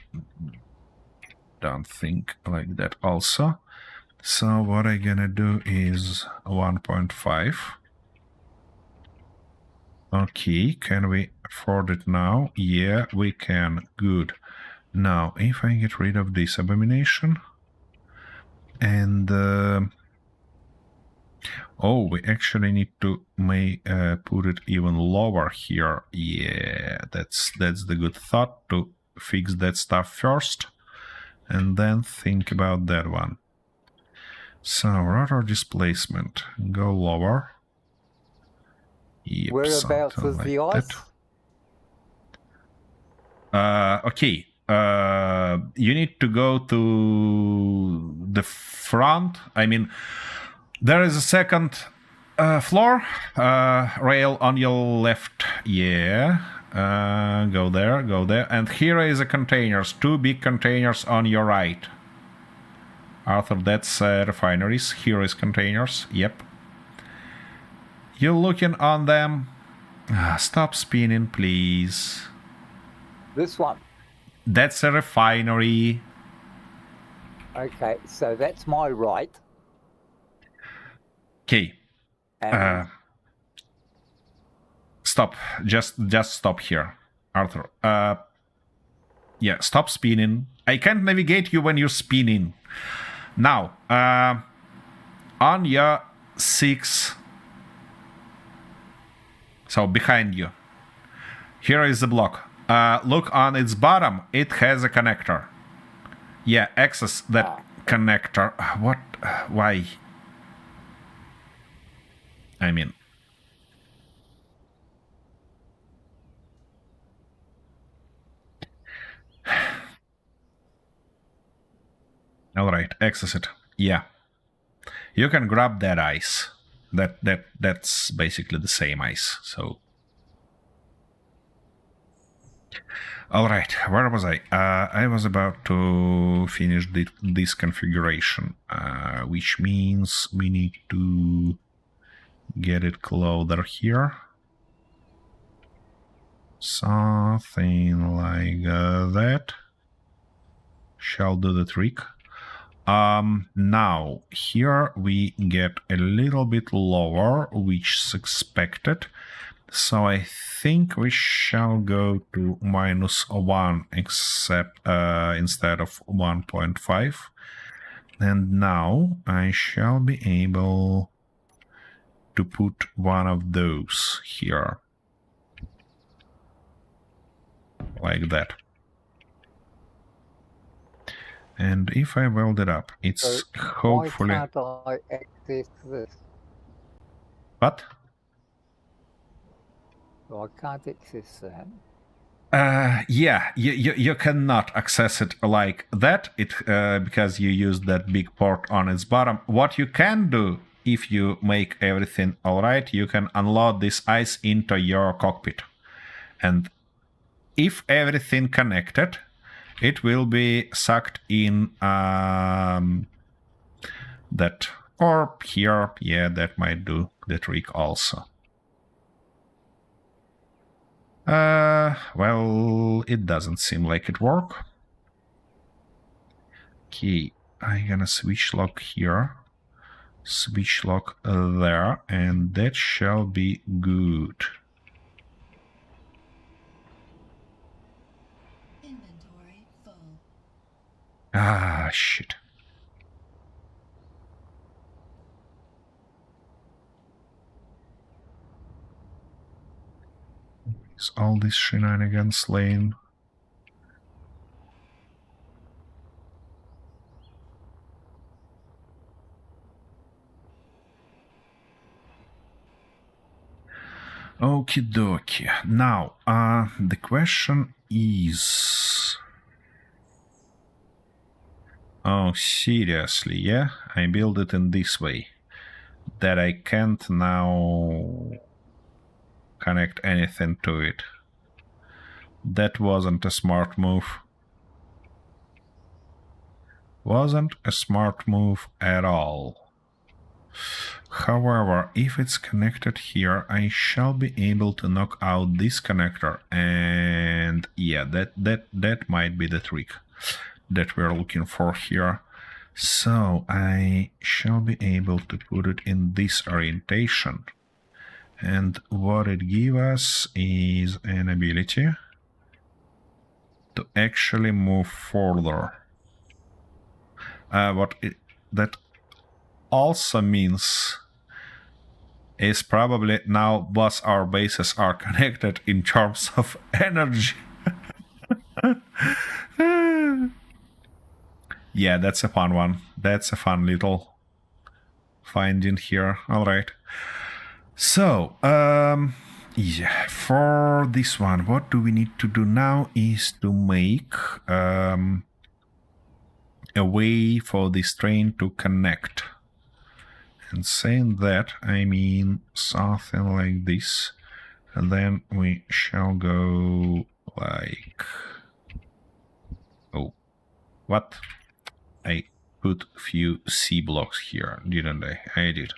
don't think like that also. So what I'm gonna do is 1.5. Okay, can we afford it now? Yeah, we can. Good. Now, if I get rid of this abomination and oh, we actually need to put it even lower here. Yeah, that's the good thought, to fix that stuff first and then think about that one. So rotor displacement, go lower. Yep,
Whereabouts is
like
the ice?
Okay. You need to go to the front. I mean, there is a second floor rail on your left. Yeah. Go there, go there. And here is the containers. 2 big containers on your right. Arthur, that's refineries. Here is containers. Yep. You're looking on them. Stop spinning, please.
This one.
That's a refinery.
Okay, so that's my right.
Okay.
And
Stop. Just stop here, Arthur. Yeah, stop spinning. I can't navigate you when you're spinning. Now, on your 6. So behind you. Here is the block. Look on its bottom. It has a connector. Yeah, access that connector. What? Why? I mean. All right, access it. Yeah. You can grab that ice. That's basically the same ice. So. All right, where was I? I was about to finish this configuration, which means we need to get it closer here. Something like that shall do the trick. Now, here we get a little bit lower, which is expected. So I think we shall go to -1 except instead of 1.5. And now I shall be able to put one of those here. Like that. And if I weld it up, it's hopefully...
Why can't I access this?
What?
I can't access that.
Yeah, you cannot access it like that, because you used that big port on its bottom. What you can do, if you make everything alright, you can unload this ice into your cockpit. And if everything connected, it will be sucked in that, or here. Yeah, that might do the trick also. Well, it doesn't seem like it work. Okay, I'm gonna switch lock here, switch lock there, and that shall be good.
Inventory full.
Ah, shit. Is all this shenanigans lane? Okie dokie. Now, the question is... Oh, seriously, yeah? I build it in this way. that I can't now connect anything to it. That wasn't a smart move. Wasn't a smart move at all. However, if it's connected here, I shall be able to knock out this connector, and yeah, that might be the trick that we're looking for here. So I shall be able to put it in this orientation, and what it gives us is an ability to actually move further. That also means is probably now both our bases are connected in terms of energy. Yeah, that's a fun one. That's a fun little finding here. All right. So, yeah, for this one, what do we need to do now is to make a way for this train to connect. And saying that, I mean something like this. And then we shall go like... Oh, what? I put few C blocks here, didn't I? I did.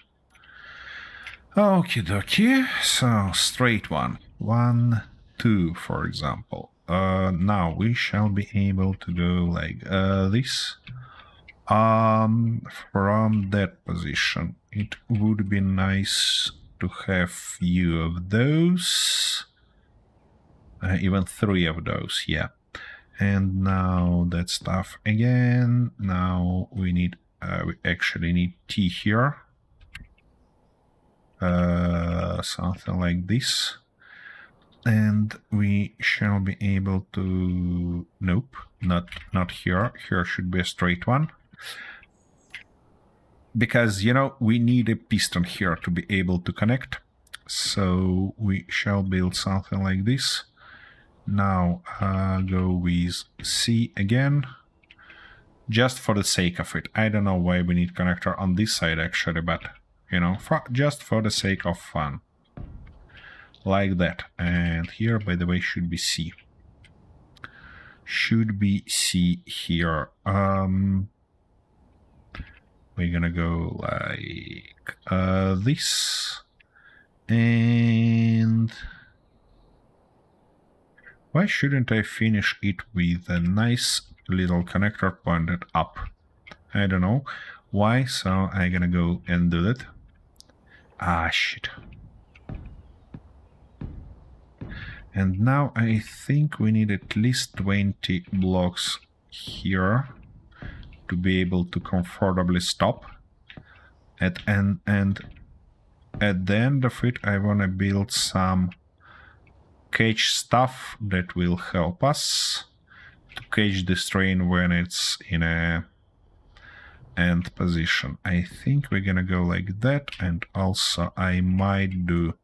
Okie dokie. So, straight one. 1, 2, for example. Now we shall be able to go like this. From that position, it would be nice to have few of those. Even 3 of those, yeah. And now that stuff again. Now we need, we actually need T here. Something like this. And we shall be able to, nope, not here. Here should be a straight one. Because, you know, we need a piston here to be able to connect. So we shall build something like this. Now go with C again. Just for the sake of it. I don't know why we need connector on this side actually, but, you know, just for the sake of fun. Like that. And here, by the way, should be C. Should be C here. We're gonna go like this. And why shouldn't I finish it with a nice little connector pointed up? I don't know why, so I'm gonna go and do that. Ah, shit. And now I think we need at least 20 blocks here to be able to comfortably stop. And at the end of it, I want to build some cage stuff that will help us to cage this train when it's in a end position. I think we're gonna go like that, and also I might do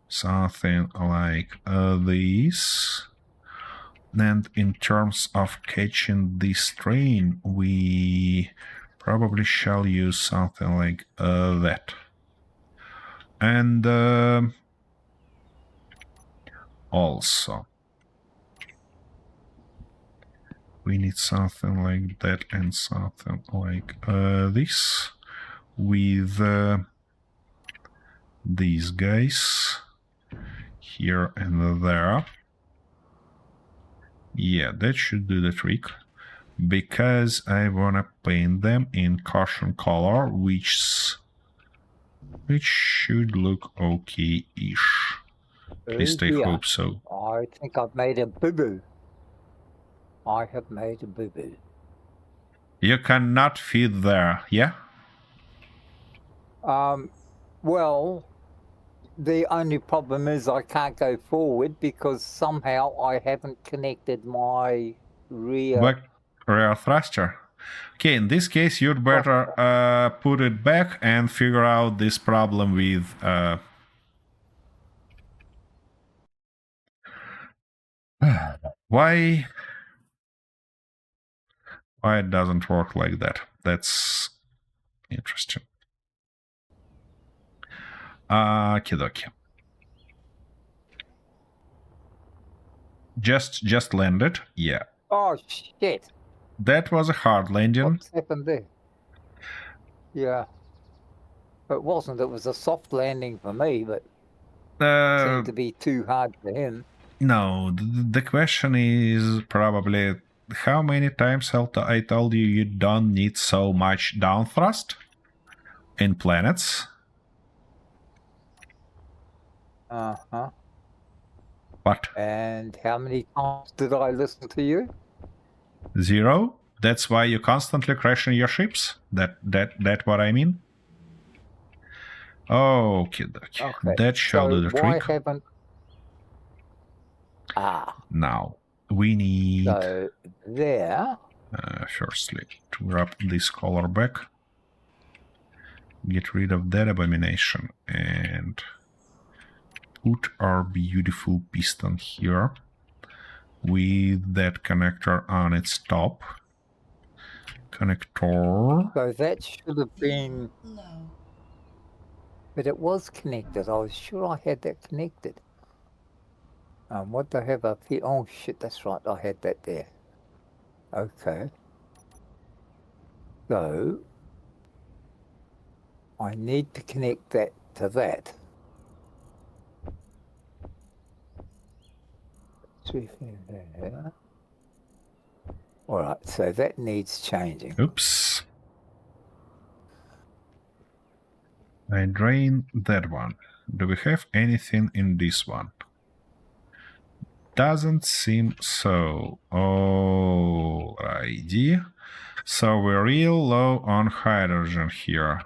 something like this. And in terms of catching this train, we probably shall use something like that. And also, we need something like that and something like this with these guys here and there. Yeah, that should do the trick, because I wanna paint them in caution color, which should look okay-ish. At least I hope so.
I think I've made a boo-boo. I have made a boo-boo.
You cannot feed there, yeah?
Well, the only problem is I can't go forward because somehow I haven't connected my rear
thruster. Okay, in this case, you'd better put it back and figure out this problem with... Why it doesn't work like that? That's interesting. Kidoki. Just landed. Yeah.
Oh, shit.
That was a hard landing.
What's happened there? Yeah. It wasn't. It was a soft landing for me, but it seemed to be too hard for him.
No, the question is probably how many times I told you you don't need so much down thrust in planets.
Uh-huh.
What?
And how many times did I listen to you?
0? That's why you constantly crashing your ships? That what I mean? Okay. That shall do the
why
trick.
haven't...
Now, we need...
So, there...
firstly, to wrap this color back. Get rid of that abomination and put our beautiful piston here with that connector on its top. Connector.
So that should have been...
Low.
But it was connected. I was sure I had that connected. What do I have up here? Oh, shit, that's right. I had that there. Okay. So, I need to connect that to that. All right, so that needs changing.
Oops. I drain that one. Do we have anything in this one? Doesn't seem so. Alrighty. So we're real low on hydrogen here.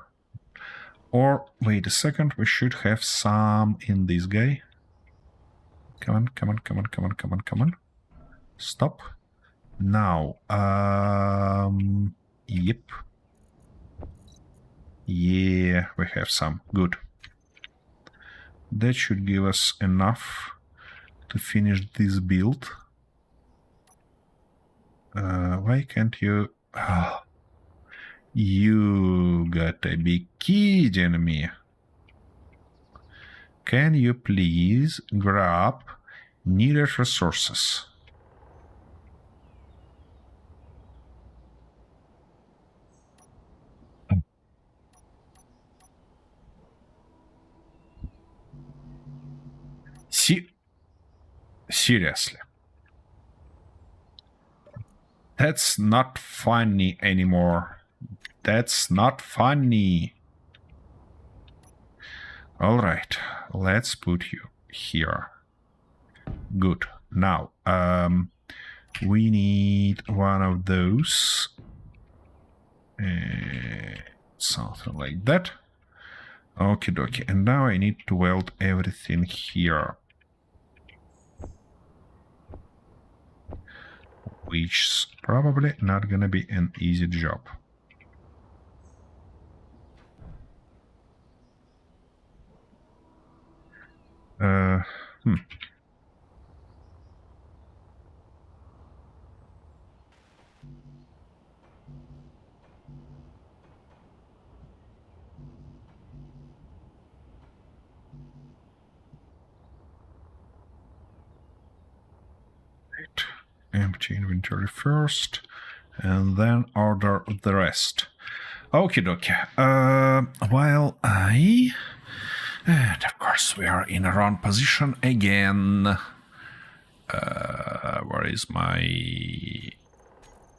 Or, wait a second, we should have some in this guy. Come on. Stop. Now, yep. Yeah, we have some. Good. That should give us enough to finish this build. Why can't you... Oh, you gotta be kidding me. Can you please grab needed resources? Seriously. That's not funny anymore. That's not funny. Alright, let's put you here. Good. Now, we need one of those. Something like that. Okie dokie. And now I need to weld everything here. Which is probably not gonna be an easy job. Empty inventory first, and then order the rest. Okie dokie. While I... And of course we are in a wrong position again. Where is my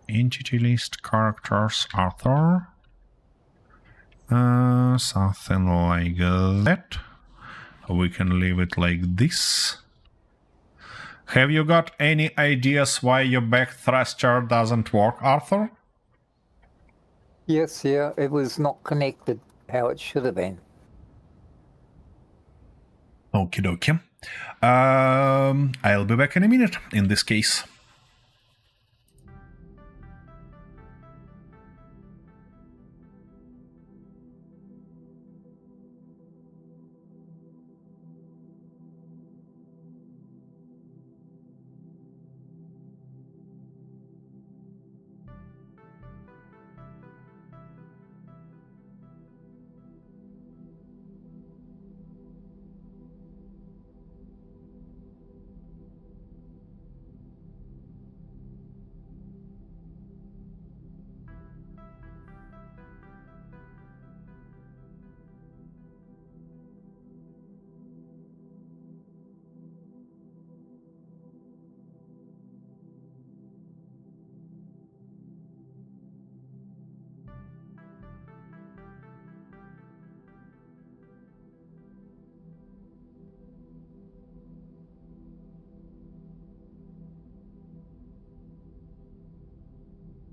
entity list? Characters, Arthur. Something like that. We can leave it like this. Have you got any ideas why your back thruster doesn't work, Arthur?
Yes, yeah, it was not connected how it should have been.
Okie dokie. I'll be back in a minute in this case.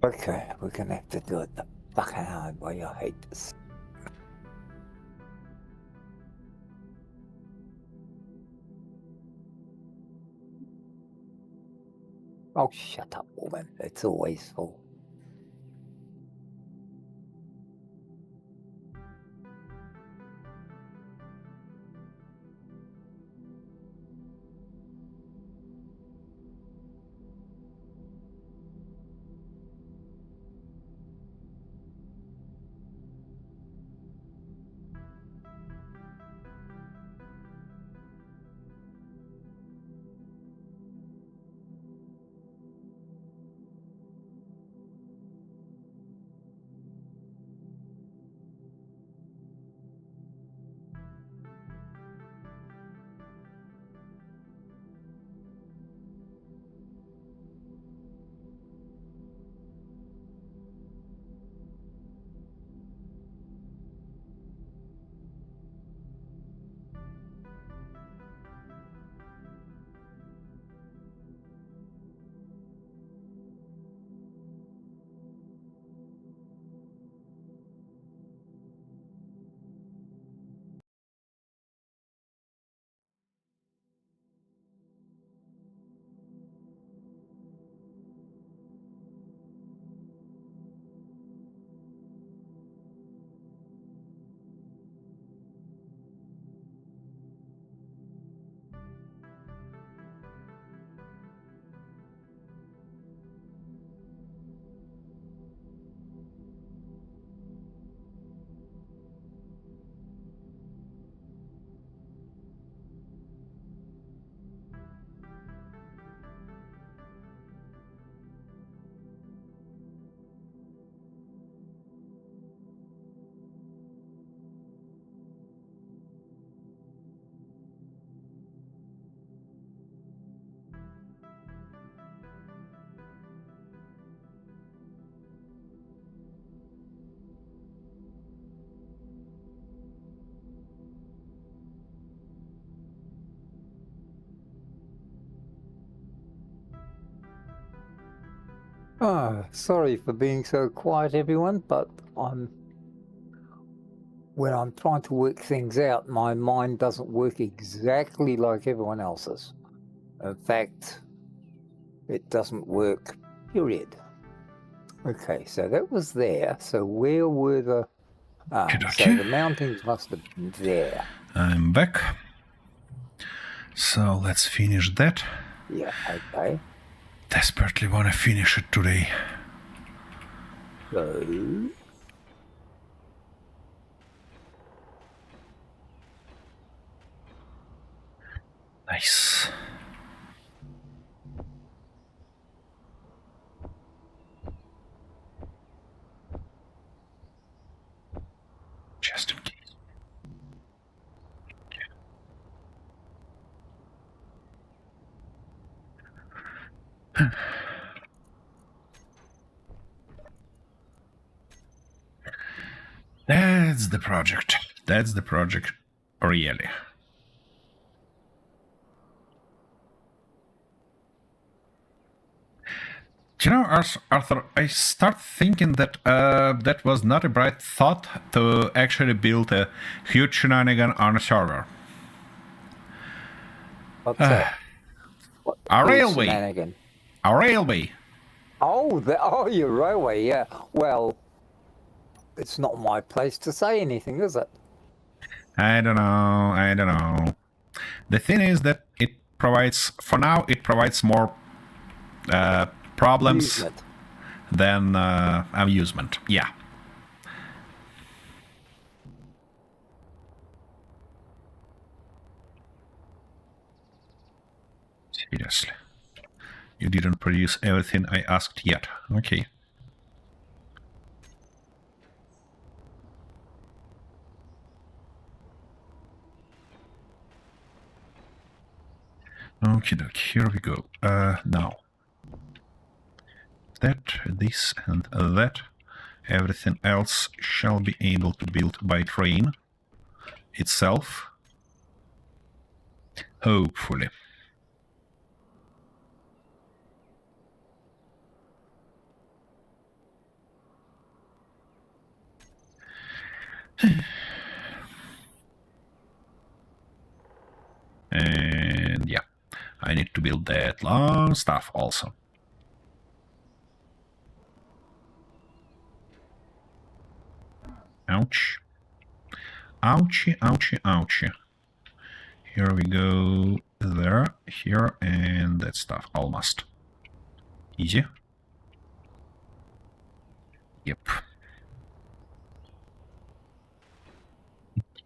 Okay, we're gonna have to do it the fucking hard way. I hate this. Oh, shut up, woman. It's always full. Oh, sorry for being so quiet, everyone, but when I'm trying to work things out, my mind doesn't work exactly like everyone else's. In fact, it doesn't work, period. Okay, so that was there. So where were the... so the mountings must have been there.
I'm back. So let's finish that.
Yeah, okay.
Desperately want to finish it today.
So...
Nice. Just in case. That's the project. That's the project, really. You know, Arthur, I start thinking that that was not a bright thought to actually build a huge shenanigan on a server.
What's that?
A railway.
Shenanigan?
A railway.
Oh, your railway, yeah. Well, it's not my place to say anything, is it?
I don't know. The thing is that it provides, for now, it provides more problems than amusement. Yeah. Seriously. You didn't produce everything I asked yet. Okay. Okie dokie, here we go. Now. That, this, and that. Everything else shall be able to build by train itself. Hopefully. And yeah, I need to build that long stuff also. Ouch. Ouchie, ouchie, ouchie. Here we go. There, here, and that stuff. Almost. Easy. Yep.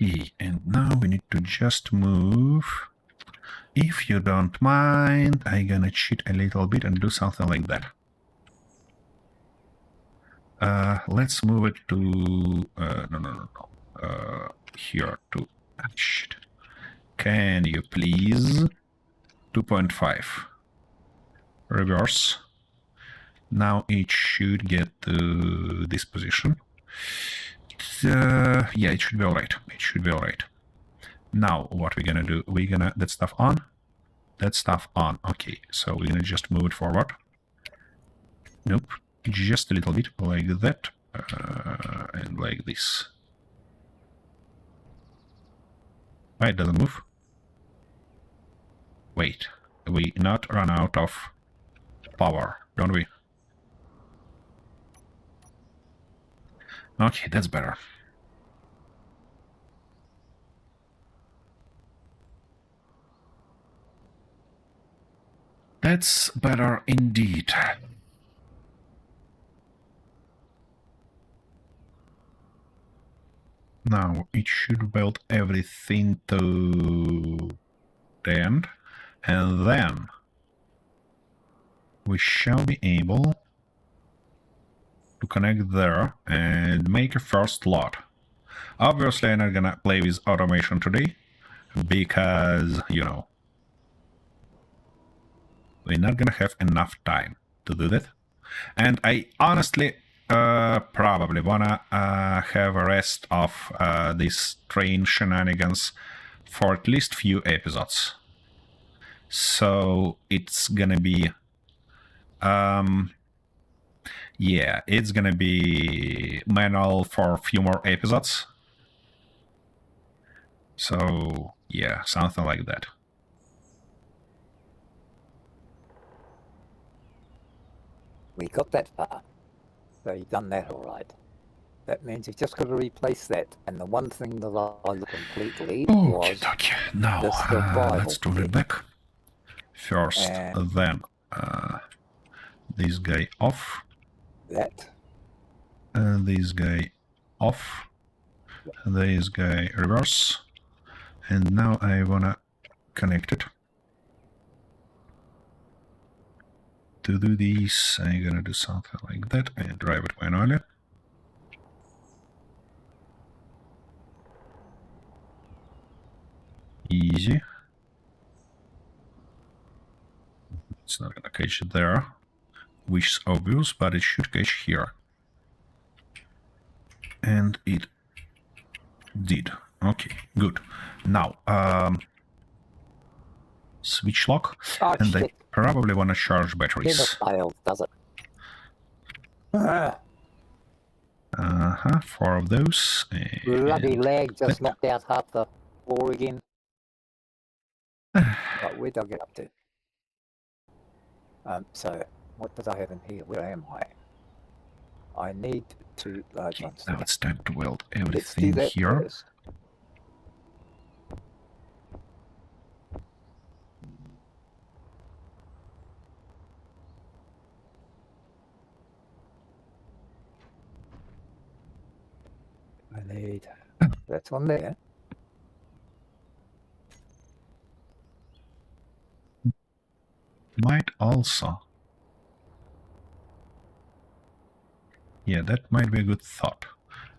Okay, and now we need to just move. If you don't mind, I'm gonna cheat a little bit and do something like that. Let's move it to... no. Here to... shit. Can you please... 2.5. Reverse. Now it should get to this position. Yeah, it should be alright. It should be alright. Now, what we're gonna do, we're gonna... That stuff on. That stuff on. Okay, so we're gonna just move it forward. Nope. Just a little bit, like that. And like this. Why it doesn't move? Wait. We not run out of power, don't we? Okay, that's better. That's better indeed. Now it should build everything to the end, and then we shall be able to connect there and make a first lot. Obviously, I'm not gonna play with automation today because, you know, we're not gonna have enough time to do that. And I honestly probably wanna have a rest of these train shenanigans for at least few episodes. So it's gonna be yeah, it's gonna be manual for a few more episodes. So yeah, something like that.
We got that far. So you've done that all right. That means you've just got to replace that. And the one thing that I completely was
okay. Now
the survival
let's turn it back. First, then this guy off.
That.
And this guy off. This guy reverse. And now I wanna connect it. To do this, I'm gonna do something like that and drive it manually. Easy. It's not gonna catch it there, which is obvious, but it should catch here. And it did. Okay, good. Now, switch lock, and shit. I probably want to charge batteries.
Never fails, does it?
4 of those.
Bloody lag just knocked out half the floor again. Right, where did I get up to? So, what did I have in here? Where am I? I need 2 large ones.
Now it's time to weld everything here.
First. I need that's on there.
Might also. Yeah, that might be a good thought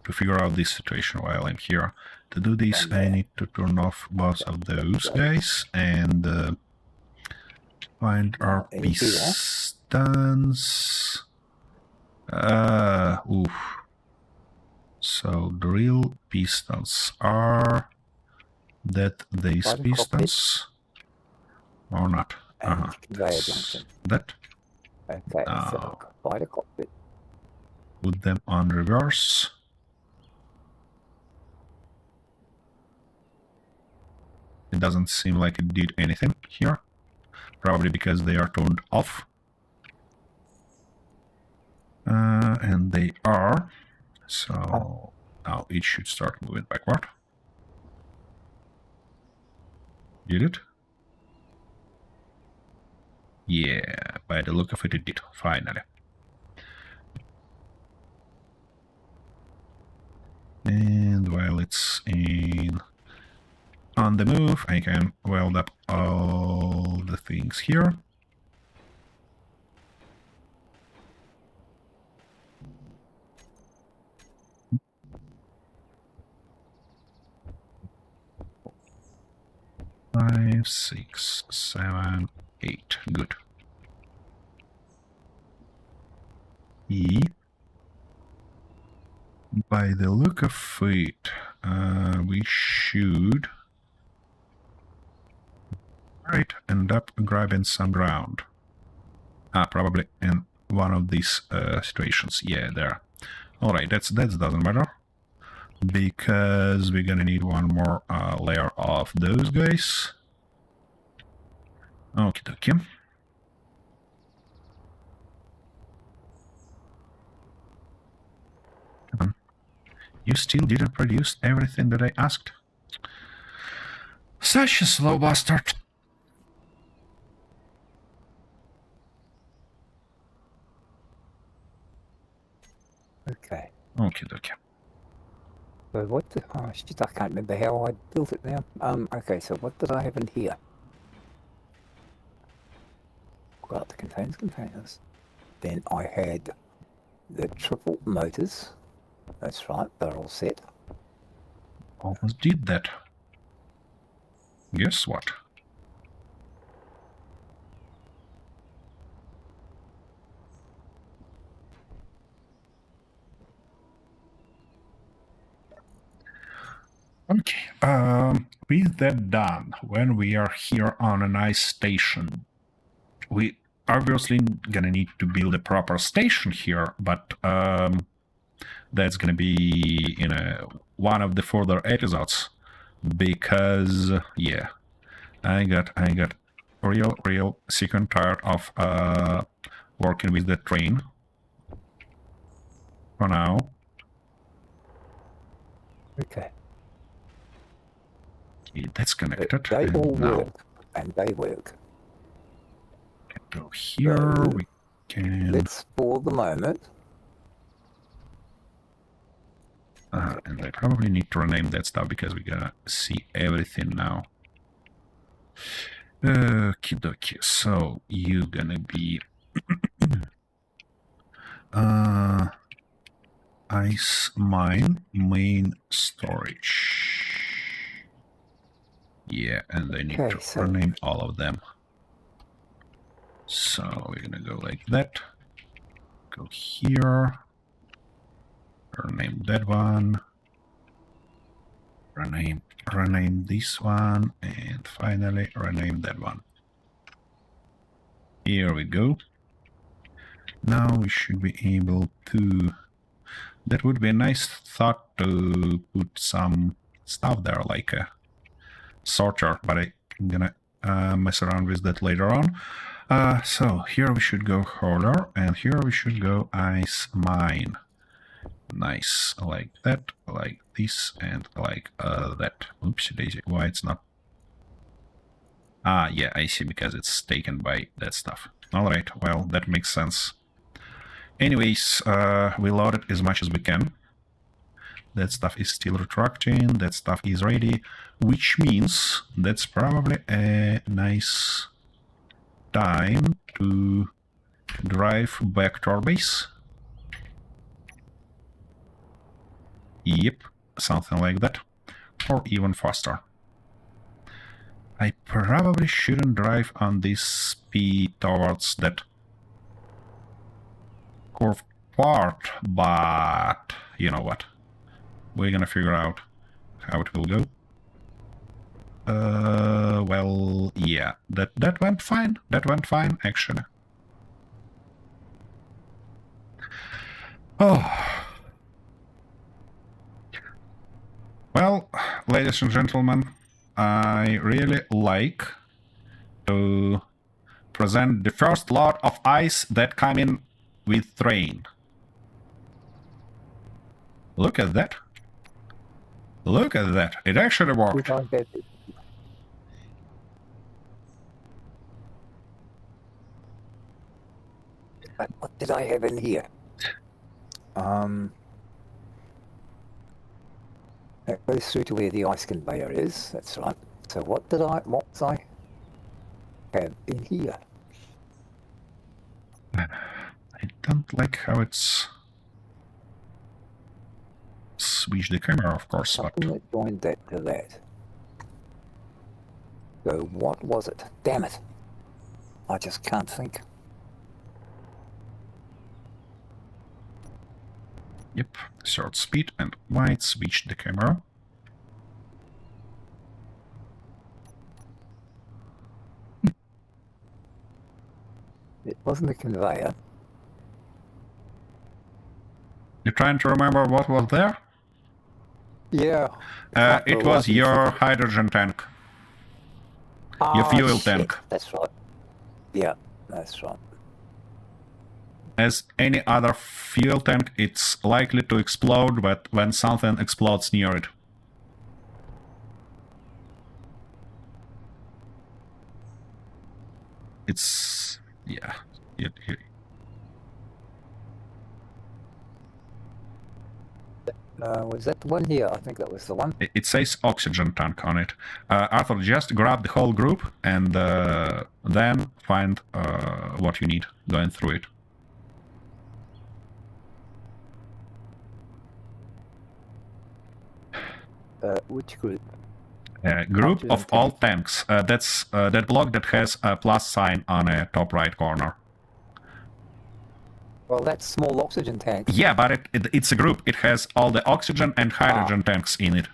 to figure out this situation while I'm here. To do this, I need to turn off both of those guys and find our pistons. Oof. So drill pistons are that these pistons or not? That.
Okay, so quite a cockpit.
Put them on reverse. It doesn't seem like it did anything here. Probably because they are turned off. And they are. So now it should start moving backward. Did it? Yeah, by the look of it, it did, finally. And while it's on the move, I can weld up all the things here. Five, 6, 7, 8. Good. E. By the look of it, we should end up grabbing some ground. Probably in one of these situations. Yeah, there. Alright, that doesn't matter. Because we're gonna need one more layer of those guys. Okie dokie. You still didn't produce everything that I asked? Such a slow bastard.
Okay.
Okie dokie.
So what the... Oh, shit, I can't remember how I built it now. Okay, so what did I have in here? Well, it contains containers. Then I had the triple motors. That's right, they're all set.
Almost did that. Guess what? Okay, with that done, when we are here on a nice station, we obviously gonna need to build a proper station here, but that's gonna be in one of the further episodes, because yeah, I got real sick and tired of working with the train for now.
Okay.
That's connected.
They all
now
work, and they work.
Go here,
So,
we can...
Let's, for the moment...
and I probably need to rename that stuff because we're gonna see everything now. Okie dokie, so you're gonna be... ice mine, main storage. Yeah, and I need to rename all of them. So we're gonna go like that. Go here. Rename that one. Rename this one, and finally rename that one. Here we go. Now we should be able to... That would be a nice thought to put some stuff there, like a sorter, but I'm gonna mess around with that later on. So here we should go hauler, and here we should go ice mine. Nice, like that, like this, and like that. Oopsie daisy, why it's not? Yeah, I see, because it's taken by that stuff. Alright, well, that makes sense. Anyways, we loaded as much as we can. That stuff is still retracting, that stuff is ready, which means that's probably a nice time to drive back to our base. Yep, something like that, or even faster. I probably shouldn't drive on this speed towards that curved part, but you know what? We're gonna figure out how it will go. Well, yeah, that went fine. That went fine, actually. Oh. Well, ladies and gentlemen, I really like to present the first lot of ice that come in with rain. Look at that. Look at that. It actually worked.
What did I have in here? That goes through to where the ice conveyor is. That's right. So what was I have in here?
I don't like how it's switch the camera, of course, but
Something that joined that to that. So what was it? Damn it! I just can't think.
yep, third speed and might switch the camera.
It wasn't a conveyor.
You're trying to remember what was there?
Yeah.
It was your hydrogen tank. Your fuel tank.
That's right. Yeah, that's right.
As any other fuel tank, it's likely to explode but when something explodes near it. It's... yeah.
Was that the one here? I think that was the one.
It says oxygen tank on it. Arthur, just grab the whole group and then find what you need going through it.
Which group?
Group of all tanks. That's that block that has a plus sign on a top right corner.
Well, that's small oxygen tank.
Yeah, but it's a group. It has all the oxygen and hydrogen tanks in it.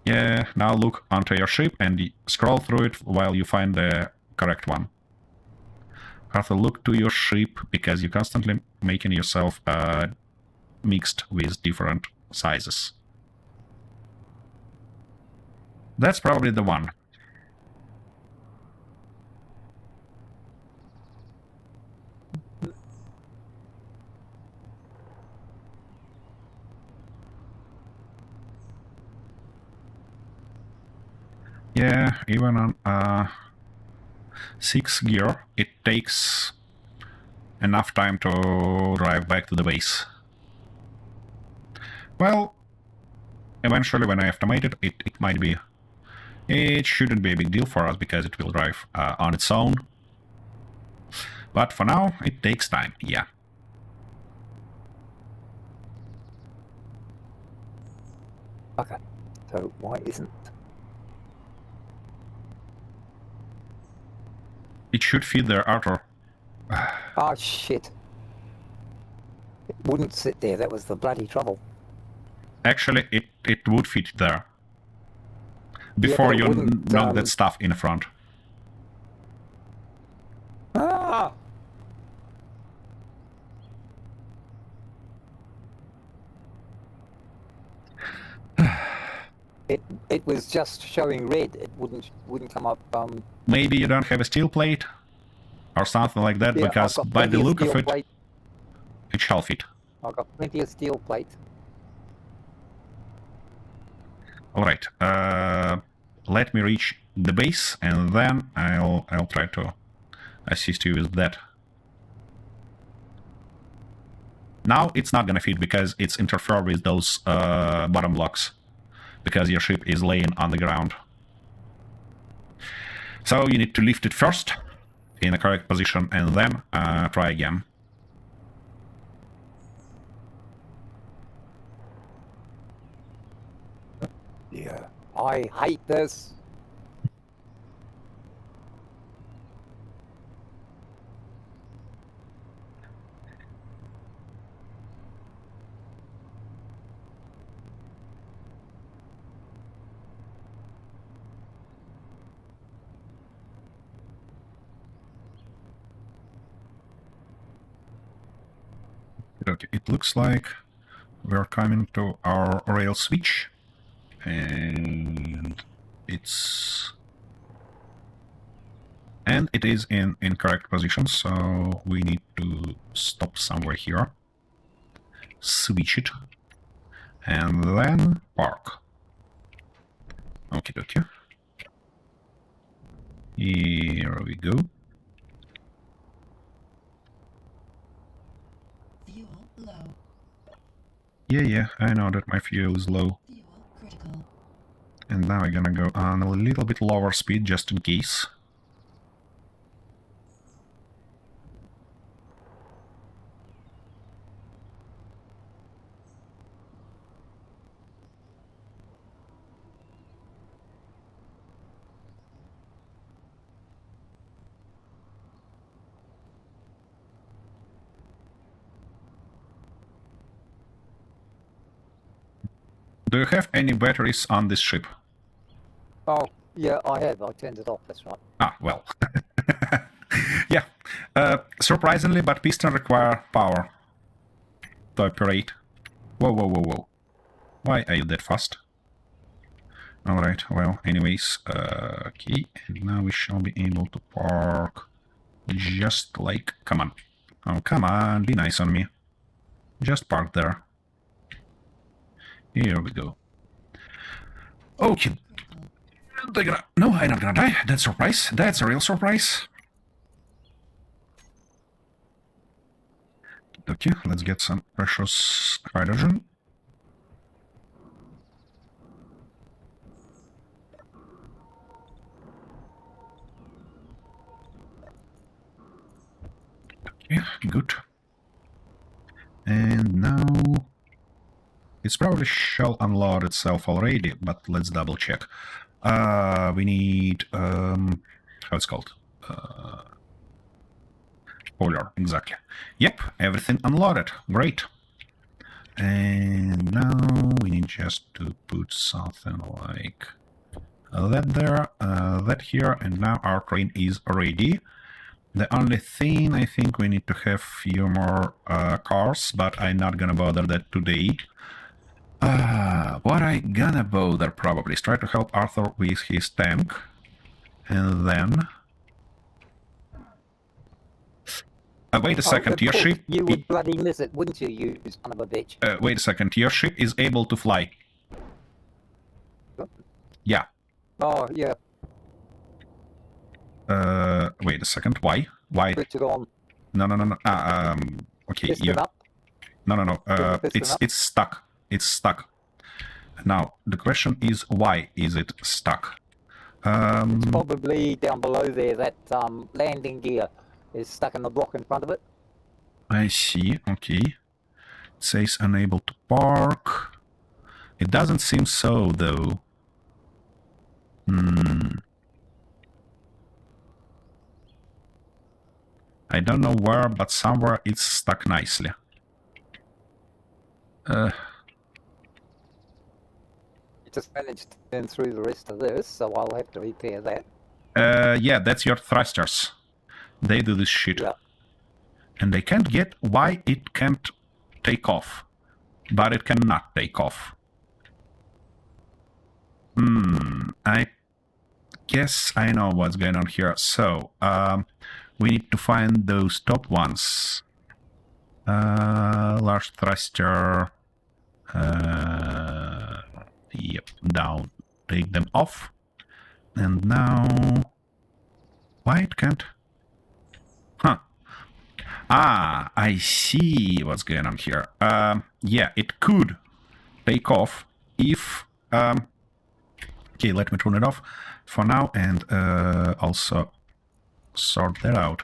Yeah, now look onto your ship and scroll through it while you find the correct one. Arthur, look to your ship because you're constantly making yourself mixed with different sizes. That's probably the one. Yeah, even on 6 gear, it takes enough time to drive back to the base. Well, eventually when I automate it, it might be... It shouldn't be a big deal for us because it will drive on its own. But for now, it takes time, yeah.
Okay, so why isn't...
It should fit there, Arthur.
Oh, shit. It wouldn't sit there. That was the bloody trouble.
Actually, it would fit there. Before
Yeah,
you knock that stuff in front.
Ah! It was just showing red. It wouldn't come up.
Maybe you don't have a steel plate or something like that,
Yeah,
because
I've got
by the
plenty
look of
steel
it,
plate.
it shall fit.
I've got plenty of steel plate.
All right. Let me reach the base, and then I'll try to assist you with that. Now it's not gonna fit because it's interfere with those bottom blocks, because your ship is laying on the ground. So you need to lift it first in the correct position and then try again.
Yeah, I hate this.
Okay, it looks like we're coming to our rail switch, and it's... And it is in incorrect position, so we need to stop somewhere here. Switch it. And then park. Okie dokie. Here we go.
Fuel low.
Yeah, I know that my fuel is low.
Fuel critical.
And now I'm gonna go on a little bit lower speed just in case. Do you have any batteries on this ship?
Oh, yeah, I have. I turned it off, that's right.
Ah, well. Yeah. Surprisingly, but piston require power to operate. Whoa. Why are you that fast? Alright, well, anyways, okay, and now we shall be able to park just like... Come on. Oh, come on, be nice on me. Just park there. Here we go. Okay. They're gonna... No, I'm not gonna die. That's a surprise. That's a real surprise. Okay, let's get some precious hydrogen. Okay, good. And now... It's probably shall unload itself already, but let's double check. We need... how it's called? Spoiler, exactly. Yep, everything unloaded. Great. And now we need just to put something like that there, that here, and now our train is ready. The only thing, I think we need to have few more cars, but I'm not gonna bother that today. What I gonna bother probably is try to help Arthur with his tank, and then... wait a second, your ship...
You would bloody miss it, wouldn't you, you son of a bitch?
Wait a second, your ship is able to fly. Yeah.
Oh, yeah.
Wait a second, why? Why?
Switch it on.
No. Okay,
Piston
you...
up.
No.
Piston up.
It's stuck. It's stuck. Now, the question is, why is it stuck?
It's probably down below there, that landing gear is stuck in the block in front of it.
I see, okay. It says unable to park. It doesn't seem so, though. I don't know where, but somewhere it's stuck nicely.
Just managed to turn through the rest of this, so I'll have to repair that.
Yeah, that's your thrusters. They do this shit.
Yeah.
And they can't get why it can't take off. But it cannot take off. I guess I know what's going on here. So, we need to find those top ones. Large thruster. Yep, down. Take them off. And now... Why it can't? Huh. Ah, I see what's going on here. Yeah, it could take off if... Okay, let me turn it off for now and also sort that out.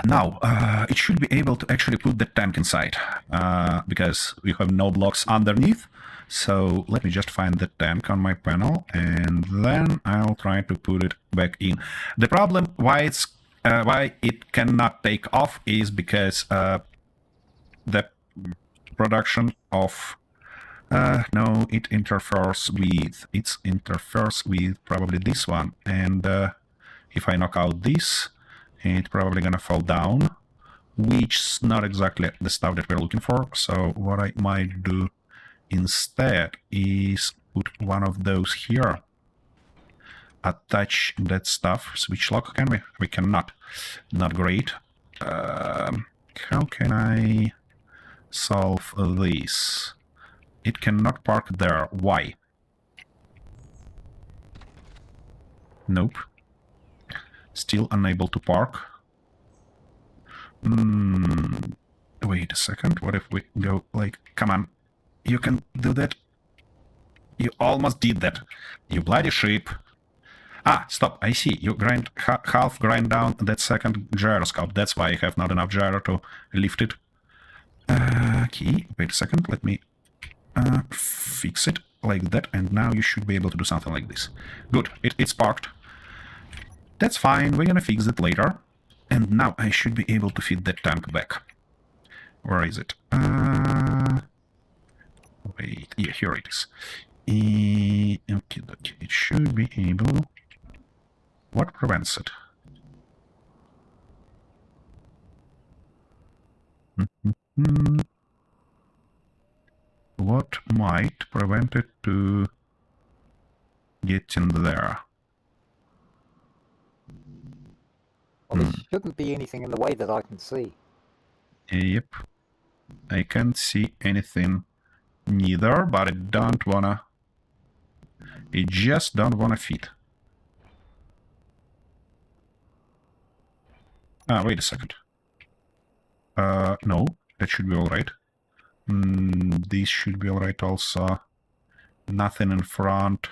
Now, it should be able to actually put the tank inside, because we have no blocks underneath. So let me just find the tank on my panel, and then I'll try to put it back in. The problem why it cannot take off is because the production of no, it interferes with probably this one, and if I knock out this, it's probably gonna fall down, which is not exactly the stuff that we're looking for. So what I might do instead is put one of those here. Attach that stuff. Switch lock, can we? We cannot. Not great. How can I solve this? It cannot park there. Why? Nope. Still unable to park. Wait a second. What if we go like, come on. You can do that. You almost did that. You bloody sheep. Ah, stop. I see. You half grind down that second gyroscope. That's why you have not enough gyro to lift it. Okay, wait a second. Let me fix it like that. And now you should be able to do something like this. Good. It's parked. That's fine. We're gonna fix it later. And now I should be able to feed that tank back. Where is it? Wait. Yeah, here it is. Okay, it should be able... What prevents it? What might prevent it to get in there?
Well, there shouldn't be anything in the way that I can see.
Yep. I can't see anything neither, but it don't wanna... It just don't wanna fit. Ah, wait a second. No, that should be alright. This should be alright also. Nothing in front.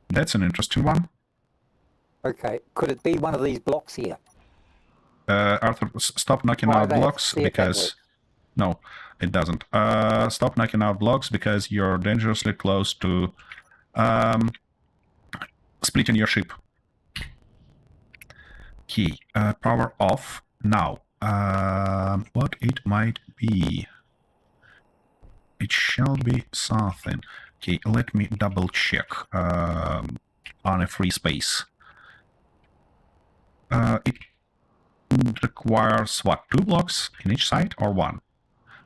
That's an interesting one.
Okay, could it be one of these blocks here?
Arthur, stop knocking out blocks because... No, it doesn't. Stop knocking out blocks because you're dangerously close to splitting your ship. Key. Power off. Now. What it might be? It shall be something. Okay, let me double check on a free space. It requires, what, 2 blocks in each side or 1?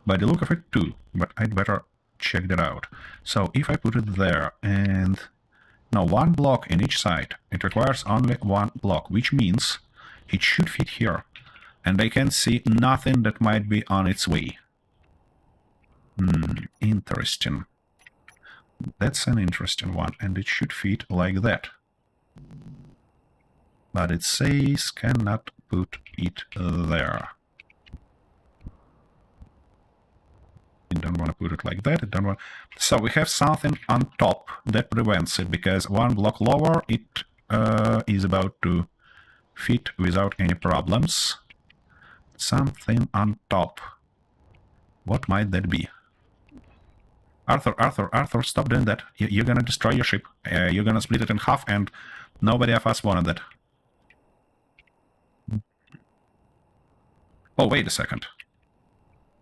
By the look of it, 2, but I'd better check that out. So if I put it there and... No, 1 block in each side. It requires only 1 block, which means it should fit here. And I can see nothing that might be on its way. Interesting. That's an interesting one, and it should fit like that. But it says cannot put it there. I don't want to put it like that. I don't want... So we have something on top that prevents it, because 1 block lower it is about to fit without any problems. Something on top. What might that be? Arthur, stop doing that. You're gonna destroy your ship. You're gonna split it in half, and nobody of us wanted that. Oh, wait a second.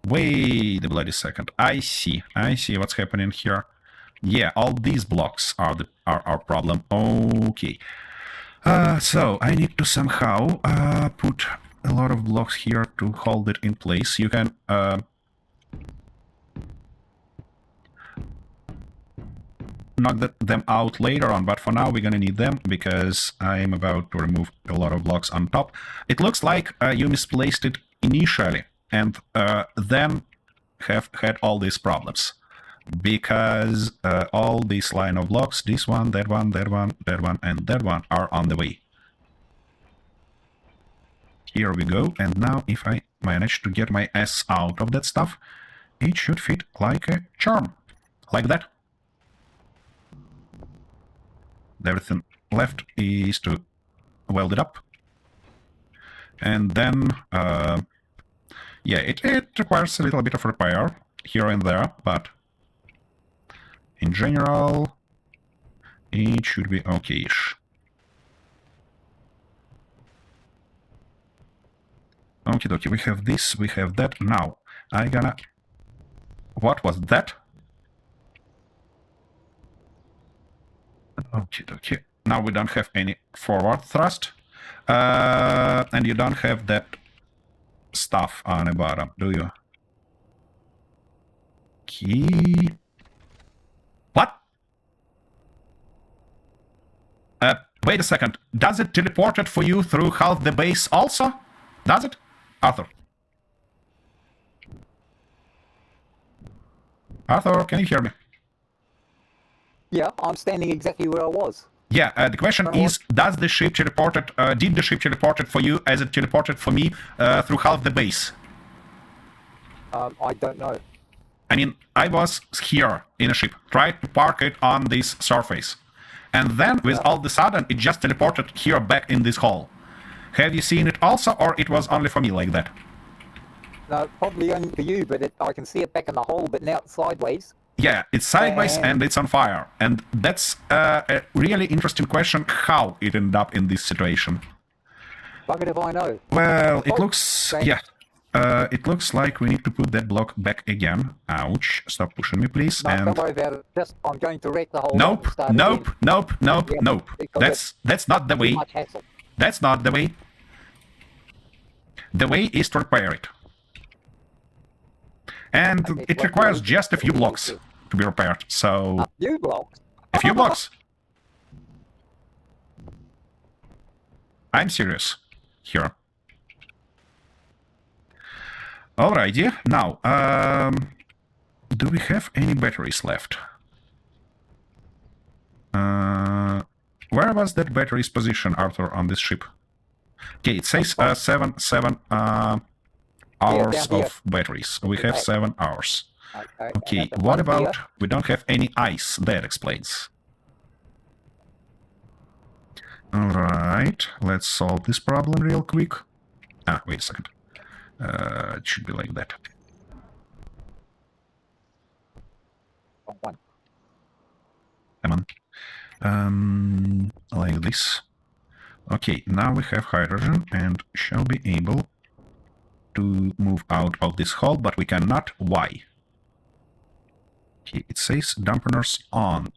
Wait a bloody second. I see what's happening here. Yeah, all these blocks are our problem. Okay. So I need to somehow put a lot of blocks here to hold it in place. You can knock them out later on, but for now we're gonna need them because I'm about to remove a lot of blocks on top. It looks like you misplaced it initially and then have had all these problems because all this line of blocks, this one, that one, that one, that one, and that one are on the way. Here we go, and now if I manage to get my ass out of that stuff, it should fit like a charm, like that. Everything left is to weld it up. And then, yeah, it requires a little bit of repair here and there, but in general, it should be okay-ish. Okie dokie, we have this, we have that. Now, I gonna... What was that? Okie dokie. Now we don't have any forward thrust. And you don't have that stuff on the bottom, do you? Okay. What? Wait a second. Does it teleport it for you through half the base also? Does it? Arthur. Arthur, can you hear me?
Yeah, I'm standing exactly where I was.
Yeah, the question is, does the ship teleport it, did the ship teleport it for you as it teleported for me through half the base?
I don't know.
I mean, I was here in a ship, tried to park it on this surface. And then, with all of a sudden, it just teleported here back in this hall. Have you seen it also, or it was only for me like that?
No, probably only for you, but I can see it back in the hole, but now it's sideways.
Yeah, it's sideways and it's on fire. And that's a really interesting question, how it ended up in this situation.
Bugger if I know.
Well, it looks... Yeah. It looks like we need to put that block back again. Ouch. Stop pushing me, please.
No,
and
don't worry about it. Just, I'm going to wreck the whole
Nope, nope, nope, nope,
Yeah,
nope. That's not the way.
much hassle.
That's not the way. The way is to repair it. And
Okay,
it
well,
requires
you-
just a few blocks to be repaired. So,
You blocks.
a few blocks. I'm serious here. Alrighty, now, do we have any batteries left? Where was that battery's position, Arthur, on this ship? Okay, it says 7 hours
down here.
of batteries. We have 7 hours. Okay,
and
what
at the front
about... We don't have any ice. That explains. Alright, let's solve this problem real quick. Ah, wait a second. It should be like that.
here. One.
Come on. Like this. Okay, now we have hydrogen and shall be able to move out of this hole, but we cannot. Why? Okay, it says dampeners on.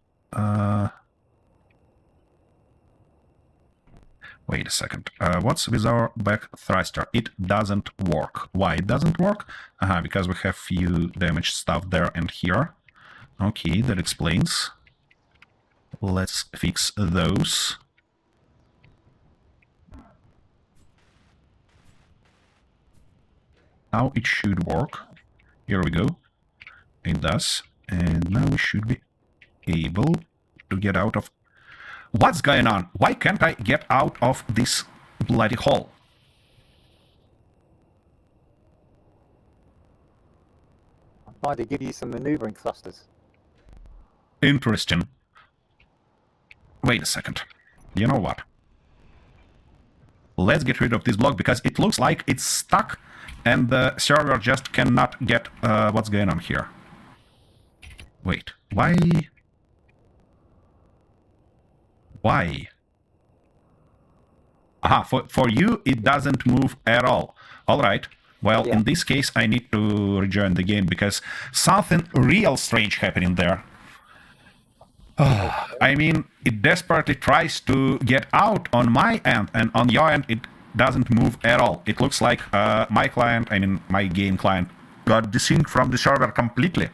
Wait a second. What's with our back thruster? It doesn't work. Why it doesn't work? Because we have few damaged stuff there and here. Okay, that explains. Let's fix those. Now it should work. Here we go. It does. And now we should be able to get out of... What's going on? Why can't I get out of this bloody hole?
I'm trying to give you some maneuvering thrusters.
Interesting. Wait a second. You know what? Let's get rid of this block because it looks like it's stuck and the server just cannot get what's going on here. Wait, why? Why? Aha, for you it doesn't move at all. Alright, well,
Yeah.
in this case I need to rejoin the game because something real strange happening there. I mean, it desperately tries to get out on my end, and on your end it doesn't move at all. It looks like my client, I mean my game client, got desynced from the server completely.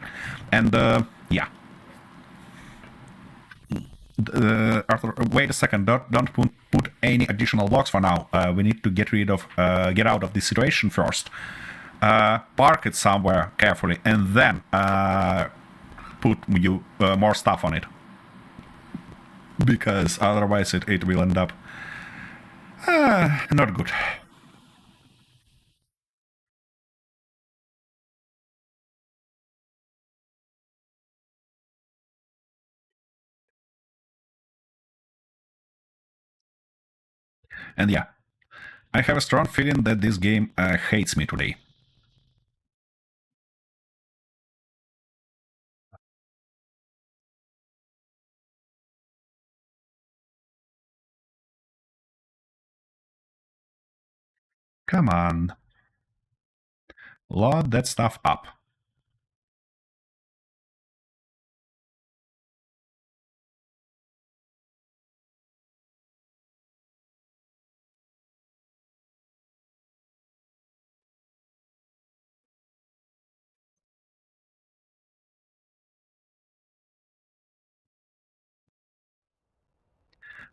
And yeah. Arthur, wait a second. Don't put any additional blocks for now. We need to get out of this situation first. Park it somewhere carefully, and then put more stuff on it. Because otherwise it will end up not good. And yeah, I have a strong feeling that this game hates me today. Come on. Load that stuff up.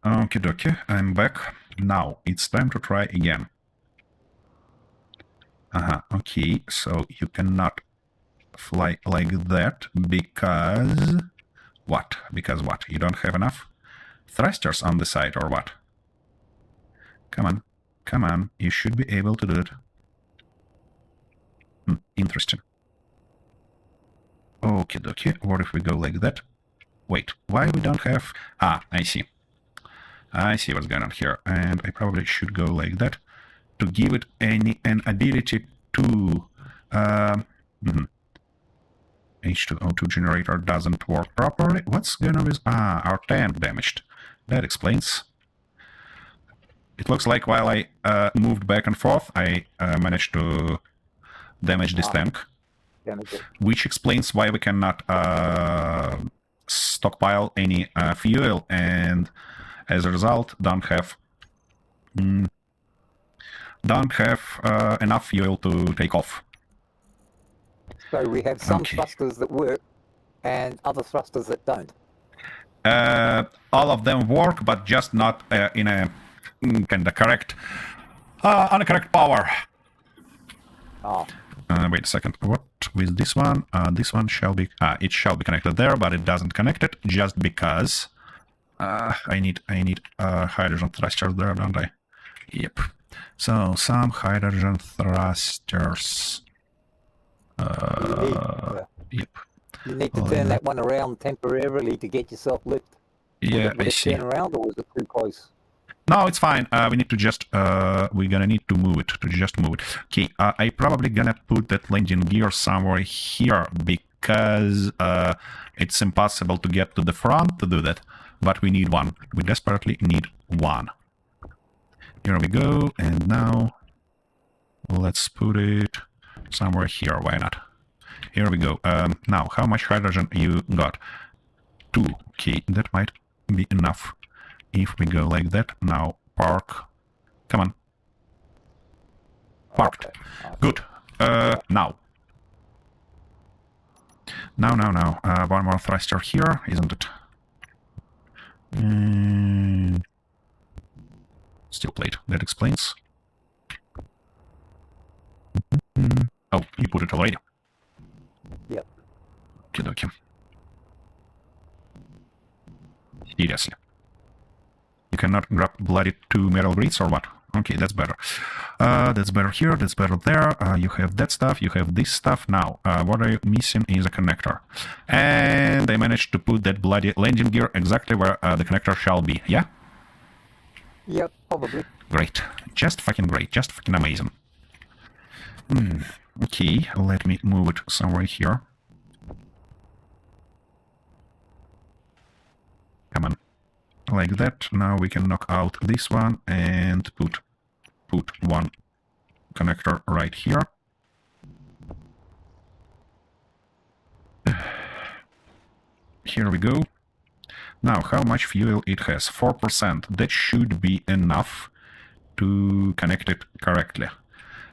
Okie dokie, I'm back. Now it's time to try again. Okay, so you cannot fly like that because... What? Because what? You don't have enough thrusters on the side or what? Come on, come on, you should be able to do it. Interesting. Okie dokie, what if we go like that? Wait, why we don't have... I see. I see what's going on here, and I probably should go like that to give it an ability to... H2O2 generator doesn't work properly. What's going on with... our tank damaged. That explains. It looks like while I moved back and forth, I managed to damage this tank. Which explains why we cannot stockpile any fuel, and as a result don't have enough fuel to take off.
So we have some thrusters that work and other thrusters that don't.
All of them work, but just not in a kind of correct on a correct power. Wait a second. What with this one? This one shall be... it shall be connected there, but it doesn't connect it just because I need hydrogen thrusters there, don't I? Yep. So some hydrogen thrusters. Yep.
You need to turn that one around temporarily to get yourself lift.
Yeah, I see.
Turn around, or was it too close?
No, it's fine. We need to just, we're gonna need to move it, to just move it. Okay, I probably gonna put that landing gear somewhere here because it's impossible to get to the front to do that. But we need one. We desperately need one. Here we go, and now let's put it somewhere here. Why not? Here we go. Now, how much hydrogen you got? 2. Okay, that might be enough. If we go like that, now park. Come on. Parked. Okay. Good. Now. Now. One more thruster here, isn't it? Steel plate. That explains. Oh, you put it already?
Yep.
Okay. Seriously. You cannot grab bloody 2 metal grids or what? Okay, that's better. That's better here, that's better there. You have that stuff, you have this stuff. Now, what are you missing is a connector. And I managed to put that bloody landing gear exactly where the connector shall be, yeah?
Yep, probably.
Great. Just fucking great. Just fucking amazing. Okay, let me move it somewhere here. Come on. Like that. Now we can knock out this one and put one connector right here. Here we go. Now, how much fuel it has? 4%. That should be enough to connect it correctly.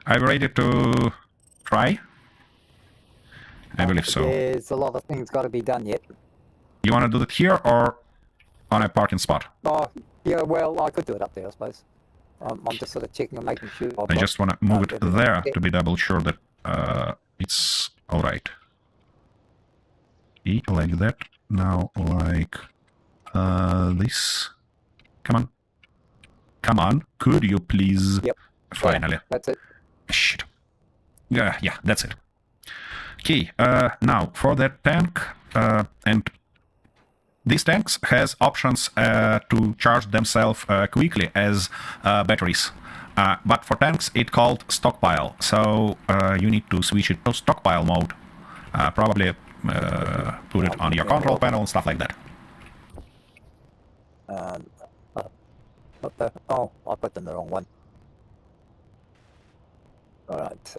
Are you ready to try? I believe so.
There's a lot of things got to be done yet.
You want to do it here or on a parking spot?
Oh, yeah, well, I could do it up there, I suppose. I'm just sort of checking and making sure.
I just want to move it there to be double sure that it's all right. Like that. Now, like this. Come on. Come on. Could you please?
Yep.
Finally.
Yeah, that's it.
Shit. Yeah, that's it. Okay, now for that tank, and these tanks has options to charge themselves quickly as batteries. But for tanks, it's called stockpile. So you need to switch it to stockpile mode. Probably put it on your control panel and stuff like that.
What the? Oh, I put in the wrong one. Alright,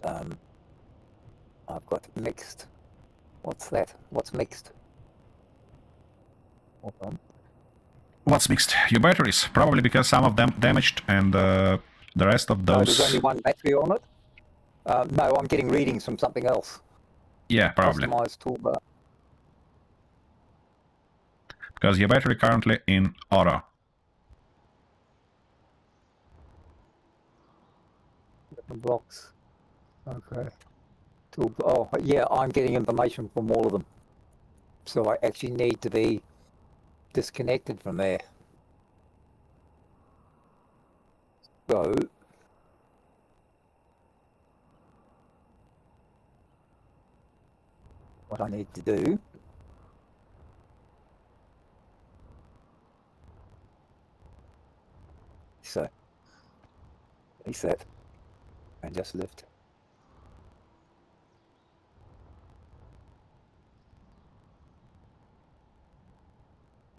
I've got mixed. What's that? What's mixed? Hold on.
What's mixed? Your batteries, probably because some of them damaged and the rest of those...
There's only one battery on it? No, I'm getting readings from something else.
Yeah, probably.
Customized toolbar.
Because your battery currently in auto.
The blocks. Okay. Oh, yeah, I'm getting information from all of them. So I actually need to be disconnected from there. So what I need to do so reset and just lift.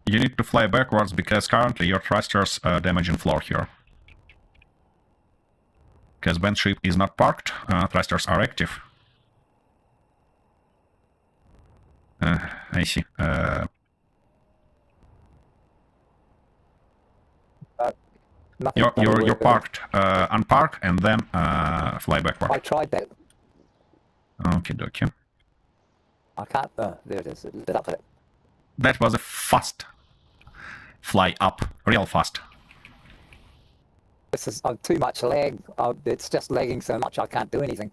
You need to fly backwards because currently your thrusters damaging floor here. Because when ship is not parked, thrusters are active. I see. You're parked, unpark and then fly backward.
I tried that.
Okay, dokie.
I can't. There it is. It lit up it.
That was a fast fly up, real fast.
This is too much lag. It's just lagging so much I can't do anything.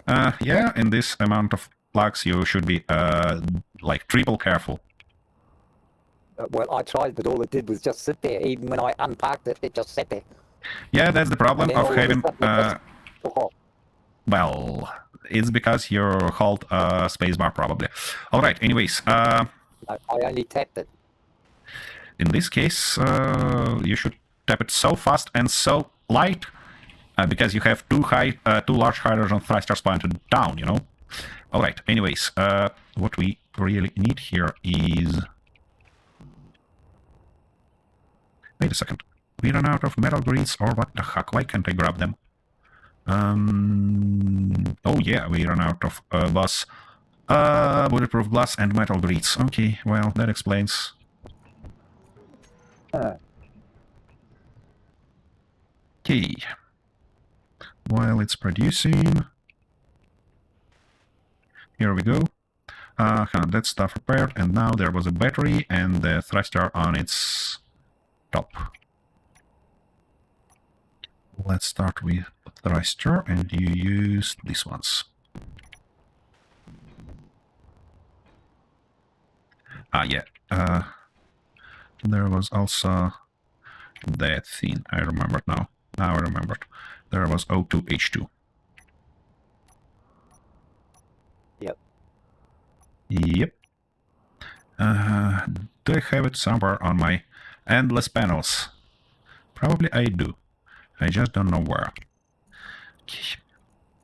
Yeah, in this amount of lags you should be like triple careful.
Well, I tried, but all it did was just sit there. Even when I unparked it, it just sat there.
Yeah, that's the problem of having. Well, it's because you hold spacebar probably. All right. Anyways,
I only tapped it.
In this case, you should tap it so fast and so light because you have two large hydrogen thrusters pointed down. You know. All right. Anyways, what we really need here is. Wait a second. We ran out of metal grids, or what the heck? Why can't I grab them? Oh yeah, we ran out of glass, bulletproof glass and metal grids. Okay, well, that explains. Okay. While it's producing... Here we go. That stuff repaired, and now there was a battery and the thruster on its top. Let's start with thruster, and you use these ones. Yeah. There was also that thing. I remembered now. Now I remembered. There was O2H2.
Yep.
Yep. Do I have it somewhere on my endless panels? Probably I do. I just don't know where. Okay.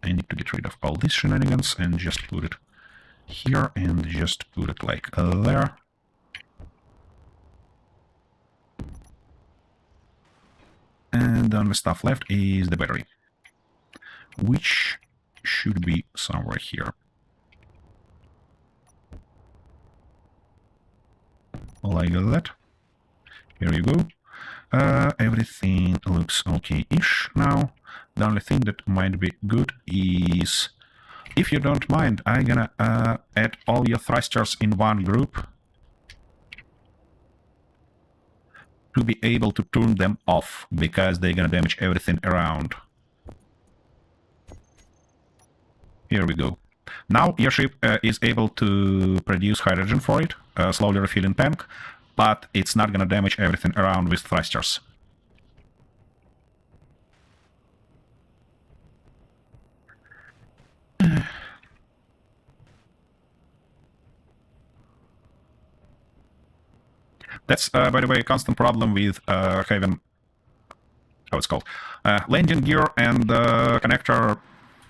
I need to get rid of all these shenanigans and just put it here and just put it like there. And the only stuff left is the battery, which should be somewhere here. Like that. Here you go. Everything looks okay-ish now. The only thing that might be good is, if you don't mind, I'm gonna add all your thrusters in one group to be able to turn them off, because they're gonna damage everything around. Here we go. Now your ship is able to produce hydrogen for it, slowly refilling tank, but it's not gonna damage everything around with thrusters. That's, by the way, a constant problem with having, how it's called, landing gear and connector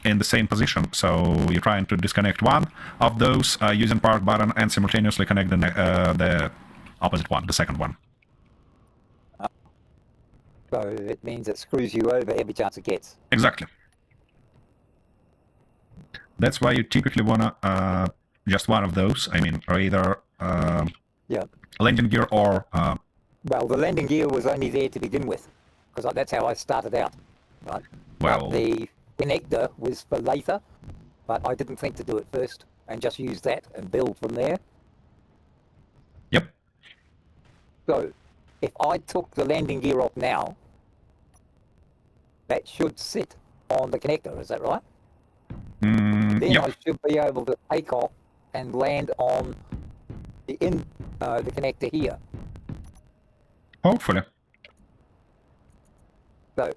in the same position. So you're trying to disconnect one of those using park button and simultaneously connect the opposite one, the second one.
So it means it screws you over every chance it gets.
Exactly. That's why you typically wanna just one of those. I mean, or either
yeah,
landing gear or.
Well, the landing gear was only there to begin with, because that's how I started out. Right.
Well.
But the connector was for later, but I didn't think to do it first and just use that and build from there.
Yep.
So, if I took the landing gear off now, that should sit on the connector, is that right? Then
Yeah.
I should be able to take off and land on the connector here.
Hopefully.
So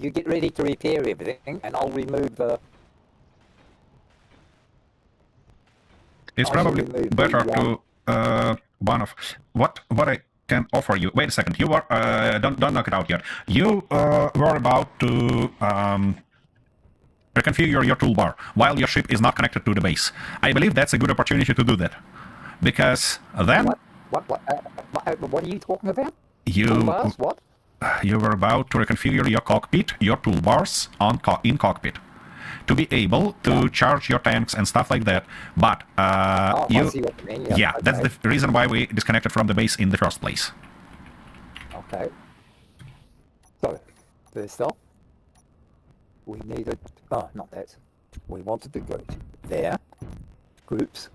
you get ready to repair everything, and I'll remove the.
It's probably better to one of what I can offer you. Wait a second. You were don't knock it out yet. You were about to reconfigure your toolbar while your ship is not connected to the base. I believe that's a good opportunity to do that, because then
What are you talking about?
you
Toolbars? What?
you were about to reconfigure your cockpit, your toolbars in cockpit, to be able to charge your tanks and stuff like that. But
I see what you mean.
yeah, that's the reason why we disconnected from the base in the first place.
Okay. So, first off, we needed. Oh, not that. We wanted to go to there. Groups.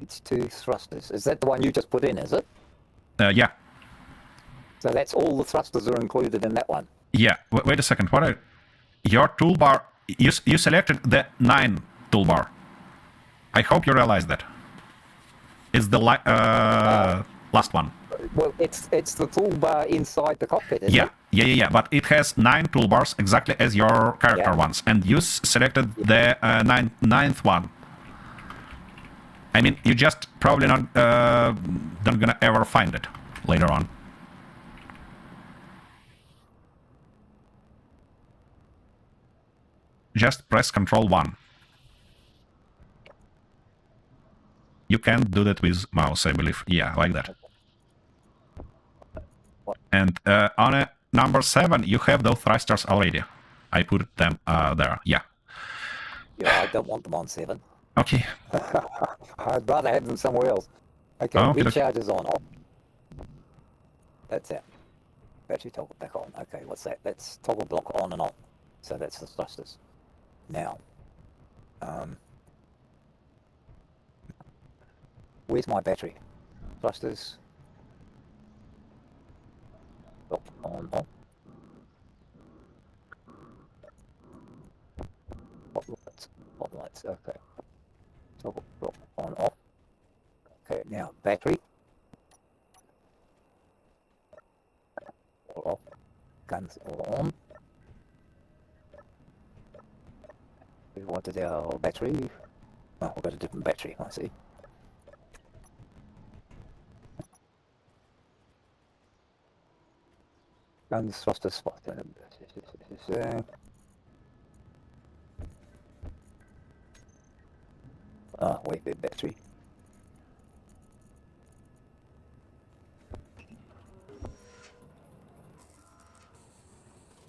It's 2 thrusters. Is that the one you just put in? Is it?
Yeah.
So that's all the thrusters are included in that one.
Yeah. Wait a second. Your toolbar? You selected the 9 toolbar. I hope you realize that. It's the last one.
Well, it's the toolbar inside the cockpit, isn't it?
Yeah. But it has 9 toolbars exactly as your character ones, and you selected the ninth one. I mean, you just probably not gonna ever find it later on. Just press Control 1. You can't do that with mouse, I believe. Yeah, like that. And on a number 7, you have those thrusters already. I put them there. Yeah.
Yeah, I don't want them on 7.
Okay.
I'd rather have them somewhere else. Okay, recharge is on. Off. That's it. Battery toggle back on. Okay, what's that? That's toggle block on and off. So that's the thrusters. Now, where's my battery? Thrusters. Block on, off. Spotlights, okay. Toggle block on, off. Okay, now battery. All off. Guns all on. We wanted our battery. Oh, we've got a different battery, I see. Guns, thruster, spot. Wait, the battery.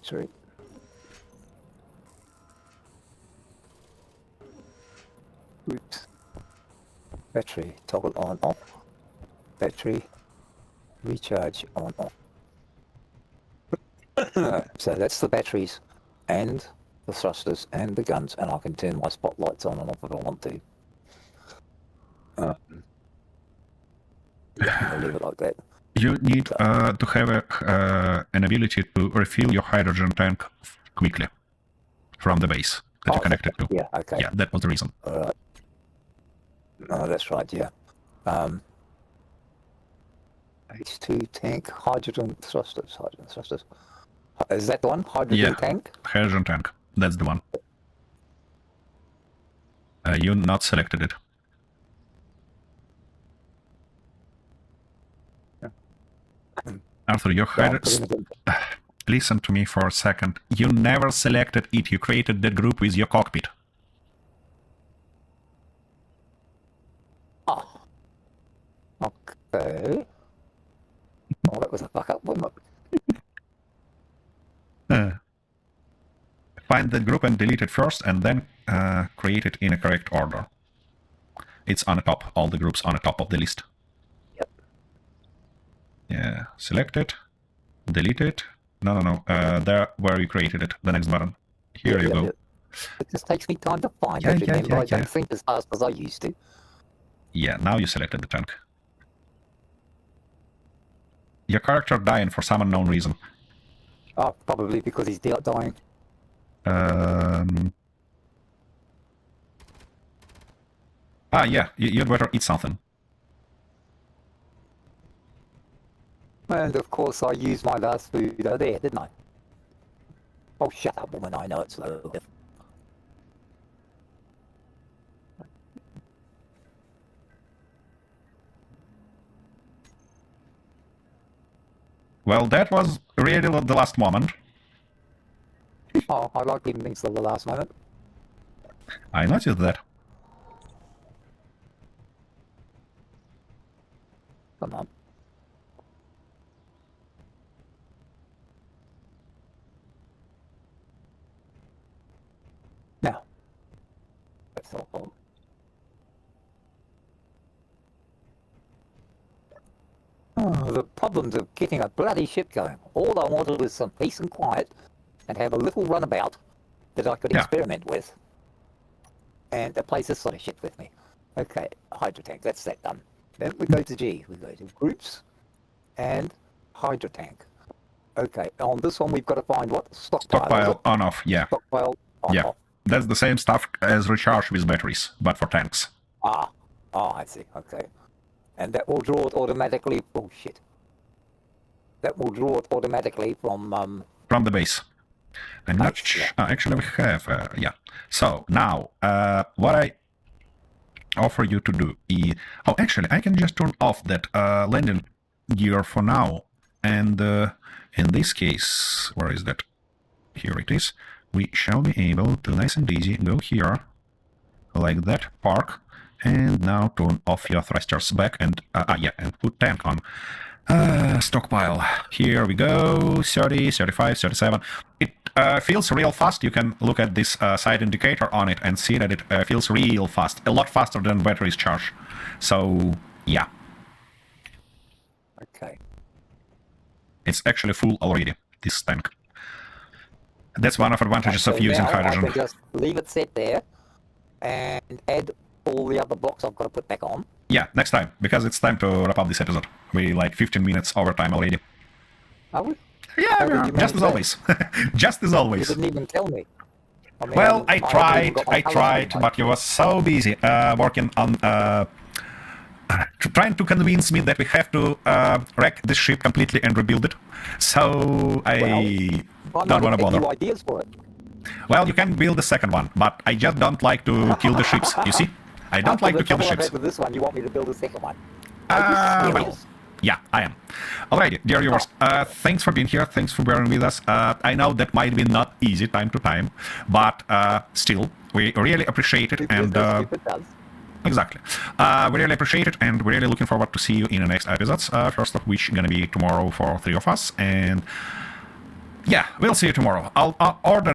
Sorry. Oops. Battery toggle on off. Battery recharge on off. So that's the batteries and the thrusters and the guns, and I can turn my spotlights on and off if I want to. I'll leave it like that.
You need to have an ability to refill your hydrogen tank quickly from the base that you connected to.
Yeah, okay.
Yeah, that was the reason.
Alright. Oh, that's right, yeah. H2 tank, hydrogen thrusters. Is that the one? Hydrogen tank?
Hydrogen tank. That's the one. You not selected it. Arthur, listen to me for a second. You never selected it. You created that group with your cockpit.
Oh. Okay. Oh, that was a fuck up, wasn't it?
Find that group and delete it first, and then create it in a correct order. It's on the top, all the groups on the top of the list.
Yep.
Yeah, select it, delete it. No. There where you created it, the next button. Here you go.
It just takes me time to find it. Remember, I don't think as fast as I used to.
Yeah, now you selected the tank. your character dying for some unknown reason?
Oh, probably because he's dying.
Yeah, you'd better eat something.
And of course I used my last food there, didn't I? Oh, shut up, woman, I know it's low.
Well, that was really the last moment.
Oh, I like leaving things till the last moment.
I noticed that.
Come on. Now. That's all. Oh, the problems of getting a bloody ship going. All I wanted was some peace and quiet and have a little runabout that I could experiment with. And a place this sort of shit with me. Okay, hydro tank, that's that done. Then we go to G. We go to groups and hydro tank. Okay, on this one we've got to find what?
Stockpile on off, yeah.
Stockpile on off.
That's the same stuff as recharge with batteries, but for tanks.
Oh, I see, okay. And that will draw it automatically. Oh shit! That will draw it automatically from
the base. I'm not actually we have yeah. So now what I offer you to do is actually I can just turn off that landing gear for now, and in this case, where is that? Here it is. We shall be able to nice and easy go here like that, park. And now turn off your thrusters back and and put tank on. Stockpile. Here we go. 30, 35, 37. It feels real fast. You can look at this side indicator on it and see that it feels real fast. A lot faster than batteries charge. So, yeah.
Okay.
It's actually full already, this tank. That's one of the advantages of using hydrogen.
I can just leave it set there and add all the other blocks I've got to put back on.
Yeah, next time, because it's time to wrap up this episode. We like 15 minutes overtime already.
Are we?
Yeah, just as always. Just as always.
You didn't even tell me. I mean,
well, I tried, but you were so busy working on trying to convince me that we have to wreck this ship completely and rebuild it. So I don't want to bother.
Ideas for it.
Well, you can build the second one, but I just don't like to kill the ships, you see? I don't like to kill the ships.
With this one, you want me to build a second one?
Well, yeah, I am. Alrighty, dear viewers, thanks for being here, thanks for bearing with us. I know that might be not easy time to time, but still, we really appreciate it, and exactly. We really appreciate it, and we're really looking forward to see you in the next episodes, first of which gonna be tomorrow for 3 of us, and yeah, we'll see you tomorrow. I'll order